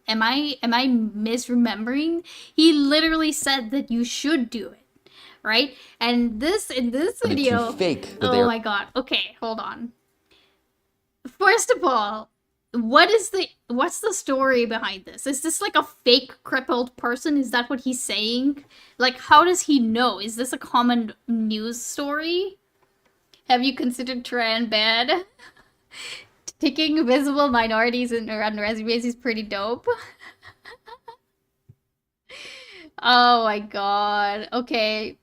misremembering? He literally said that you should do it, right? And this in this video, to fake that they oh are my god. Okay, hold on. First of all, what's the story behind this? Is this like a fake crippled person? Is that what he's saying? Like, how does he know? Is this a common news story? Have you considered Tran bad? Taking visible minorities on resumes is pretty dope. Oh my god. Okay.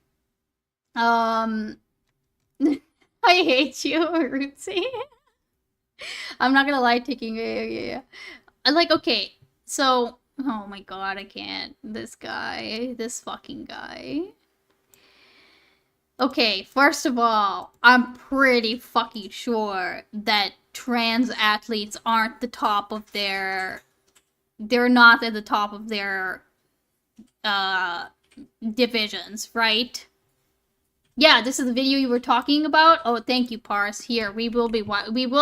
I hate you, Rootsie. I'm not gonna lie, taking yeah. Like, okay, so oh my god, I can't. This fucking guy. Okay, first of all, I'm pretty fucking sure that trans athletes aren't the top of their. They're not at the top of their divisions, right? Yeah, this is the video you were talking about. Oh, thank you, Pars. Here, we will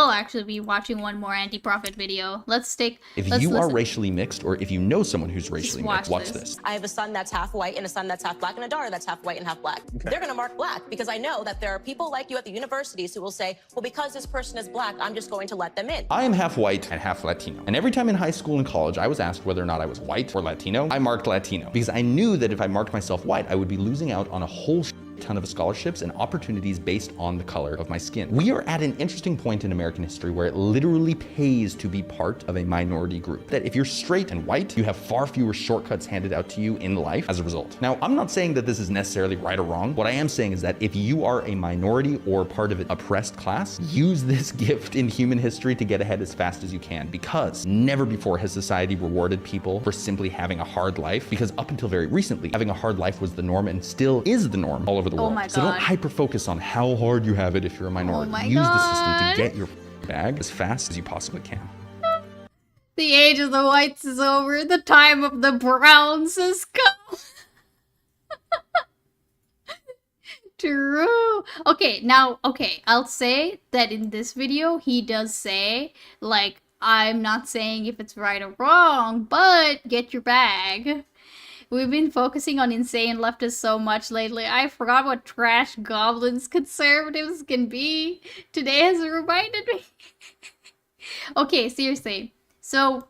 actually be watching one more anti-profit video. Let's you listen. are racially mixed, or if you know someone who's racially mixed, watch this. I have a son that's half white and a son that's half black and a daughter that's half white and half black. They're going to mark black because I know that there are people like you at the universities who will say, well, because this person is black, I'm just going to let them in. I am half white and half Latino. And every time in high school and college, I was asked whether or not I was white or Latino. I marked Latino because I knew that if I marked myself white, I would be losing out on a whole ton of scholarships and opportunities based on the color of my skin. We are at an interesting point in American history where it literally pays to be part of a minority group. That if you're straight and white, you have far fewer shortcuts handed out to you in life as a result. Now, I'm not saying that this is necessarily right or wrong. What I am saying is that if you are a minority or part of an oppressed class, use this gift in human history to get ahead as fast as you can, because never before has society rewarded people for simply having a hard life, because up until very recently, having a hard life was the norm and still is the norm all over the world. Oh my so don't God. hyper focus on how hard you have it if you're a minority. Oh my Use the God. system to get your bag as fast as you possibly can. The age of the whites is over. The time of the browns has come. True. Okay, now, okay, I'll say that in this video, he does say, like, I'm not saying if it's right or wrong, but get your bag. We've been focusing on insane leftists so much lately. I forgot what trash goblins conservatives can be. Today has reminded me. Okay, seriously. So,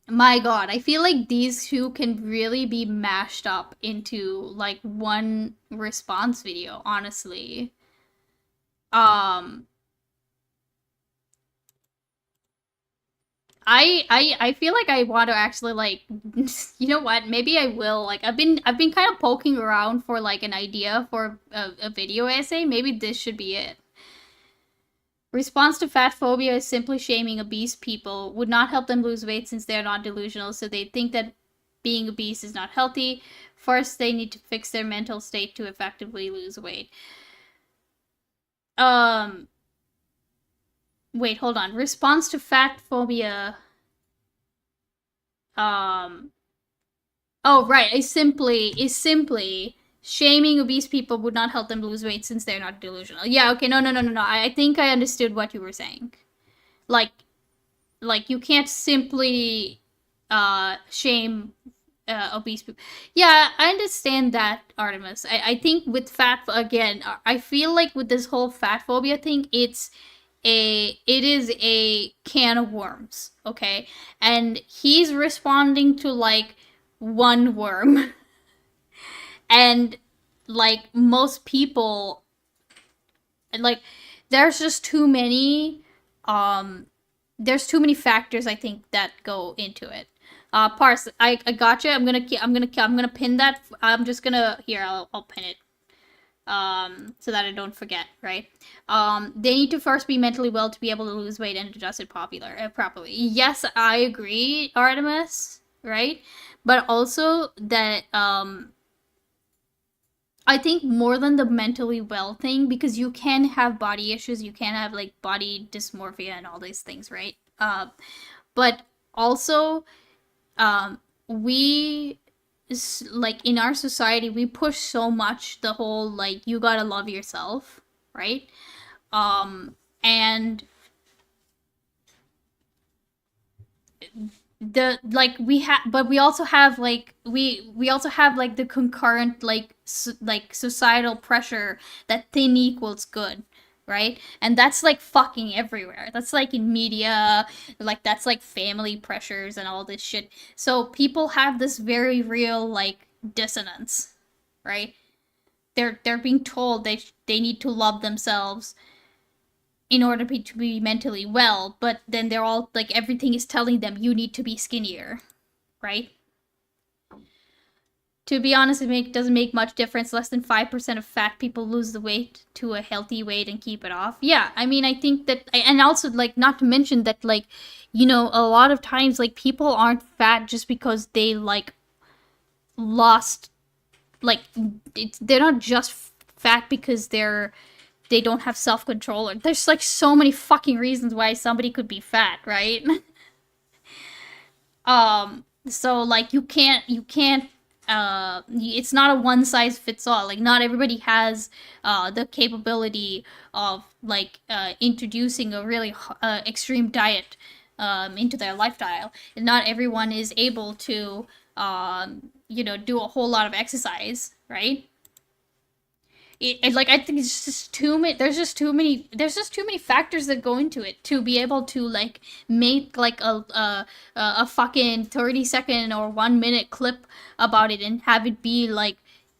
my god, I feel like these two can really be mashed up into, like, one response video, honestly. I feel like I want to actually, like, you know what, maybe I will, like, I've been kind of poking around for, like, an idea for a video essay. Maybe this should be it. Response to fat phobia is simply shaming obese people. Would not help them lose weight since they're not delusional, so they think that being obese is not healthy. First, they need to fix their mental state to effectively lose weight. Wait, hold on. Response to fat phobia. Oh, right. Is simply shaming obese people would not help them lose weight since they're not delusional. Yeah, okay. No. I think I understood what you were saying. Like you can't simply shame obese people. Yeah, I understand that, Artemis. I think with again, I feel like with this whole fat phobia thing, it is a can of worms, okay? And he's responding to, like, one worm. And, like, most people, like, there's just too many there's too many factors I think that go into it. Parse, I gotcha. I'm gonna pin that. I'm just gonna here. I'll pin it. So that I don't forget, right? They need to first be mentally well to be able to lose weight and adjust it properly. Yes, I agree, Artemis, right? But also that I think more than the mentally well thing, because you can have body issues, you can have like body dysmorphia and all these things, right? But also, we like in our society we push so much the whole like you gotta love yourself, right? And the like we have, but we also have like we also have like the concurrent like like societal pressure that thin equals good, right? And that's like fucking everywhere. That's like in media, like that's like family pressures and all this shit. So people have this very real like dissonance, right? They're being told they need to love themselves in order to be mentally well, but then they're all like everything is telling them you need to be skinnier, right? To be honest, doesn't make much difference. Less than 5% of fat people lose the weight to a healthy weight and keep it off. Yeah, I mean, I think that, and also, like, not to mention that, like, you know, a lot of times, like, people aren't fat just because they, like, lost, like, they're not just fat because they don't have self-control. There's, like, so many fucking reasons why somebody could be fat, right? So, like, you can't, it's not a one size fits all. Like, not everybody has the capability of like introducing a really extreme diet into their lifestyle, and not everyone is able to you know, do a whole lot of exercise, right? Like, I think it's just too many. There's just too many factors that go into it to be able to like make like a fucking 30-second or 1-minute clip about it and have it be like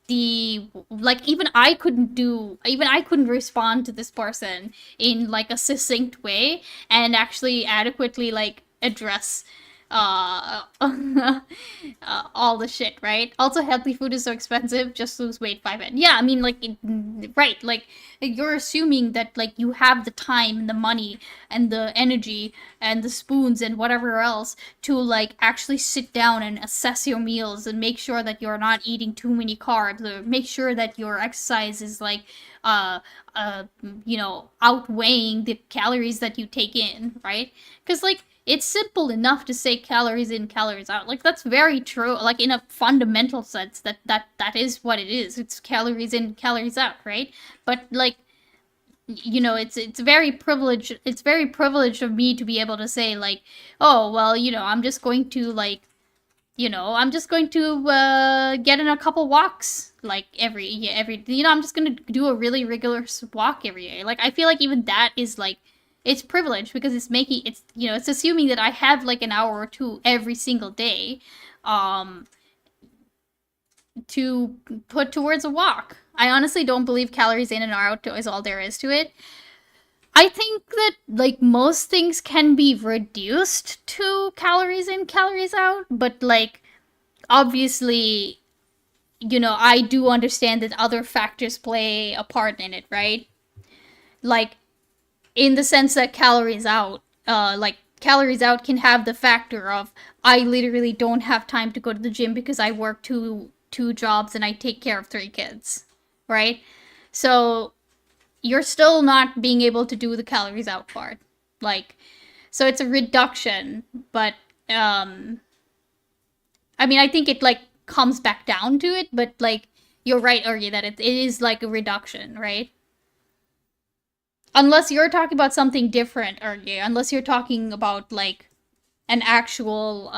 even I couldn't respond to this person in like a succinct way and actually adequately like address all the shit, right? Also, healthy food is so expensive, just lose weight 5 and yeah, I mean, like, right, like, you're assuming that, like, you have the time and the money and the energy and the spoons and whatever else to, like, actually sit down and assess your meals and make sure that you're not eating too many carbs, or make sure that your exercise is, like, you know, outweighing the calories that you take in, right? Because, like, it's simple enough to say calories in, calories out. Like, that's very true. Like, in a fundamental sense, that is what it is. It's calories in, calories out, right? But, like, you know, it's very privileged. It's very privileged of me to be able to say, like, oh, well, you know, I'm just going to, like, you know, I'm just going to get in a couple walks, like, every, you know, I'm just going to do a really rigorous walk every day. Like, I feel like even that is, like, it's privileged because it's making, it's, you know, it's assuming that I have, like, an hour or two every single day to put towards a walk. I honestly don't believe calories in and out is all there is to it. I think that, like, most things can be reduced to calories in, calories out, but, like, obviously, you know, I do understand that other factors play a part in it, right? Like, in the sense that calories out can have the factor of, I literally don't have time to go to the gym because I work two jobs and I take care of 3 kids, right? So you're still not being able to do the calories out part. Like, so it's a reduction, but, I mean, I think it, like, comes back down to it, but, like, you're right, Urgi, that it is, like, a reduction, right? Unless you're talking about something different, Urgi. Unless you're talking about, like, an actual,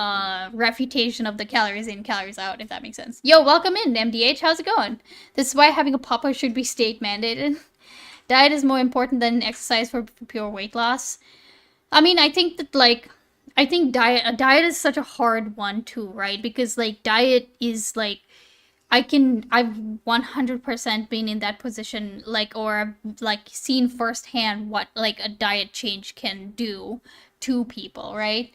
refutation of the calories in, calories out, if that makes sense. Yo, welcome in, MDH. How's it going? This is why having a papa should be state mandated. Diet is more important than exercise for pure weight loss. I mean, I think that, like, I think diet is such a hard one too, right? Because, like, diet is, like, I've 100% been in that position, like, or like seen firsthand what like a diet change can do to people, right?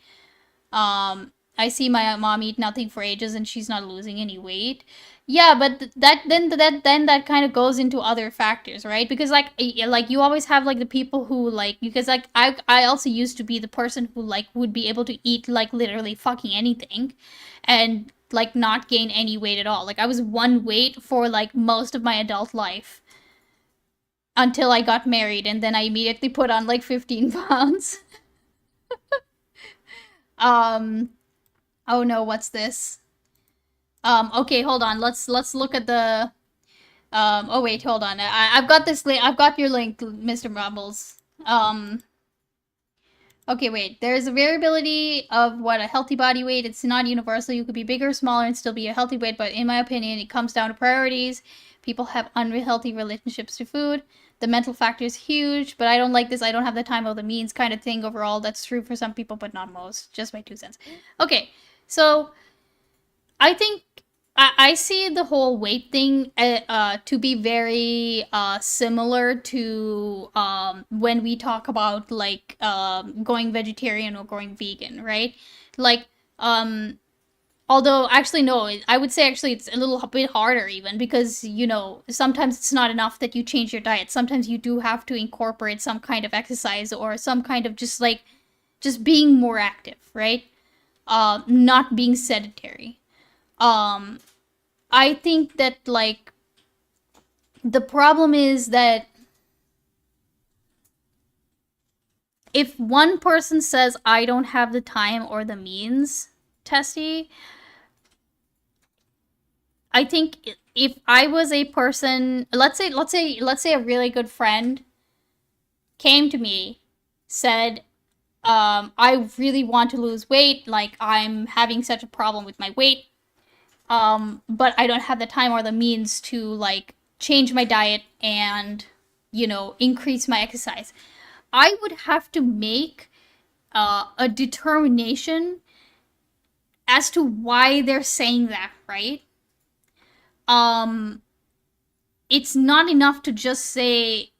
I see my mom eat nothing for ages and she's not losing any weight. Yeah, but that kind of goes into other factors, right? Because like you always have like the people who like, because like I also used to be the person who like would be able to eat like literally fucking anything and like not gain any weight at all. Like I was one weight for like most of my adult life until I got married, and then I immediately put on like 15 pounds. Oh no, what's this? Okay, hold on. Let's look at the oh wait, hold on. I've got this link. I've got your link, Mr. Mumbles. Okay, wait. There's a variability of what a healthy body weight. It's not universal. You could be bigger or smaller and still be a healthy weight, but in my opinion, it comes down to priorities. People have unhealthy relationships to food. The mental factor is huge, but I don't like this. I don't have the time or the means kind of thing overall. That's true for some people, but not most. Just my 2 cents. Okay, so I think I see the whole weight thing to be very similar to when we talk about like going vegetarian or going vegan, right? Like, although actually no, I would say actually it's a little bit harder even because, you know, sometimes it's not enough that you change your diet. Sometimes you do have to incorporate some kind of exercise or some kind of just like just being more active, right? Not being sedentary. I think that, like, the problem is that if one person says, I don't have the time or the means, Tessie, I think if I was a person, let's say a really good friend came to me, said, I really want to lose weight, like, I'm having such a problem with my weight, but I don't have the time or the means to like change my diet and, you know, increase my exercise. I would have to make a determination as to why they're saying that, right? It's not enough to just say,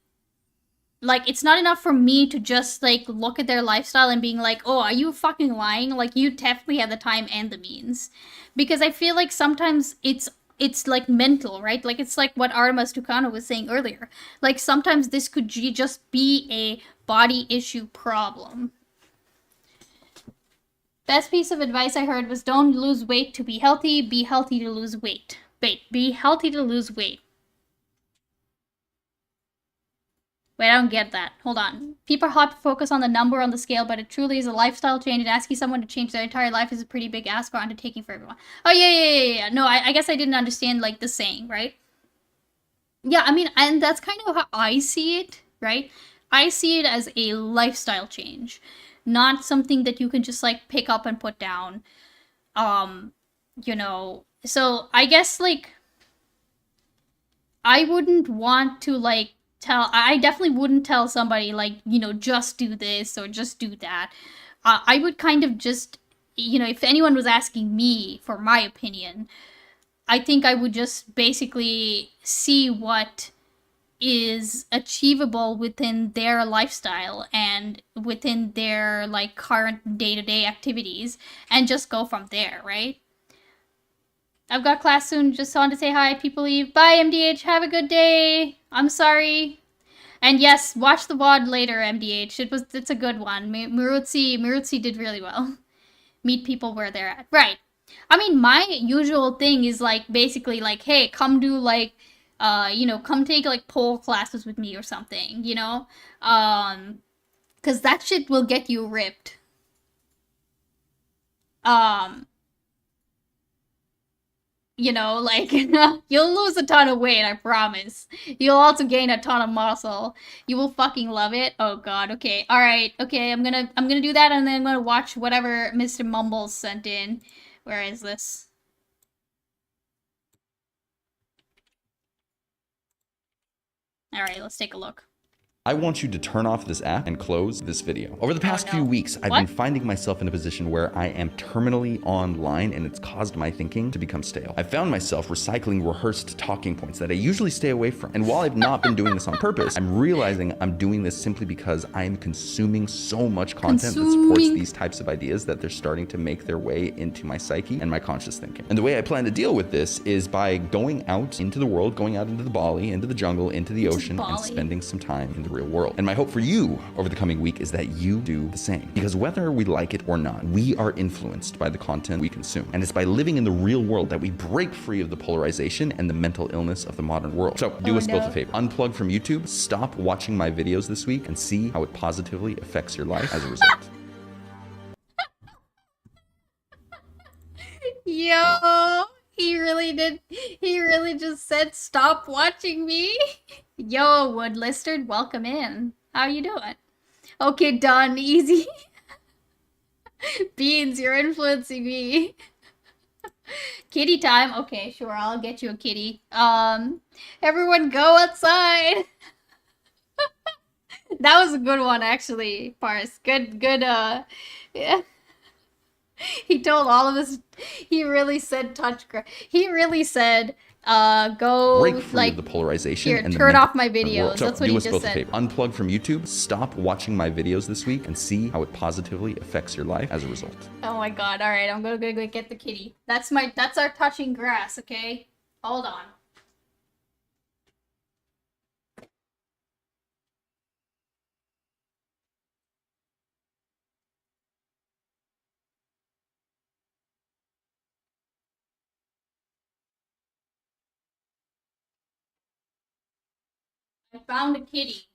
like, it's not enough for me to just like look at their lifestyle and being like, oh, are you fucking lying? Like, you definitely have the time and the means. Because I feel like sometimes it's like mental, right? Like, it's like what Artemis Tucano was saying earlier. Like, sometimes this could just be a body issue problem. Best piece of advice I heard was don't lose weight to be healthy, be healthy to lose weight. Be healthy to lose weight. Wait, I don't get that. Hold on. People hyper focus on the number on the scale, but it truly is a lifestyle change, and asking someone to change their entire life is a pretty big ask or undertaking for everyone. Oh, yeah. No, I guess I didn't understand, like, the saying, right? Yeah, I mean, and that's kind of how I see it, right? I see it as a lifestyle change, not something that you can just, like, pick up and put down. You know, so I guess, like, I wouldn't want to, like, I definitely wouldn't tell somebody, like, you know, just do this or just do that. I would kind of just, you know, if anyone was asking me for my opinion, I think I would just basically see what is achievable within their lifestyle and within their, like, current day-to-day activities and just go from there, right? I've got class soon, just wanted to say hi. People leave. Bye, MDH. Have a good day. I'm sorry. And yes, watch the VOD later, MDH. It's a good one. MIROOTSIE did really well. Meet people where they're at. Right. I mean, my usual thing is, like, basically, like, hey, come do, like, you know, come take, like, pole classes with me or something, you know? Because that shit will get you ripped. You know, like, you'll lose a ton of weight, I promise. You'll also gain a ton of muscle. You will fucking love it. Oh god, okay. Alright, okay, I'm gonna do that, and then I'm gonna watch whatever Mr. Mumbles sent in. Where is this? Alright, let's take a look. I want you to turn off this app and close this video. Over the past few weeks, I've been finding myself in a position where I am terminally online, and it's caused my thinking to become stale. I found myself recycling rehearsed talking points that I usually stay away from. And while I've not been doing this on purpose, I'm realizing I'm doing this simply because I am consuming so much content that supports these types of ideas that they're starting to make their way into my psyche and my conscious thinking. And the way I plan to deal with this is by going out into the world, going out into the Bali, into the jungle, into the ocean, and spending some time in the real world. And my hope for you over the coming week is that you do the same. Because whether we like it or not, we are influenced by the content we consume. And it's by living in the real world that we break free of the polarization and the mental illness of the modern world. So do us both a favor. Unplug from YouTube, stop watching my videos this week, and see how it positively affects your life as a result. Yo, he really did. He really just said, "Stop watching me." Yo, Wood Listard, welcome in. How you doing? Okay, done. Easy. Beans, you're influencing me. Kitty time. Okay, sure. I'll get you a kitty. Everyone go outside. That was a good one, actually, Pars. Good, yeah. He told all of us, he really said he really said, go, break free of the polarization here, and turn the off my videos. So that's what do he us just both said. a favor. Unplug from YouTube, stop watching my videos this week, and see how it positively affects your life as a result. Oh my god, alright, I'm gonna go get the kitty. That's our touching grass, okay? Hold on. I found a kitty.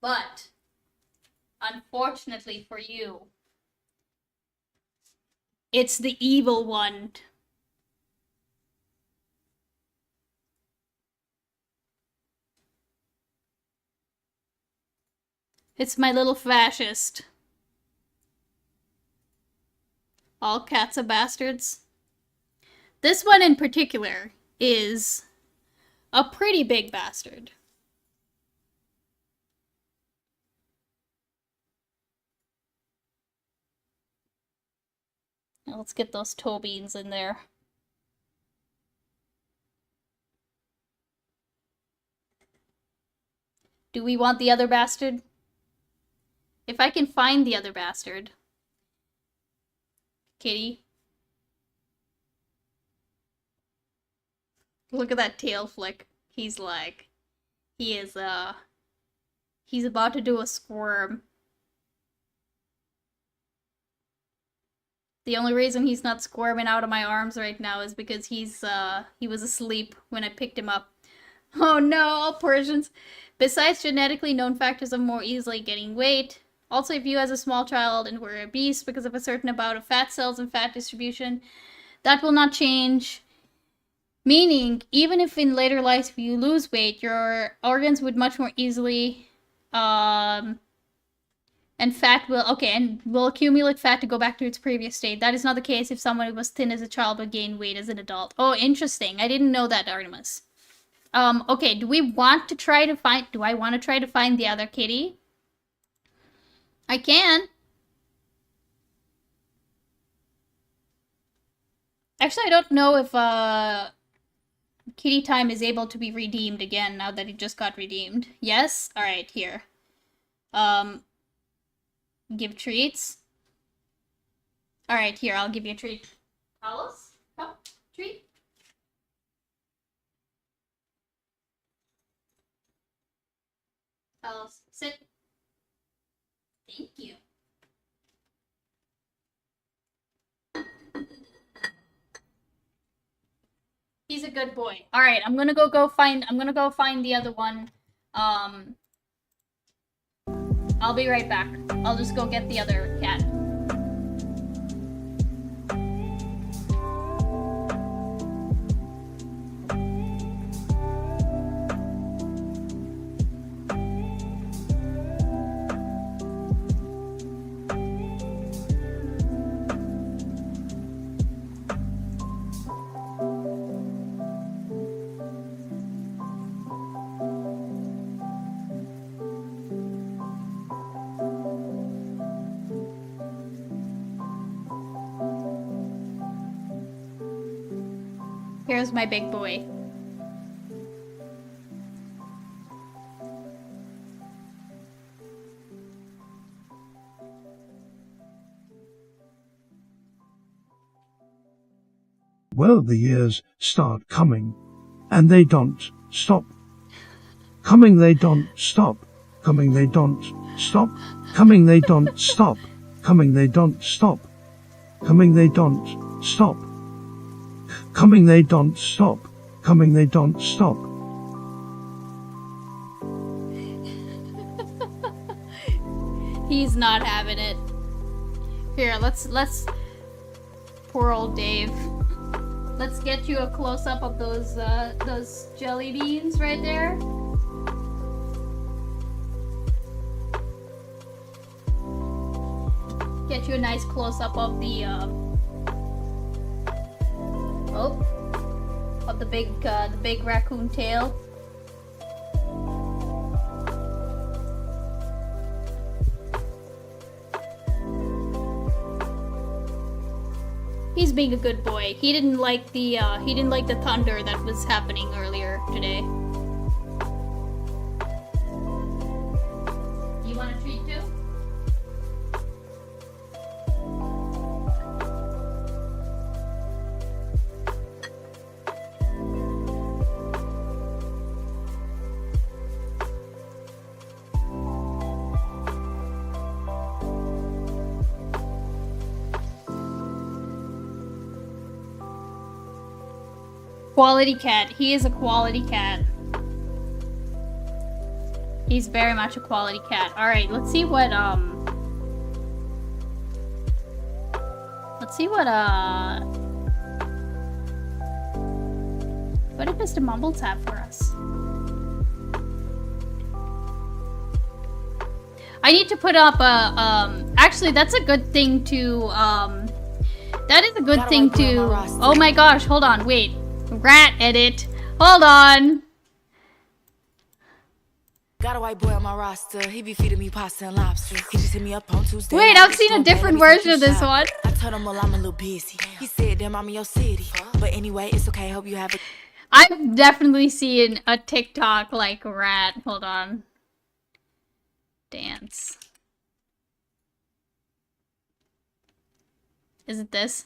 But, unfortunately for you, it's the evil one. It's my little fascist. All cats are bastards. This one in particular is a pretty big bastard. Now let's get those toe beans in there. Do we want the other bastard? If I can find the other bastard. Kitty. Look at that tail flick. He's like, he's about to do a squirm. The only reason he's not squirming out of my arms right now is because he was asleep when I picked him up. Oh no, all Persians. Besides genetically known factors of more easily gaining weight, also if you as a small child and were obese because of a certain amount of fat cells and fat distribution, that will not change. Meaning, even if in later life you lose weight, your organs would much more easily, and fat will accumulate fat to go back to its previous state. That is not the case if someone who was thin as a child but gained weight as an adult. Oh, interesting. I didn't know that, Artemis. Okay, do I want to try to find the other kitty? I can. Actually, I don't know if, Kitty Time is able to be redeemed again now that it just got redeemed. Yes? Alright, here. Give treats. Alright, here, I'll give you a treat. Alice? Come, treat. Alice, sit. Thank you. He's a good boy. All right, I'm gonna go find the other one. I'll be right back. I'll just go get the other cat. Here's my big boy. Well, the years start coming, and they don't stop. Coming, they don't stop. Coming, they don't stop. Coming, they don't stop. Coming, they don't stop. Coming, they don't stop. Coming, they don't stop. Coming, they don't stop. He's not having it. Here, let's poor old Dave. Let's get you a close-up of those jelly beans right there. Get you a nice close-up of the of the big raccoon tail. He's being a good boy. He didn't like the thunder that was happening earlier today. You want a treat too? Quality cat. He is a quality cat. He's very much a quality cat. Alright, let's see what, what did Mr. Mumbles have for us? I need to put up a, actually, that's a good thing to, that is a good thing to, oh my gosh, hold on, wait. Rat edit. Hold on. Got a white boy on my roster. He be feeding me pasta and lobster. He just hit me up on Tuesday. Wait, I've seen a different version of this one. I told him, well, I'm a little busy. He said, damn, I'm in your city. But anyway, it's okay. Hope you have a... I've definitely seen a TikTok like rat. Hold on. Dance. Is it this?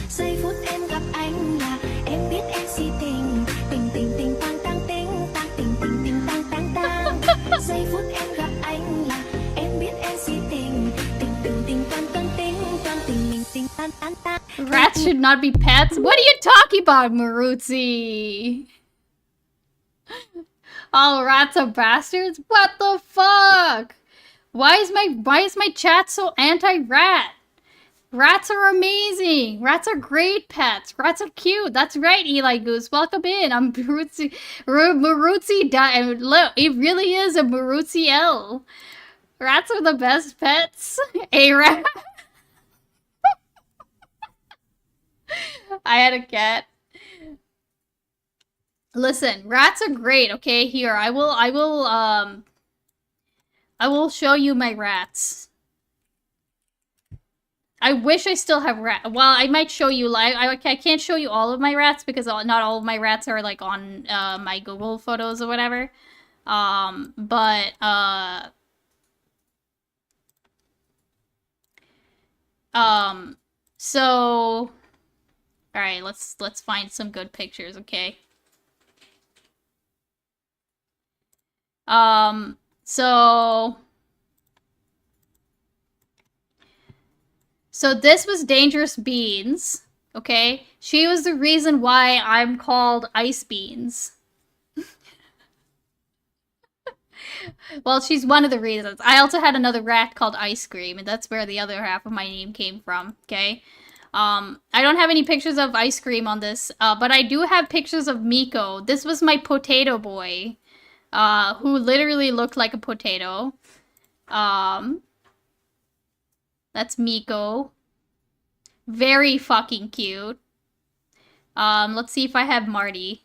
Giây phút em gặp anh là em biết em si tình tình tình tình tang tang tình tang tình tình tình tang tang tang giây phút em gặp anh là em biết em si tình tình tình tình tang tang tình tang tình tình tình tang tang tang. Rats should not be pets? What are you talking about, MIROOTSIE? All rats are bastards? What the fuck? Why is my chat so anti-rat? Rats are amazing. Rats are great pets. Rats are cute. That's right, Eli Goose. Welcome in. I'm MIROOTSIE. Look, it really is a MIROOTSIE L. Rats are the best pets. A rat. I had a cat. Listen, rats are great. Okay, here I will show you my rats. I wish I still have rat. Well, I might show you. I can't show you all of my rats because not all of my rats are like on my Google Photos or whatever. So, all right, let's find some good pictures, okay? So this was Dangerous Beans, okay? She was the reason why I'm called Ice Beans. Well, she's one of the reasons. I also had another rat called Ice Cream, and that's where the other half of my name came from, okay? I don't have any pictures of Ice Cream on this, but I do have pictures of Miko. This was my potato boy, who literally looked like a potato. That's Miko. Very fucking cute. Let's see if I have Marty.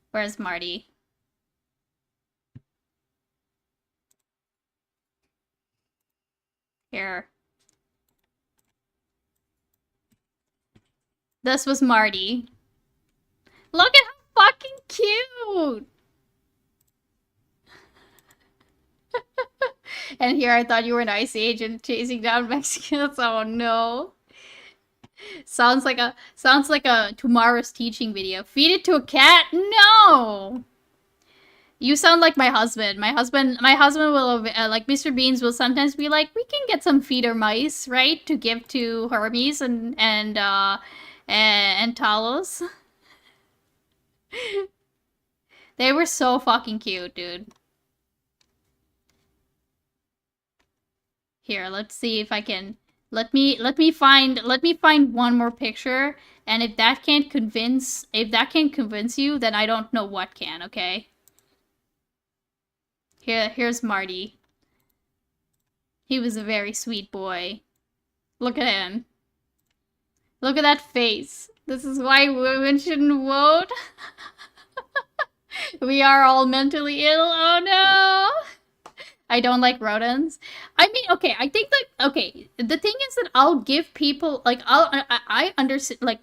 Where's Marty? Here. This was Marty. Look at how fucking cute! And here I thought you were an ICE agent chasing down Mexicans. Oh no. Sounds like a tomorrow's teaching video. Feed it to a cat? No! You sound like my husband. My husband will, like Mr. Beans will sometimes be like, we can get some feeder mice, right? To give to Hermes and Talos. They were so fucking cute, dude. Here, let's see if I can, let me find one more picture, and if that can't convince you, then I don't know what can, okay? Here's Marty. He was a very sweet boy. Look at him. Look at that face. This is why women shouldn't vote. We are all mentally ill. Oh no. I don't like rodents. I mean, okay, I think that, okay, the thing is that I'll give people, like, I understand, like,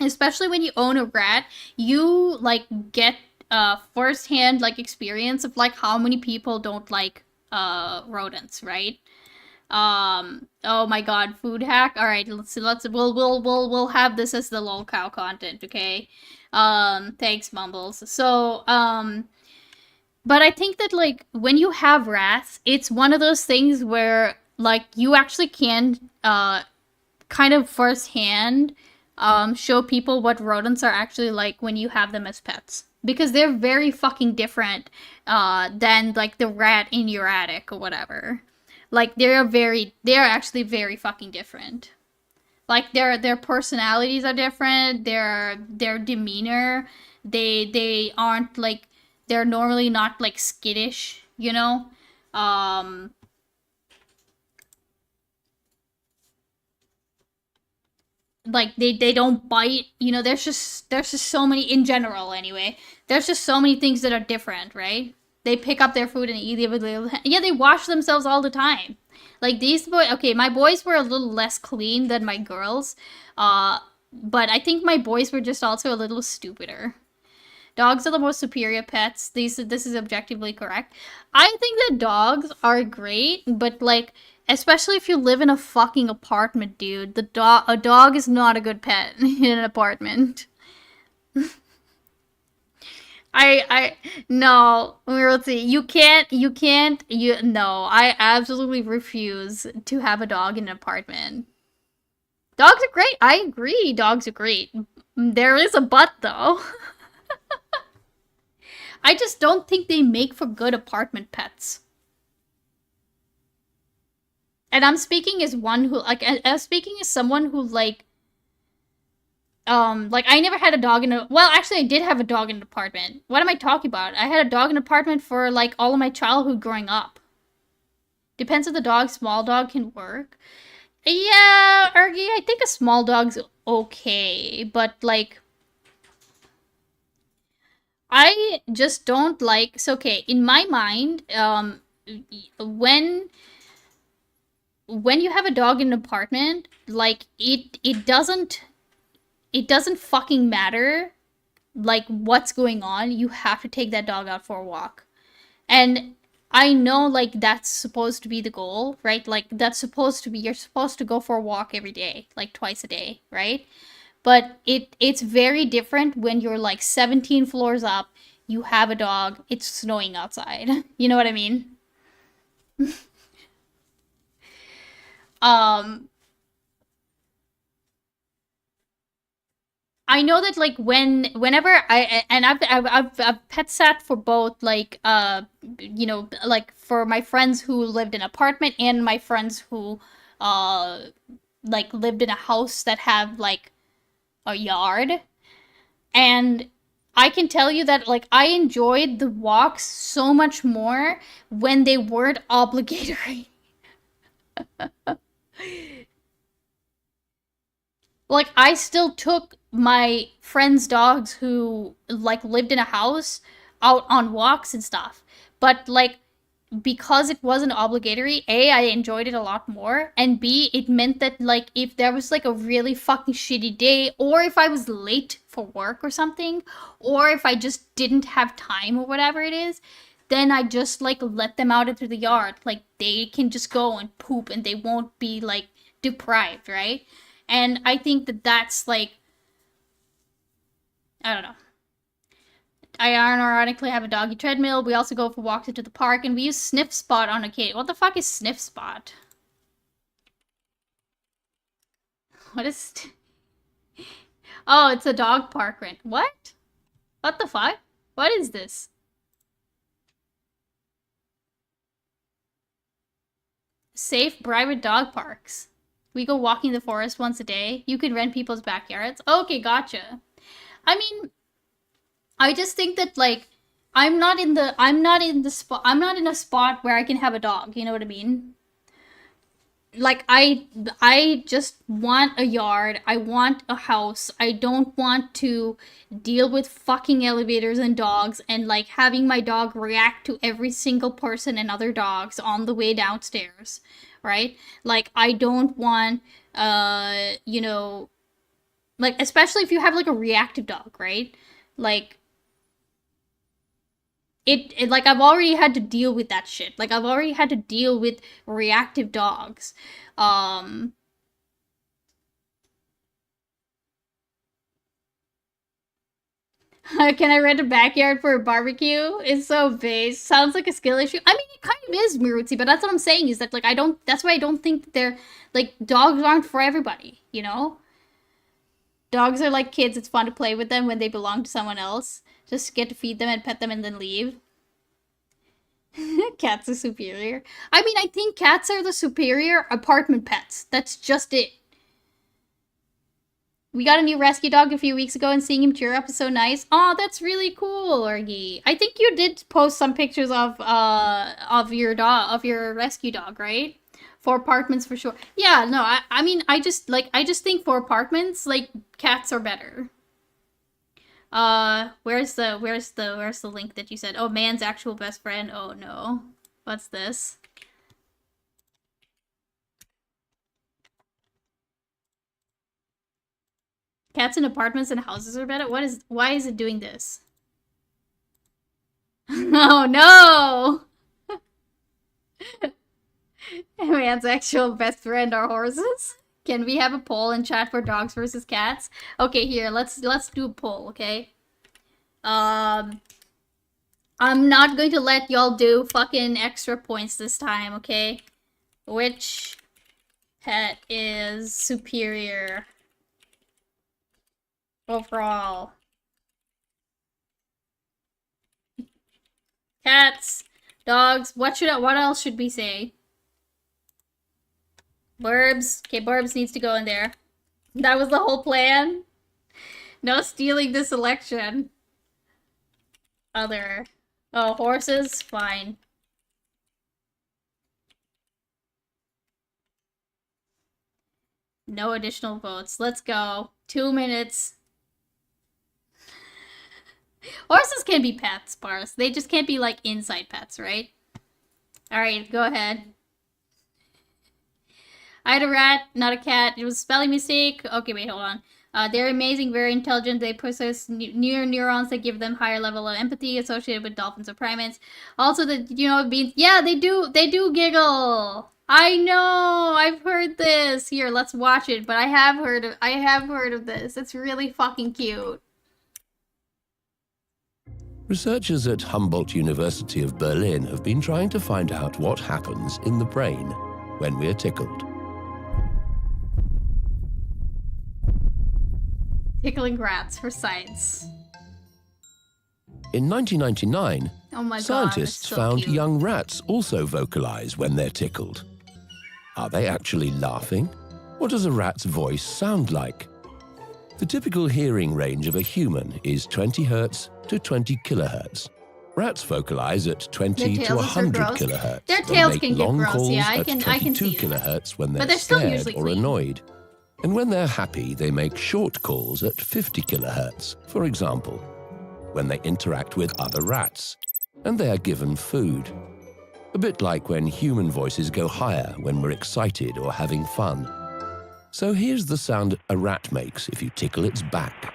especially when you own a rat, you, like, get first-hand, like, experience of, like, how many people don't like rodents, right? Oh my god, food hack. All right, we'll have this as the lol cow content, okay? Thanks, Mumbles. So, but I think that, like, when you have rats, it's one of those things where, like, you actually can, kind of firsthand, show people what rodents are actually like when you have them as pets. Because they're very fucking different, than, like, the rat in your attic or whatever. Like, they're actually very fucking different. Like, their personalities are different, their demeanor, they aren't, like, they're normally not, like, skittish, you know? Like, they don't bite, you know, there's just so many, in general anyway, there's just so many things that are different, right? They pick up their food and eat it. Yeah, they wash themselves all the time. Like, these boys, okay, my boys were a little less clean than my girls, but I think my boys were just also a little stupider. Dogs are the most superior pets. This is objectively correct. I think that dogs are great, but, like, especially if you live in a fucking apartment, dude. A dog is not a good pet in an apartment. No, MIROOTSIE, no, I absolutely refuse to have a dog in an apartment. Dogs are great, I agree, dogs are great. There is a but, though. I just don't think they make for good apartment pets. And I'm speaking as one who, like, I'm speaking as someone who, like, I never had a dog in a, well, actually, I did have a dog in an apartment. What am I talking about? I had a dog in an apartment for, like, all of my childhood growing up. Depends if the dog, small dog, can work. Yeah, Ergie, I think a small dog's okay, but, like, I just don't like, so, okay, in my mind, when you have a dog in an apartment, like, it doesn't fucking matter, like, what's going on. You have to take that dog out for a walk. And I know, like, that's supposed to be the goal, right? Like, that's supposed to be, you're supposed to go for a walk every day, like, twice a day, right? But it's very different when you're, like, 17 floors up, you have a dog, it's snowing outside. You know what I mean? I know that, like, whenever I've pet sat for both, like, you know, like, for my friends who lived in an apartment and my friends who, like, lived in a house that have, like, a yard. And I can tell you that, like, I enjoyed the walks so much more when they weren't obligatory. Like, I still took my friends' dogs who, like, lived in a house out on walks and stuff. But, like, because it wasn't obligatory, A, I enjoyed it a lot more, and B, it meant that, like, if there was, like, a really fucking shitty day, or if I was late for work or something, or if I just didn't have time or whatever it is, then I just, like, let them out into the yard. Like, they can just go and poop and they won't be, like, deprived, right? And I think that that's, like, I don't know. I ironically have a doggy treadmill. We also go for walks into the park, and we use Sniff Spot on occasion. What the fuck is Sniff Spot? What is... Oh, it's a dog park rent. What? What the fuck? What is this? Safe private dog parks. We go walking the forest once a day. You can rent people's backyards. Okay, gotcha. I mean, I just think that, like, I'm not in a spot where I can have a dog, you know what I mean? Like, I just want a yard, I want a house, I don't want to deal with fucking elevators and dogs and, like, having my dog react to every single person and other dogs on the way downstairs, right? Like, I don't want, you know, like, especially if you have, like, a reactive dog, right? Like, it like, I've already had to deal with that shit. Like, I've already had to deal with reactive dogs. Can I rent a backyard for a barbecue? It's so base. Sounds like a skill issue. I mean, it kind of is, MIROOTSIE, but that's what I'm saying, is that, like, that's why I don't think that they're, like, dogs aren't for everybody, you know? Dogs are like kids. It's fun to play with them when they belong to someone else. Just get to feed them and pet them and then leave. Cats are superior. I mean, I think cats are the superior apartment pets. That's just it. We got a new rescue dog a few weeks ago, and seeing him cheer up is so nice. Oh, that's really cool, Orgy. I think you did post some pictures of your rescue dog, right? For apartments, for sure. Yeah, no, I mean, I just think for apartments, like, cats are better. Where's the link that you said? Oh, man's actual best friend. Oh no. What's this? Cats in apartments and houses are better? Why is it doing this? Oh no! Man's actual best friend are horses? Can we have a poll in chat for dogs versus cats? Okay, here, let's do a poll, okay? I'm not going to let y'all do fucking extra points this time, okay? Which pet is superior overall? Cats, dogs, what else should we say? Burbs. Okay, Burbs needs to go in there. That was the whole plan? No stealing this election. Other. Oh, horses? Fine. No additional votes. Let's go. 2 minutes. Horses can be pets, Bars. They just can't be, like, inside pets, right? Alright, go ahead. I had a rat, not a cat. It was a spelling mistake. Okay, wait, hold on. They're amazing, very intelligent. They possess neurons that give them higher level of empathy associated with dolphins or primates. Also, yeah, they do giggle. I know, I've heard this. Here, let's watch it. But I have heard of this. It's really fucking cute. Researchers at Humboldt University of Berlin have been trying to find out what happens in the brain when we're tickled. Tickling rats for science. In 1999, Oh my scientists God, found cute. young rats also vocalize when they're tickled. Are they actually laughing? What does a rat's voice sound like? The typical hearing range of a human is 20 Hz to 20 kHz. Rats vocalize at 20 to 100 kHz. Their and tails make can get long gross, calls yeah, I at can 22 see it. kHz when But they're they're still scared usually or clean. annoyed. And when they're happy, they make short calls at 50 kHz, for example, when they interact with other rats, and they are given food. A bit like when human voices go higher when we're excited or having fun. So here's the sound a rat makes if you tickle its back.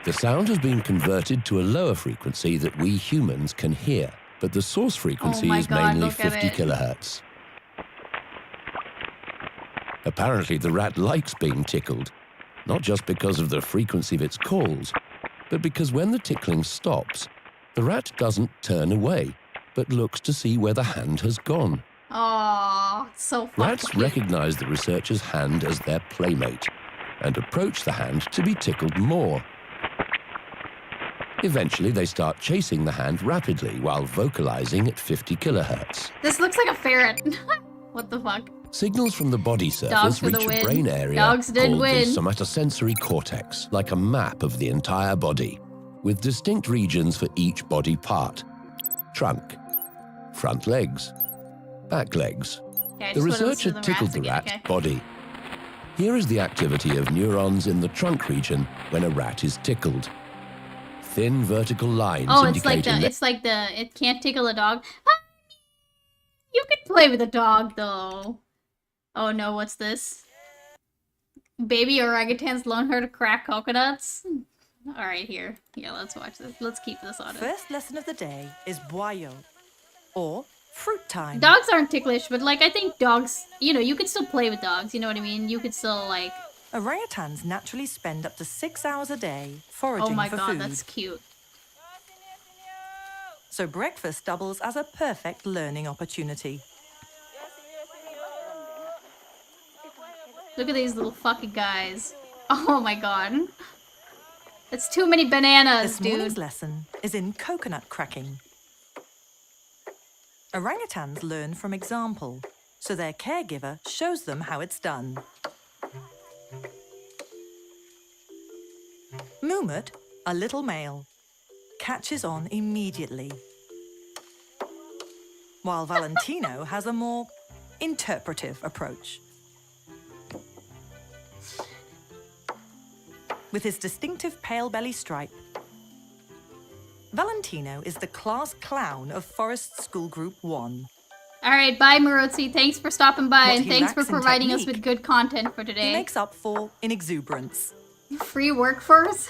The sound has been converted to a lower frequency that we humans can hear, but the source frequency is mainly 50 kilohertz. Apparently, the rat likes being tickled, not just because of the frequency of its calls, but because when the tickling stops, the rat doesn't turn away, but looks to see where the hand has gone. Oh, so fucking Rats cute. recognize the researcher's hand as their playmate and approach the hand to be tickled more. Eventually, they start chasing the hand rapidly while vocalizing at 50 kilohertz. This looks like a ferret. What the fuck? Signals from the body Dogs surface for the reach a win. brain area Dogs did called win. the somatosensory cortex, like a map of the entire body, with distinct regions for each body part. Trunk, front legs, back legs. Okay, I The just wanna listen researcher to the tickled rats the again, rat's okay. body. Here is the activity of neurons in the trunk region when a rat is tickled. Thin vertical lines Oh, it's like indicating the it can't tickle a dog. You can play with a dog though. Oh no, what's this? Baby orangutans learn her to crack coconuts. All right, here. Yeah, let's watch this. Let's keep this on it. First lesson of the day is boyo, or fruit time. Dogs aren't ticklish, but like I think dogs, you know, you could still play with dogs. You know what I mean? You could still like. Orangutans naturally spend up to 6 hours a day foraging Oh my for god, food. that's cute. So breakfast doubles as a perfect learning opportunity. Look at these little fucking guys. Oh my god. It's too many bananas, This morning's dude. lesson is in coconut cracking. Orangutans learn from example, so their caregiver shows them how it's done. Mumut, a little male, catches on immediately, while Valentino has a more interpretive approach. With his distinctive pale belly stripe, Valentino is the class clown of Forest School Group 1. Alright, bye Mirootsie. Thanks for stopping by What and he thanks for lacks in providing us technique, with good content for He today. makes up for in exuberance. Free workforce?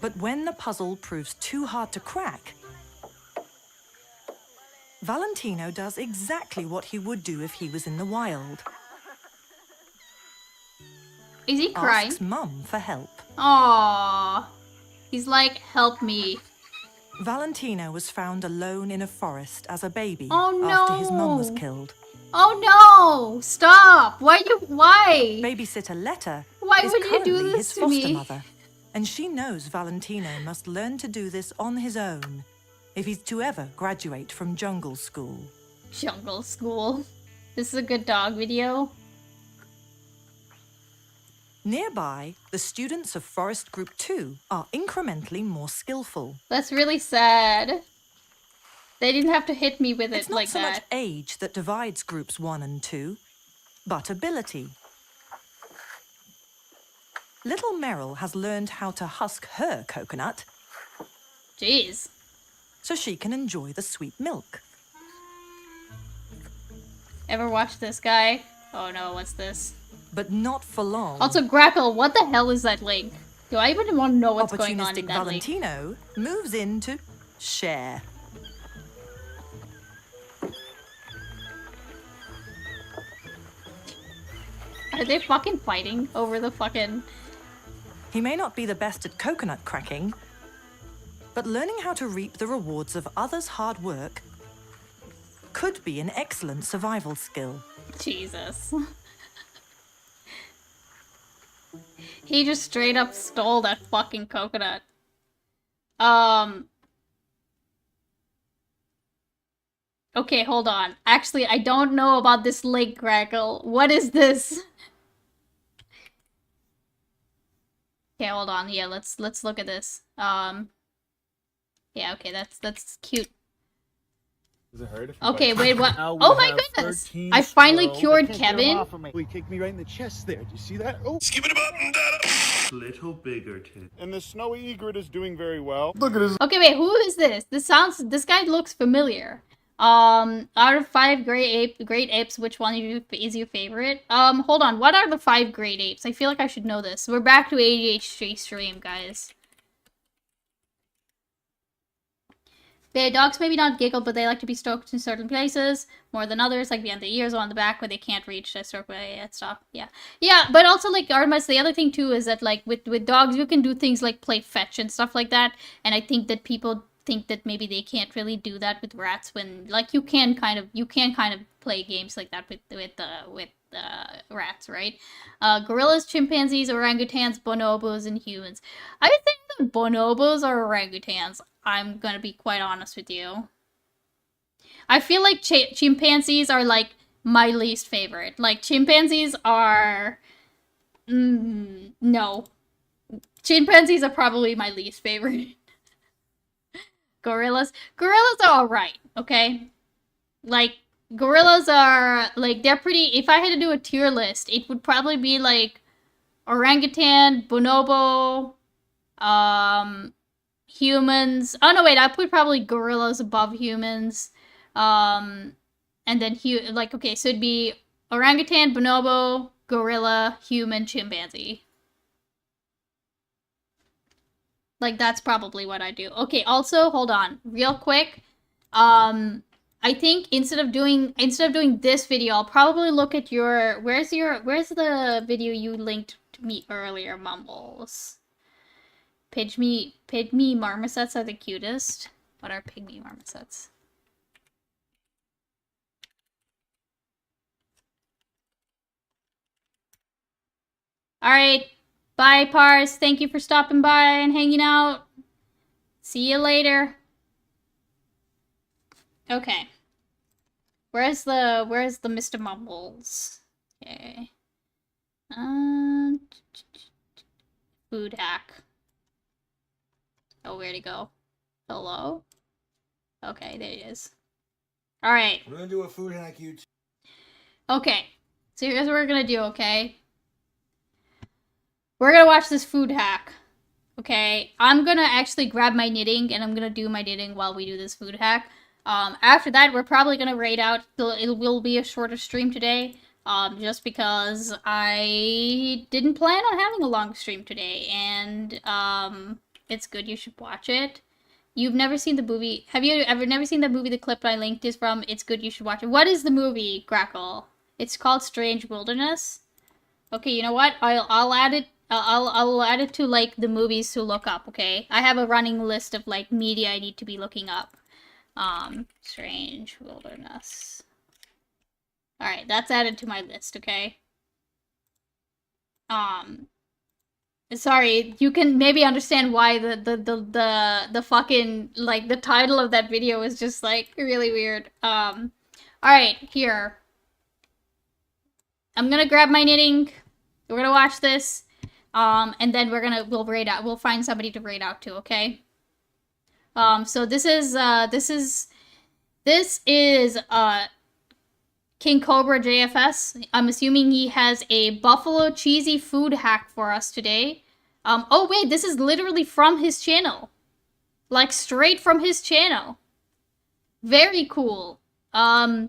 But when the puzzle proves too hard to crack, Valentino does exactly what he would do if he was in the wild. Is he crying? Asks Mum for help. Aww. He's like, help me. Valentino was found alone in a forest as a baby Oh after his mum was no. killed. Oh no! Stop! Why? Babysitter Letta Why is would you do currently this his to foster me? mother, and she knows Valentino must learn to do this on his own if he's to ever graduate from jungle school. Jungle school. This is a good dog video. Nearby, the students of Forest Group 2 are incrementally more skillful. That's really sad. They didn't have to hit me with it It's not like so that. much age that divides Groups 1 and 2, but ability. Little Meryl has learned how to husk her coconut. Jeez. So she can enjoy the sweet milk. Ever watch this guy? Oh no, what's this? But not for long. Also, Grackle, what the hell is that link? Do I even want to know what's going on in Opportunistic that link? Valentino moves in to share. Are they fucking fighting over the fucking... He may not be the best at coconut cracking, but learning how to reap the rewards of others' hard work could be an excellent survival skill. Jesus. He just straight up stole that fucking coconut. Okay, hold on. Actually, I don't know about this link, Crackle. What is this? Okay, hold on. Yeah, let's look at this. Yeah, okay, that's cute. Does it hurt? Okay, wait, what? Now we Oh my have goodness! 13 I finally slow. cured I can't get 'em Kevin. off of me. He kicked me right in the chest there. Do you see that? Oh, skip it up. Little bigger, Ted. And the snowy egret is doing very well. Look at his. Okay, wait, who is this? This guy looks familiar. Out of 5 great apes, which one is your favorite? Hold on, what are the 5 great apes? I feel like I should know this. We're back to ADHD stream, guys. The dogs maybe not giggle, but they like to be stoked in certain places more than others, like behind the ears or on the back where they can't reach. They stroke and stuff. Yeah, yeah. But also, like Artemis, the other thing too is that like with dogs, you can do things like play fetch and stuff like that. And I think that people think that maybe they can't really do that with rats when like you can kind of play games like that with rats, right? Gorillas, chimpanzees, orangutans, bonobos, and humans. I think that bonobos are orangutans. I'm gonna be quite honest with you. I feel like chimpanzees are like my least favorite. Like chimpanzees are no. Chimpanzees are probably my least favorite. Gorillas are alright, okay? Like gorillas are like they're pretty. If I had to do a tier list, it would probably be like orangutan, bonobo, humans. Oh no, wait, I put probably gorillas above humans. And then like okay, so it'd be orangutan, bonobo, gorilla, human, chimpanzee. Like that's probably what I do. Okay, also hold on, real quick. I think instead of doing this video, I'll probably look at your where's the video you linked to me earlier, Mumbles? Pygmy marmosets are the cutest. What are pygmy marmosets? Alright. Bye, Pars. Thank you for stopping by and hanging out. See you later. Okay. Where's the Mr. Mumbles? Okay. Food hack. Oh, where'd he go? Hello? Okay, there he is. Alright. We're gonna do a food hack YouTube. Okay. So here's what we're gonna do, okay? We're gonna watch this food hack. Okay? I'm gonna actually grab my knitting and I'm gonna do my knitting while we do this food hack. After that, we're probably gonna raid out. It will be a shorter stream today. Just because I didn't plan on having a long stream today, and it's good. You should watch it. You've never seen the movie? Have you ever never seen the movie? The clip I linked is from. It's good. You should watch it. What is the movie, Grackle? It's called Strange Wilderness. Okay, you know what? I'll add it. I'll add it to like the movies to look up. Okay, I have a running list of like media I need to be looking up. Strange Wilderness. Alright, that's added to my list, okay? Sorry, you can maybe understand why the fucking, like, the title of that video is just, like, really weird. Alright, here. I'm gonna grab my knitting. We're gonna watch this. And then we'll raid out. We'll find somebody to raid out to, okay? So this is King Cobra JFS. I'm assuming he has a buffalo cheesy food hack for us today. Oh wait, this is literally from his channel. Like straight from his channel. Very cool. So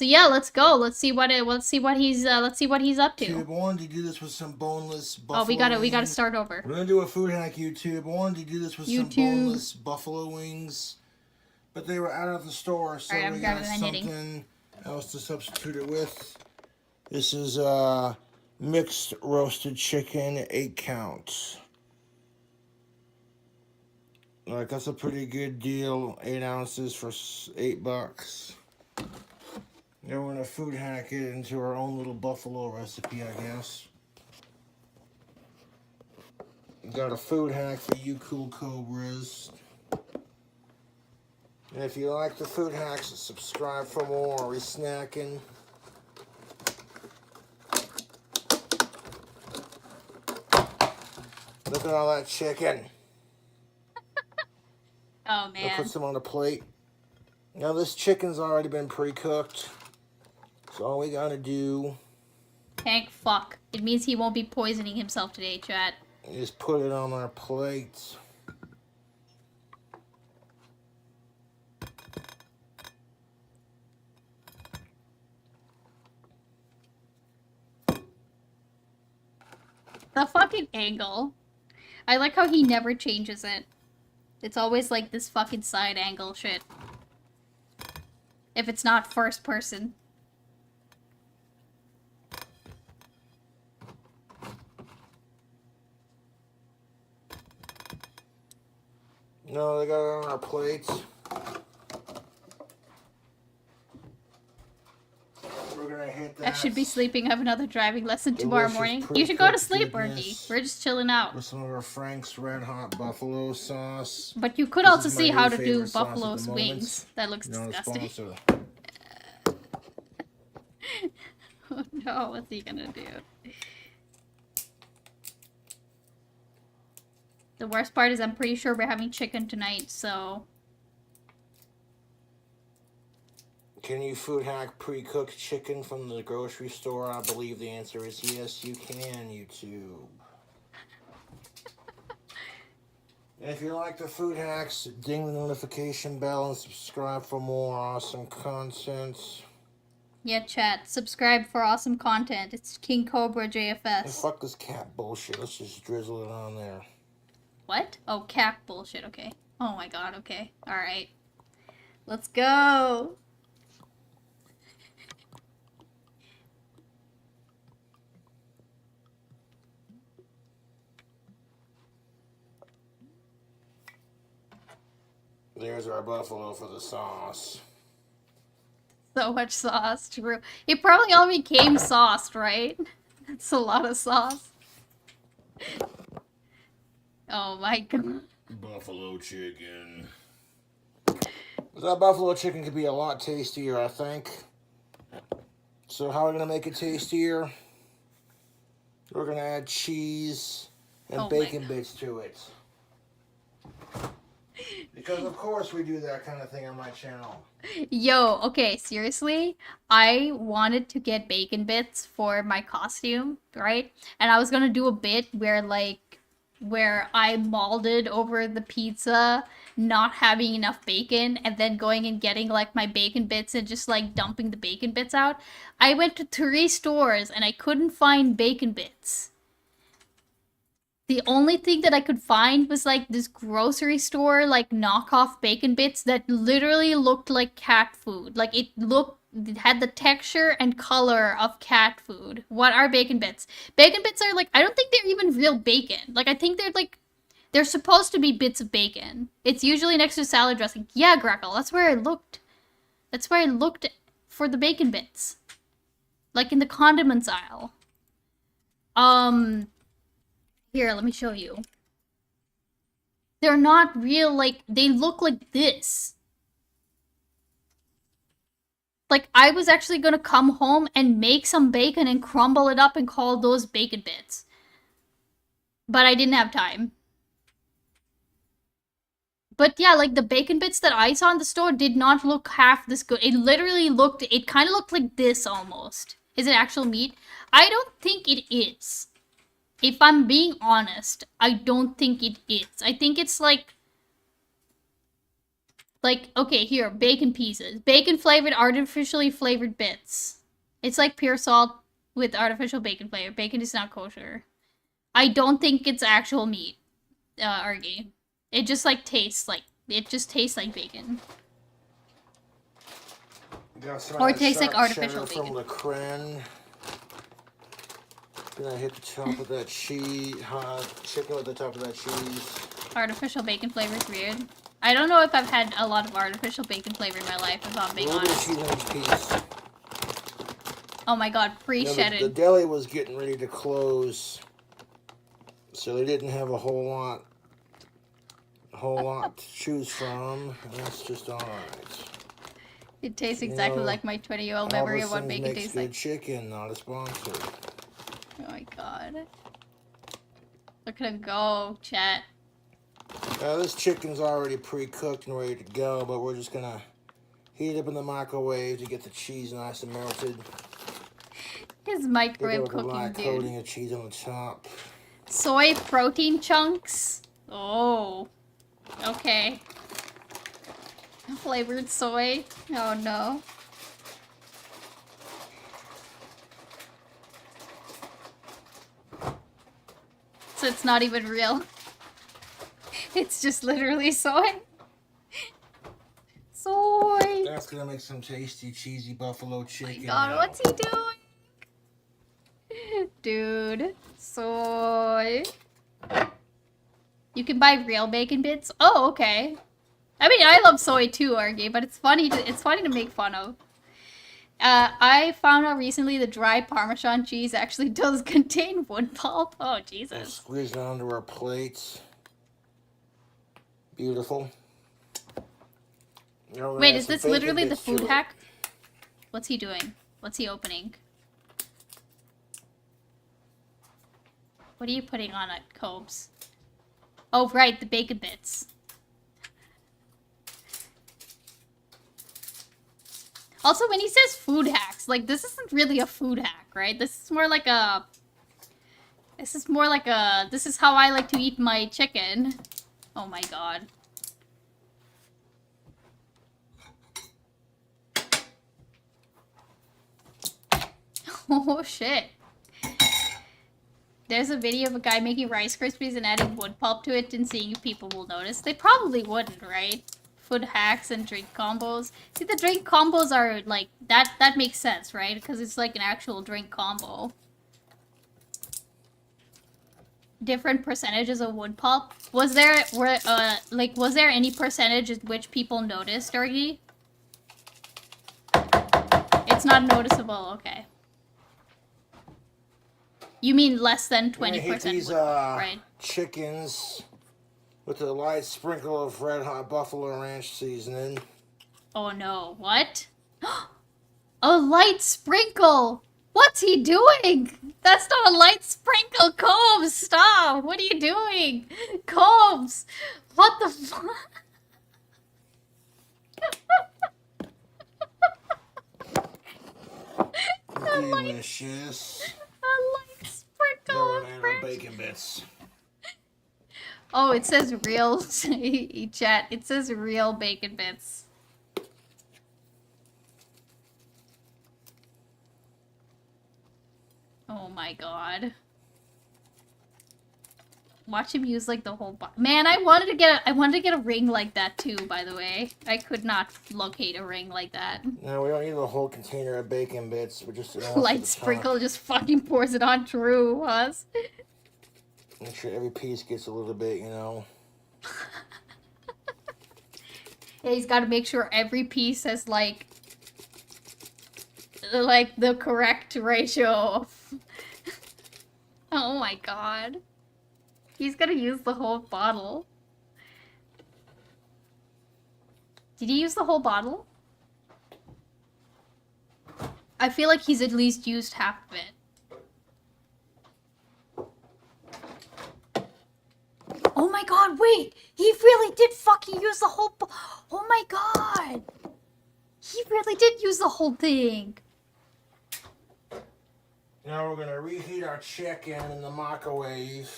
yeah, let's go. Let's see what he's up to. YouTube, I wanted to do this with some boneless buffalo. Oh, we gotta start over. We're gonna do a food hack, YouTube. I wanted to do this with some boneless buffalo wings, but they were out of the store, so we got something else to substitute it with. This is mixed roasted chicken, 8 count. Like that's a pretty good deal. 8 ounces for $8. Now we're gonna food hack it into our own little buffalo recipe, I guess. Got a food hack for you cool cobras. And if you like the food hacks, subscribe for more. We're snacking. Look at all that chicken. Oh man. I'll put some on a plate. Now this chicken's already been pre-cooked. So all we gotta do Thank fuck. It means he won't be poisoning himself today, chat. is put it on our plates. The fucking angle. I like how he never changes it. It's always like this fucking side angle shit. If it's not first person. No, they got it on our plates. We're gonna hit that. I should be sleeping. I have another driving lesson tomorrow morning. You should go to sleep, Bergie. We're just chilling out. With some of our Frank's Red Hot Buffalo sauce. But you could This also is my see new how to do favorite sauce at the buffalo's moment. wings. That looks Not a disgusting. sponsor. Oh no, what's he gonna do? The worst part is I'm pretty sure we're having chicken tonight, so... Can you food hack pre-cooked chicken from the grocery store? I believe the answer is yes, you can, YouTube. And if you like the food hacks, ding the notification bell and subscribe for more awesome content. Yeah, chat. Subscribe for awesome content. It's King Cobra And JFS. fuck this cat bullshit. Let's just drizzle it on there. What? Oh, cat bullshit. Okay. Oh my god. Okay. Alright. Let's go. There's our buffalo for the sauce. So much sauce. True. It probably all became sauced, right? That's a lot of sauce. Oh my god. Buffalo chicken. That buffalo chicken could be a lot tastier, I think. So how are we going to make it tastier? We're going to add cheese and bacon bits to it. Because of course we do that kind of thing on my channel. Yo, okay, seriously, I wanted to get bacon bits for my costume, right? And I was gonna do a bit where I molded over the pizza, not having enough bacon, and then going and getting like my bacon bits and just like dumping the bacon bits out. I went to 3 stores and I couldn't find bacon bits. The only thing that I could find was like this grocery store like knockoff bacon bits that literally looked like cat food. Like it had the texture and color of cat food. What are bacon bits? Bacon bits are like, I don't think they're even real bacon. Like I think they're supposed to be bits of bacon. It's usually next to salad dressing. Yeah, Greckle, that's where I looked. That's where I looked for the bacon bits. Like in the condiments aisle. Here, let me show you. They're not real, like, they look like this. Like, I was actually gonna come home and make some bacon and crumble it up and call those bacon bits. But I didn't have time. But yeah, like, the bacon bits that I saw in the store did not look half this good. It literally looked, it kind of looked like this almost. Is it actual meat? I don't think it is. If I'm being honest, I don't think it is. I think it's like, okay, here, bacon pieces. Bacon flavored, artificially flavored bits. It's like pure salt with artificial bacon flavor. Bacon is not kosher. I don't think it's actual meat, Argy. It just like tastes like bacon. Or it tastes like artificial bacon. From LeCran. Gonna hit the top of that cheese, hot chicken with the top of that cheese. Artificial bacon flavor is weird. I don't know if I've had a lot of artificial bacon flavor in my life, if I'm being honest. Cheese on each piece. Oh my god, pre-shedded. The deli was getting ready to close, so they didn't have a whole lot to choose from, and that's just alright. It tastes exactly like my 20-year-old memory of what bacon tastes like. Chicken, not a sponsor. Oh my god. Look at him go, chat. This chicken's already pre-cooked and ready to go, but we're just gonna Heat it up in the microwave to get the cheese nice and melted. His microwave With a cooking, light dude. coating of cheese on the top. Soy protein chunks. Oh. Okay. Flavored soy. Oh no. So it's not even real. It's just literally soy. Soy. That's gonna make some tasty, cheesy buffalo chicken. God, what's he doing? Dude. Soy. You can buy real bacon bits? Oh, okay. I mean, I love soy too, Argy, but it's funny to make fun of. I found out recently the dry Parmesan cheese actually does contain wood pulp. Oh, Jesus. Squeeze it onto our plates. Beautiful. Wait, is this literally the food hack? What's he doing? What's he opening? What are you putting on it, Cobes? Oh, right, the bacon bits. Also, when he says food hacks, like, this isn't really a food hack, right? This is more like a... This is more like a... This is how I like to eat my chicken. Oh my god. Oh, shit. There's a video of a guy making Rice Krispies and adding wood pulp to it and seeing if people will notice. They probably wouldn't, right? Food hacks and drink combos. See, the drink combos are, like, that makes sense, right? Because it's like an actual drink combo. Different percentages of wood pulp. Was there, was there any percentage at which people noticed, Argy? It's not noticeable, okay. You mean less than 20%? These right? chickens with a light sprinkle of red hot buffalo ranch seasoning. Oh no, what? A light sprinkle! What's he doing? That's not a light sprinkle, Combs! Stop! What are you doing? Combs! What the fuck? Delicious. A light sprinkle of bacon bits. Oh, it says real, chat. It says real bacon bits. Oh my god. Watch him use like the whole man, I wanted to get a ring like that too, by the way. I could not locate a ring like that. No, we don't need a whole container of bacon bits. We just Light sprinkle just fucking pours it on Drew, us. Make sure every piece gets a little bit, you know. Yeah, he's got to make sure every piece has like the correct ratio of... Oh my god. He's gonna use the whole bottle. Did he use the whole bottle? I feel like he's at least used half of it. Oh my god, wait! He really did fucking use the whole oh my god! He really did use the whole thing! Now we're gonna reheat our chicken in the microwave.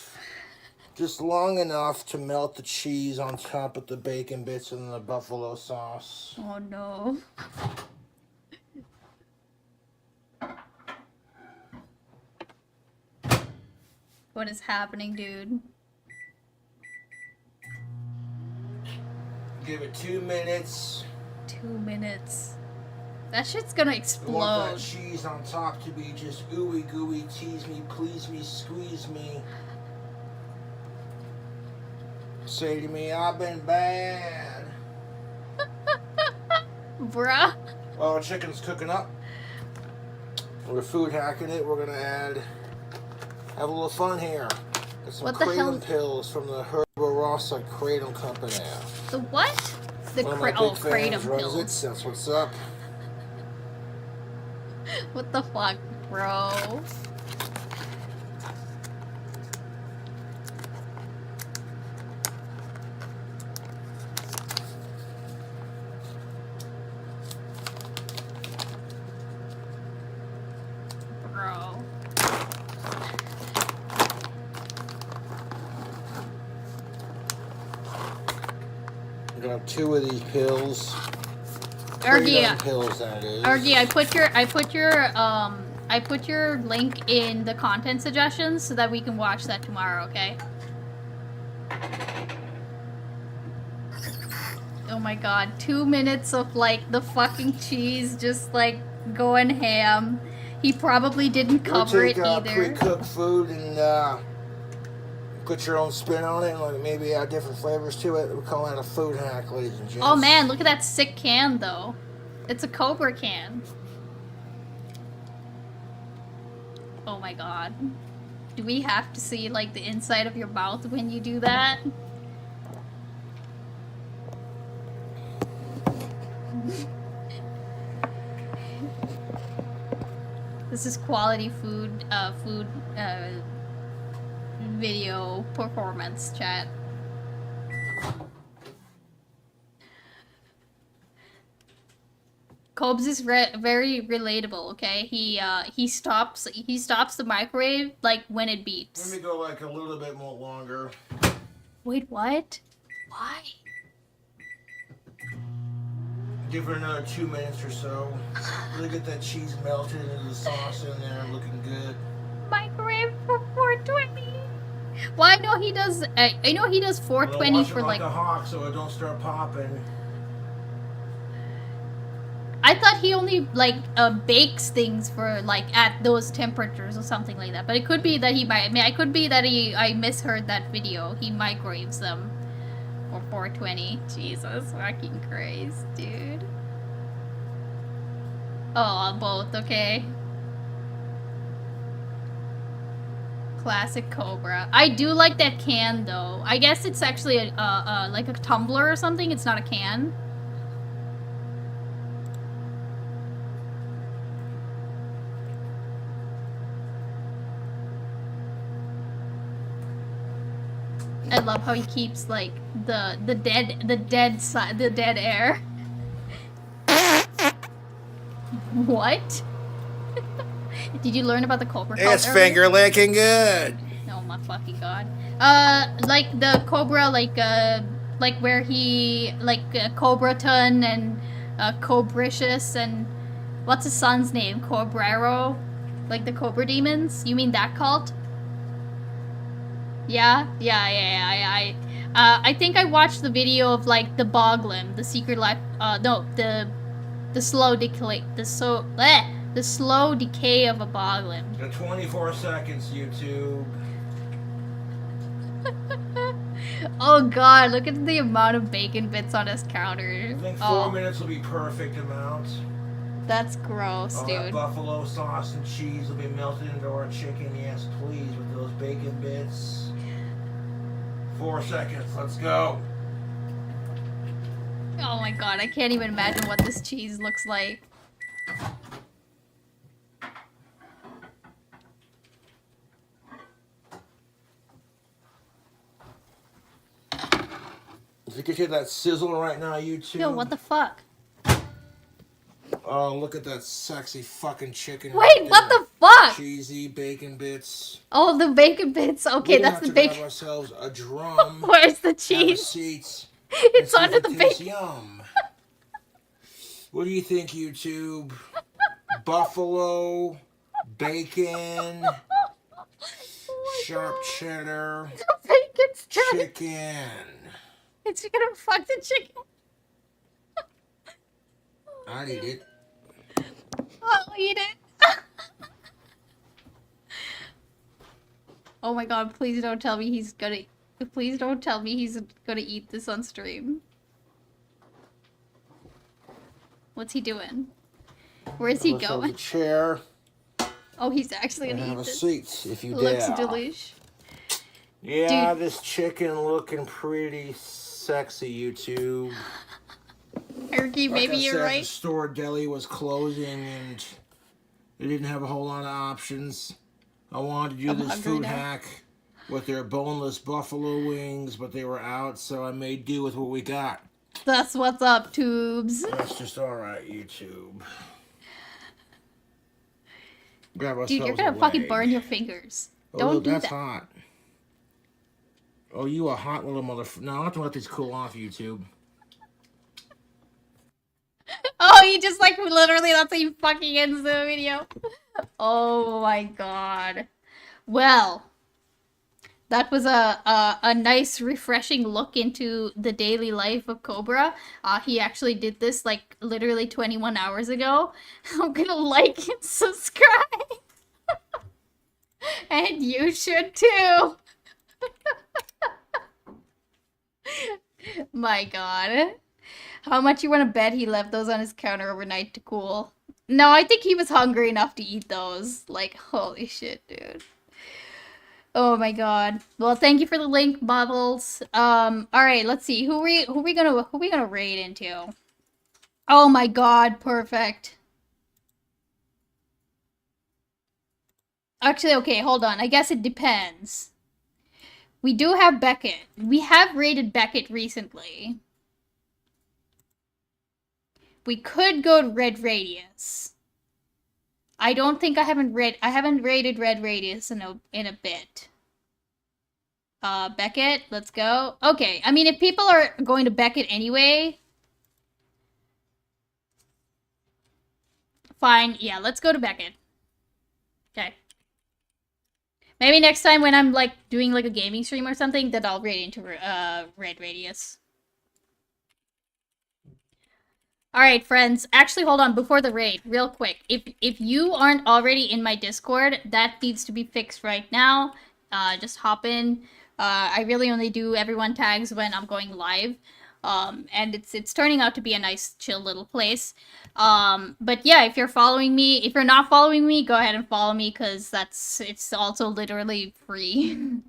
Just long enough to melt the cheese on top of the bacon bits and the buffalo sauce. Oh no. What is happening, dude? Give it 2 minutes. 2 minutes. That shit's gonna I explode. want that cheese on top to be just ooey gooey, tease me, please me, squeeze me. Say to me, I've been bad. Bruh. While the chicken's cooking up, we're food hacking it. We're gonna have a little fun here. Get some What the hell? kratom pills from the Herbarossa Kratom Company. The what? The One of my big kratom fans runs pills. it. That's what's up. What the fuck, bro? picking up 2 of these pills. Ergie, pills, that is. Ergie, I put your link in the content suggestions so that we can watch that tomorrow, okay? Oh my god, 2 minutes of like the fucking cheese just like going ham. He probably didn't cover it either. Pre-cooked food and put your own spin on it and like maybe add different flavors to it. We call that a food hack, ladies and gents. Oh man, look at that sick can though. It's a Cobra can. Oh my god. Do we have to see like the inside of your mouth when you do that? This is quality video performance chat. Cobes is very relatable, okay? He stops the microwave like when it beeps. Let me go like a little bit more longer. Wait, what? Why? Give her another 2 minutes or so. Look at that cheese melted into the sauce in there, looking good. Microwave for 420. Well, I know he does. I know he does 420 for like a hawk, so it don't start popping. I thought he only like bakes things for like at those temperatures or something like that. But it could be that he might. I mean, it could be that I misheard that video. He microwaves them for 420. Jesus fucking Christ, dude. Oh, both okay. Classic Cobra. I do like that can though. I guess it's actually a like a tumbler or something. It's not a can. I love how he keeps like the dead air. What? Did you learn about the Cobra cult It's earlier? finger licking good. Oh my fucking god. Like the Cobra, like where he, Cobraton and, Cobricious and, what's his son's name? Cobrero? Like the Cobra Demons? You mean that cult? Yeah? Yeah. I think I watched the video of, like, the Boglim, the secret life, no, the slow decay, the slow decay of a Boglim. The 24 seconds, YouTube. Oh god, look at the amount of bacon bits on his counter. I think 4 minutes will be perfect amount. That's gross, All dude. that buffalo sauce and cheese will be melted into our chicken. Yes, please, with those bacon bits. 4 seconds, let's go. Oh my god, I can't even imagine what this cheese looks like. If you could hear that sizzle right now, YouTube. Yo, what the fuck? Oh, look at that sexy fucking chicken. Wait, right what there. the fuck? Cheesy bacon bits. Oh, the bacon bits. Okay, that's the bacon. Grab ourselves a drum. Where's the Have a cheese? seat. It's and see under if the it tastes bacon. Yum. What do you think, YouTube? Buffalo, bacon, sharp cheddar, The bacon's dead. chicken. It's gonna fuck the chicken. I'd eat it. I'll eat it. Oh my god, please don't tell me he's gonna... Please don't tell me he's gonna eat this on stream. What's he doing? Where is he Let's going? have a chair. Oh, he's actually And gonna have eat a this. seat if you Looks dare. delish. Yeah, Dude. this chicken looking pretty sexy, YouTube. Erky, maybe I you're said, right. The store deli was closing and they didn't have a whole lot of options. I wanted to do I'm this hungry food now. hack with their boneless buffalo wings, but they were out, so I made do with what we got. That's what's up, tubes. That's just alright, YouTube. Grab Dude, you're ourselves gonna a fucking leg. burn your fingers. Oh, Don't look, do that's that. hot. Oh, you a hot little motherfucker. No, I have to let these cool off, YouTube. he just like literally that's how he fucking ends the video. Oh my god. Well, that was a nice, refreshing look into the daily life of Cobra. He actually did this like literally 21 hours ago. I'm gonna like and subscribe. And you should too. My god. How much you want to bet he left those on his counter overnight to cool? No, I think he was hungry enough to eat those. Like, holy shit, dude. Oh my god. Well, thank you for the link, Bubbles. Alright, let's see. Who we gonna raid into? Oh my god, perfect. Actually, okay, hold on. I guess it depends. We do have Beckett. We have raided Beckett recently. We could go to Red Radius. I don't think I haven't raided Red Radius in a bit. Beckett, let's go. Okay, I mean if people are going to Beckett anyway, fine. Yeah, let's go to Beckett. Okay. Maybe next time when I'm like doing like a gaming stream or something, that I'll raid into Red Radius. Alright, friends. Actually, hold on. Before the raid, real quick. If you aren't already in my Discord, that needs to be fixed right now. Just hop in. I really only do everyone tags when I'm going live. And it's turning out to be a nice, chill little place. But yeah, if you're following me, if you're not following me, go ahead and follow me, because it's also literally free.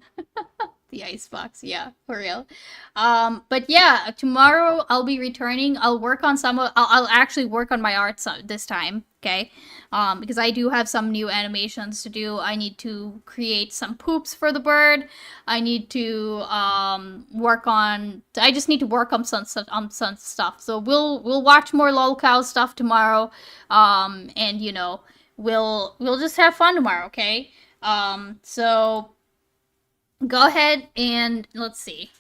The icebox, yeah, for real. But yeah, tomorrow I'll be returning. I'll work on I'll actually work on my art this time, okay? Because I do have some new animations to do. I need to create some poops for the bird. I need to I just need to work on some stuff. So we'll watch more lolcow stuff tomorrow. And you know, we'll just have fun tomorrow, okay? So go ahead and let's see.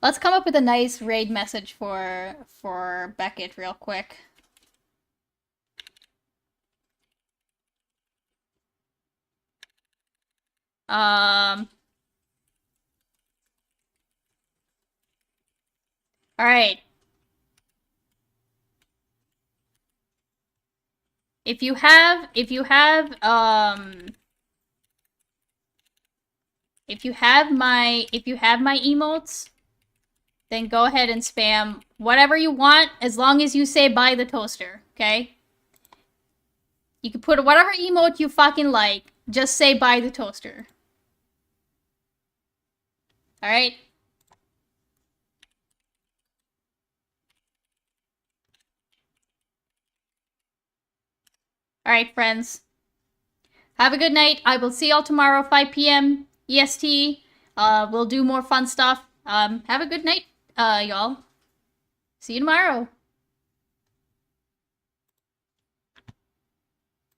Let's come up with a nice raid message for Beckett real quick. All right. If you have my emotes, then go ahead and spam whatever you want, as long as you say buy the toaster, okay? You can put whatever emote you fucking like, just say buy the toaster. Alright? Alright, friends. Have a good night. I will see y'all tomorrow, 5 p.m. EST. We'll do more fun stuff. Have a good night, y'all. See you tomorrow.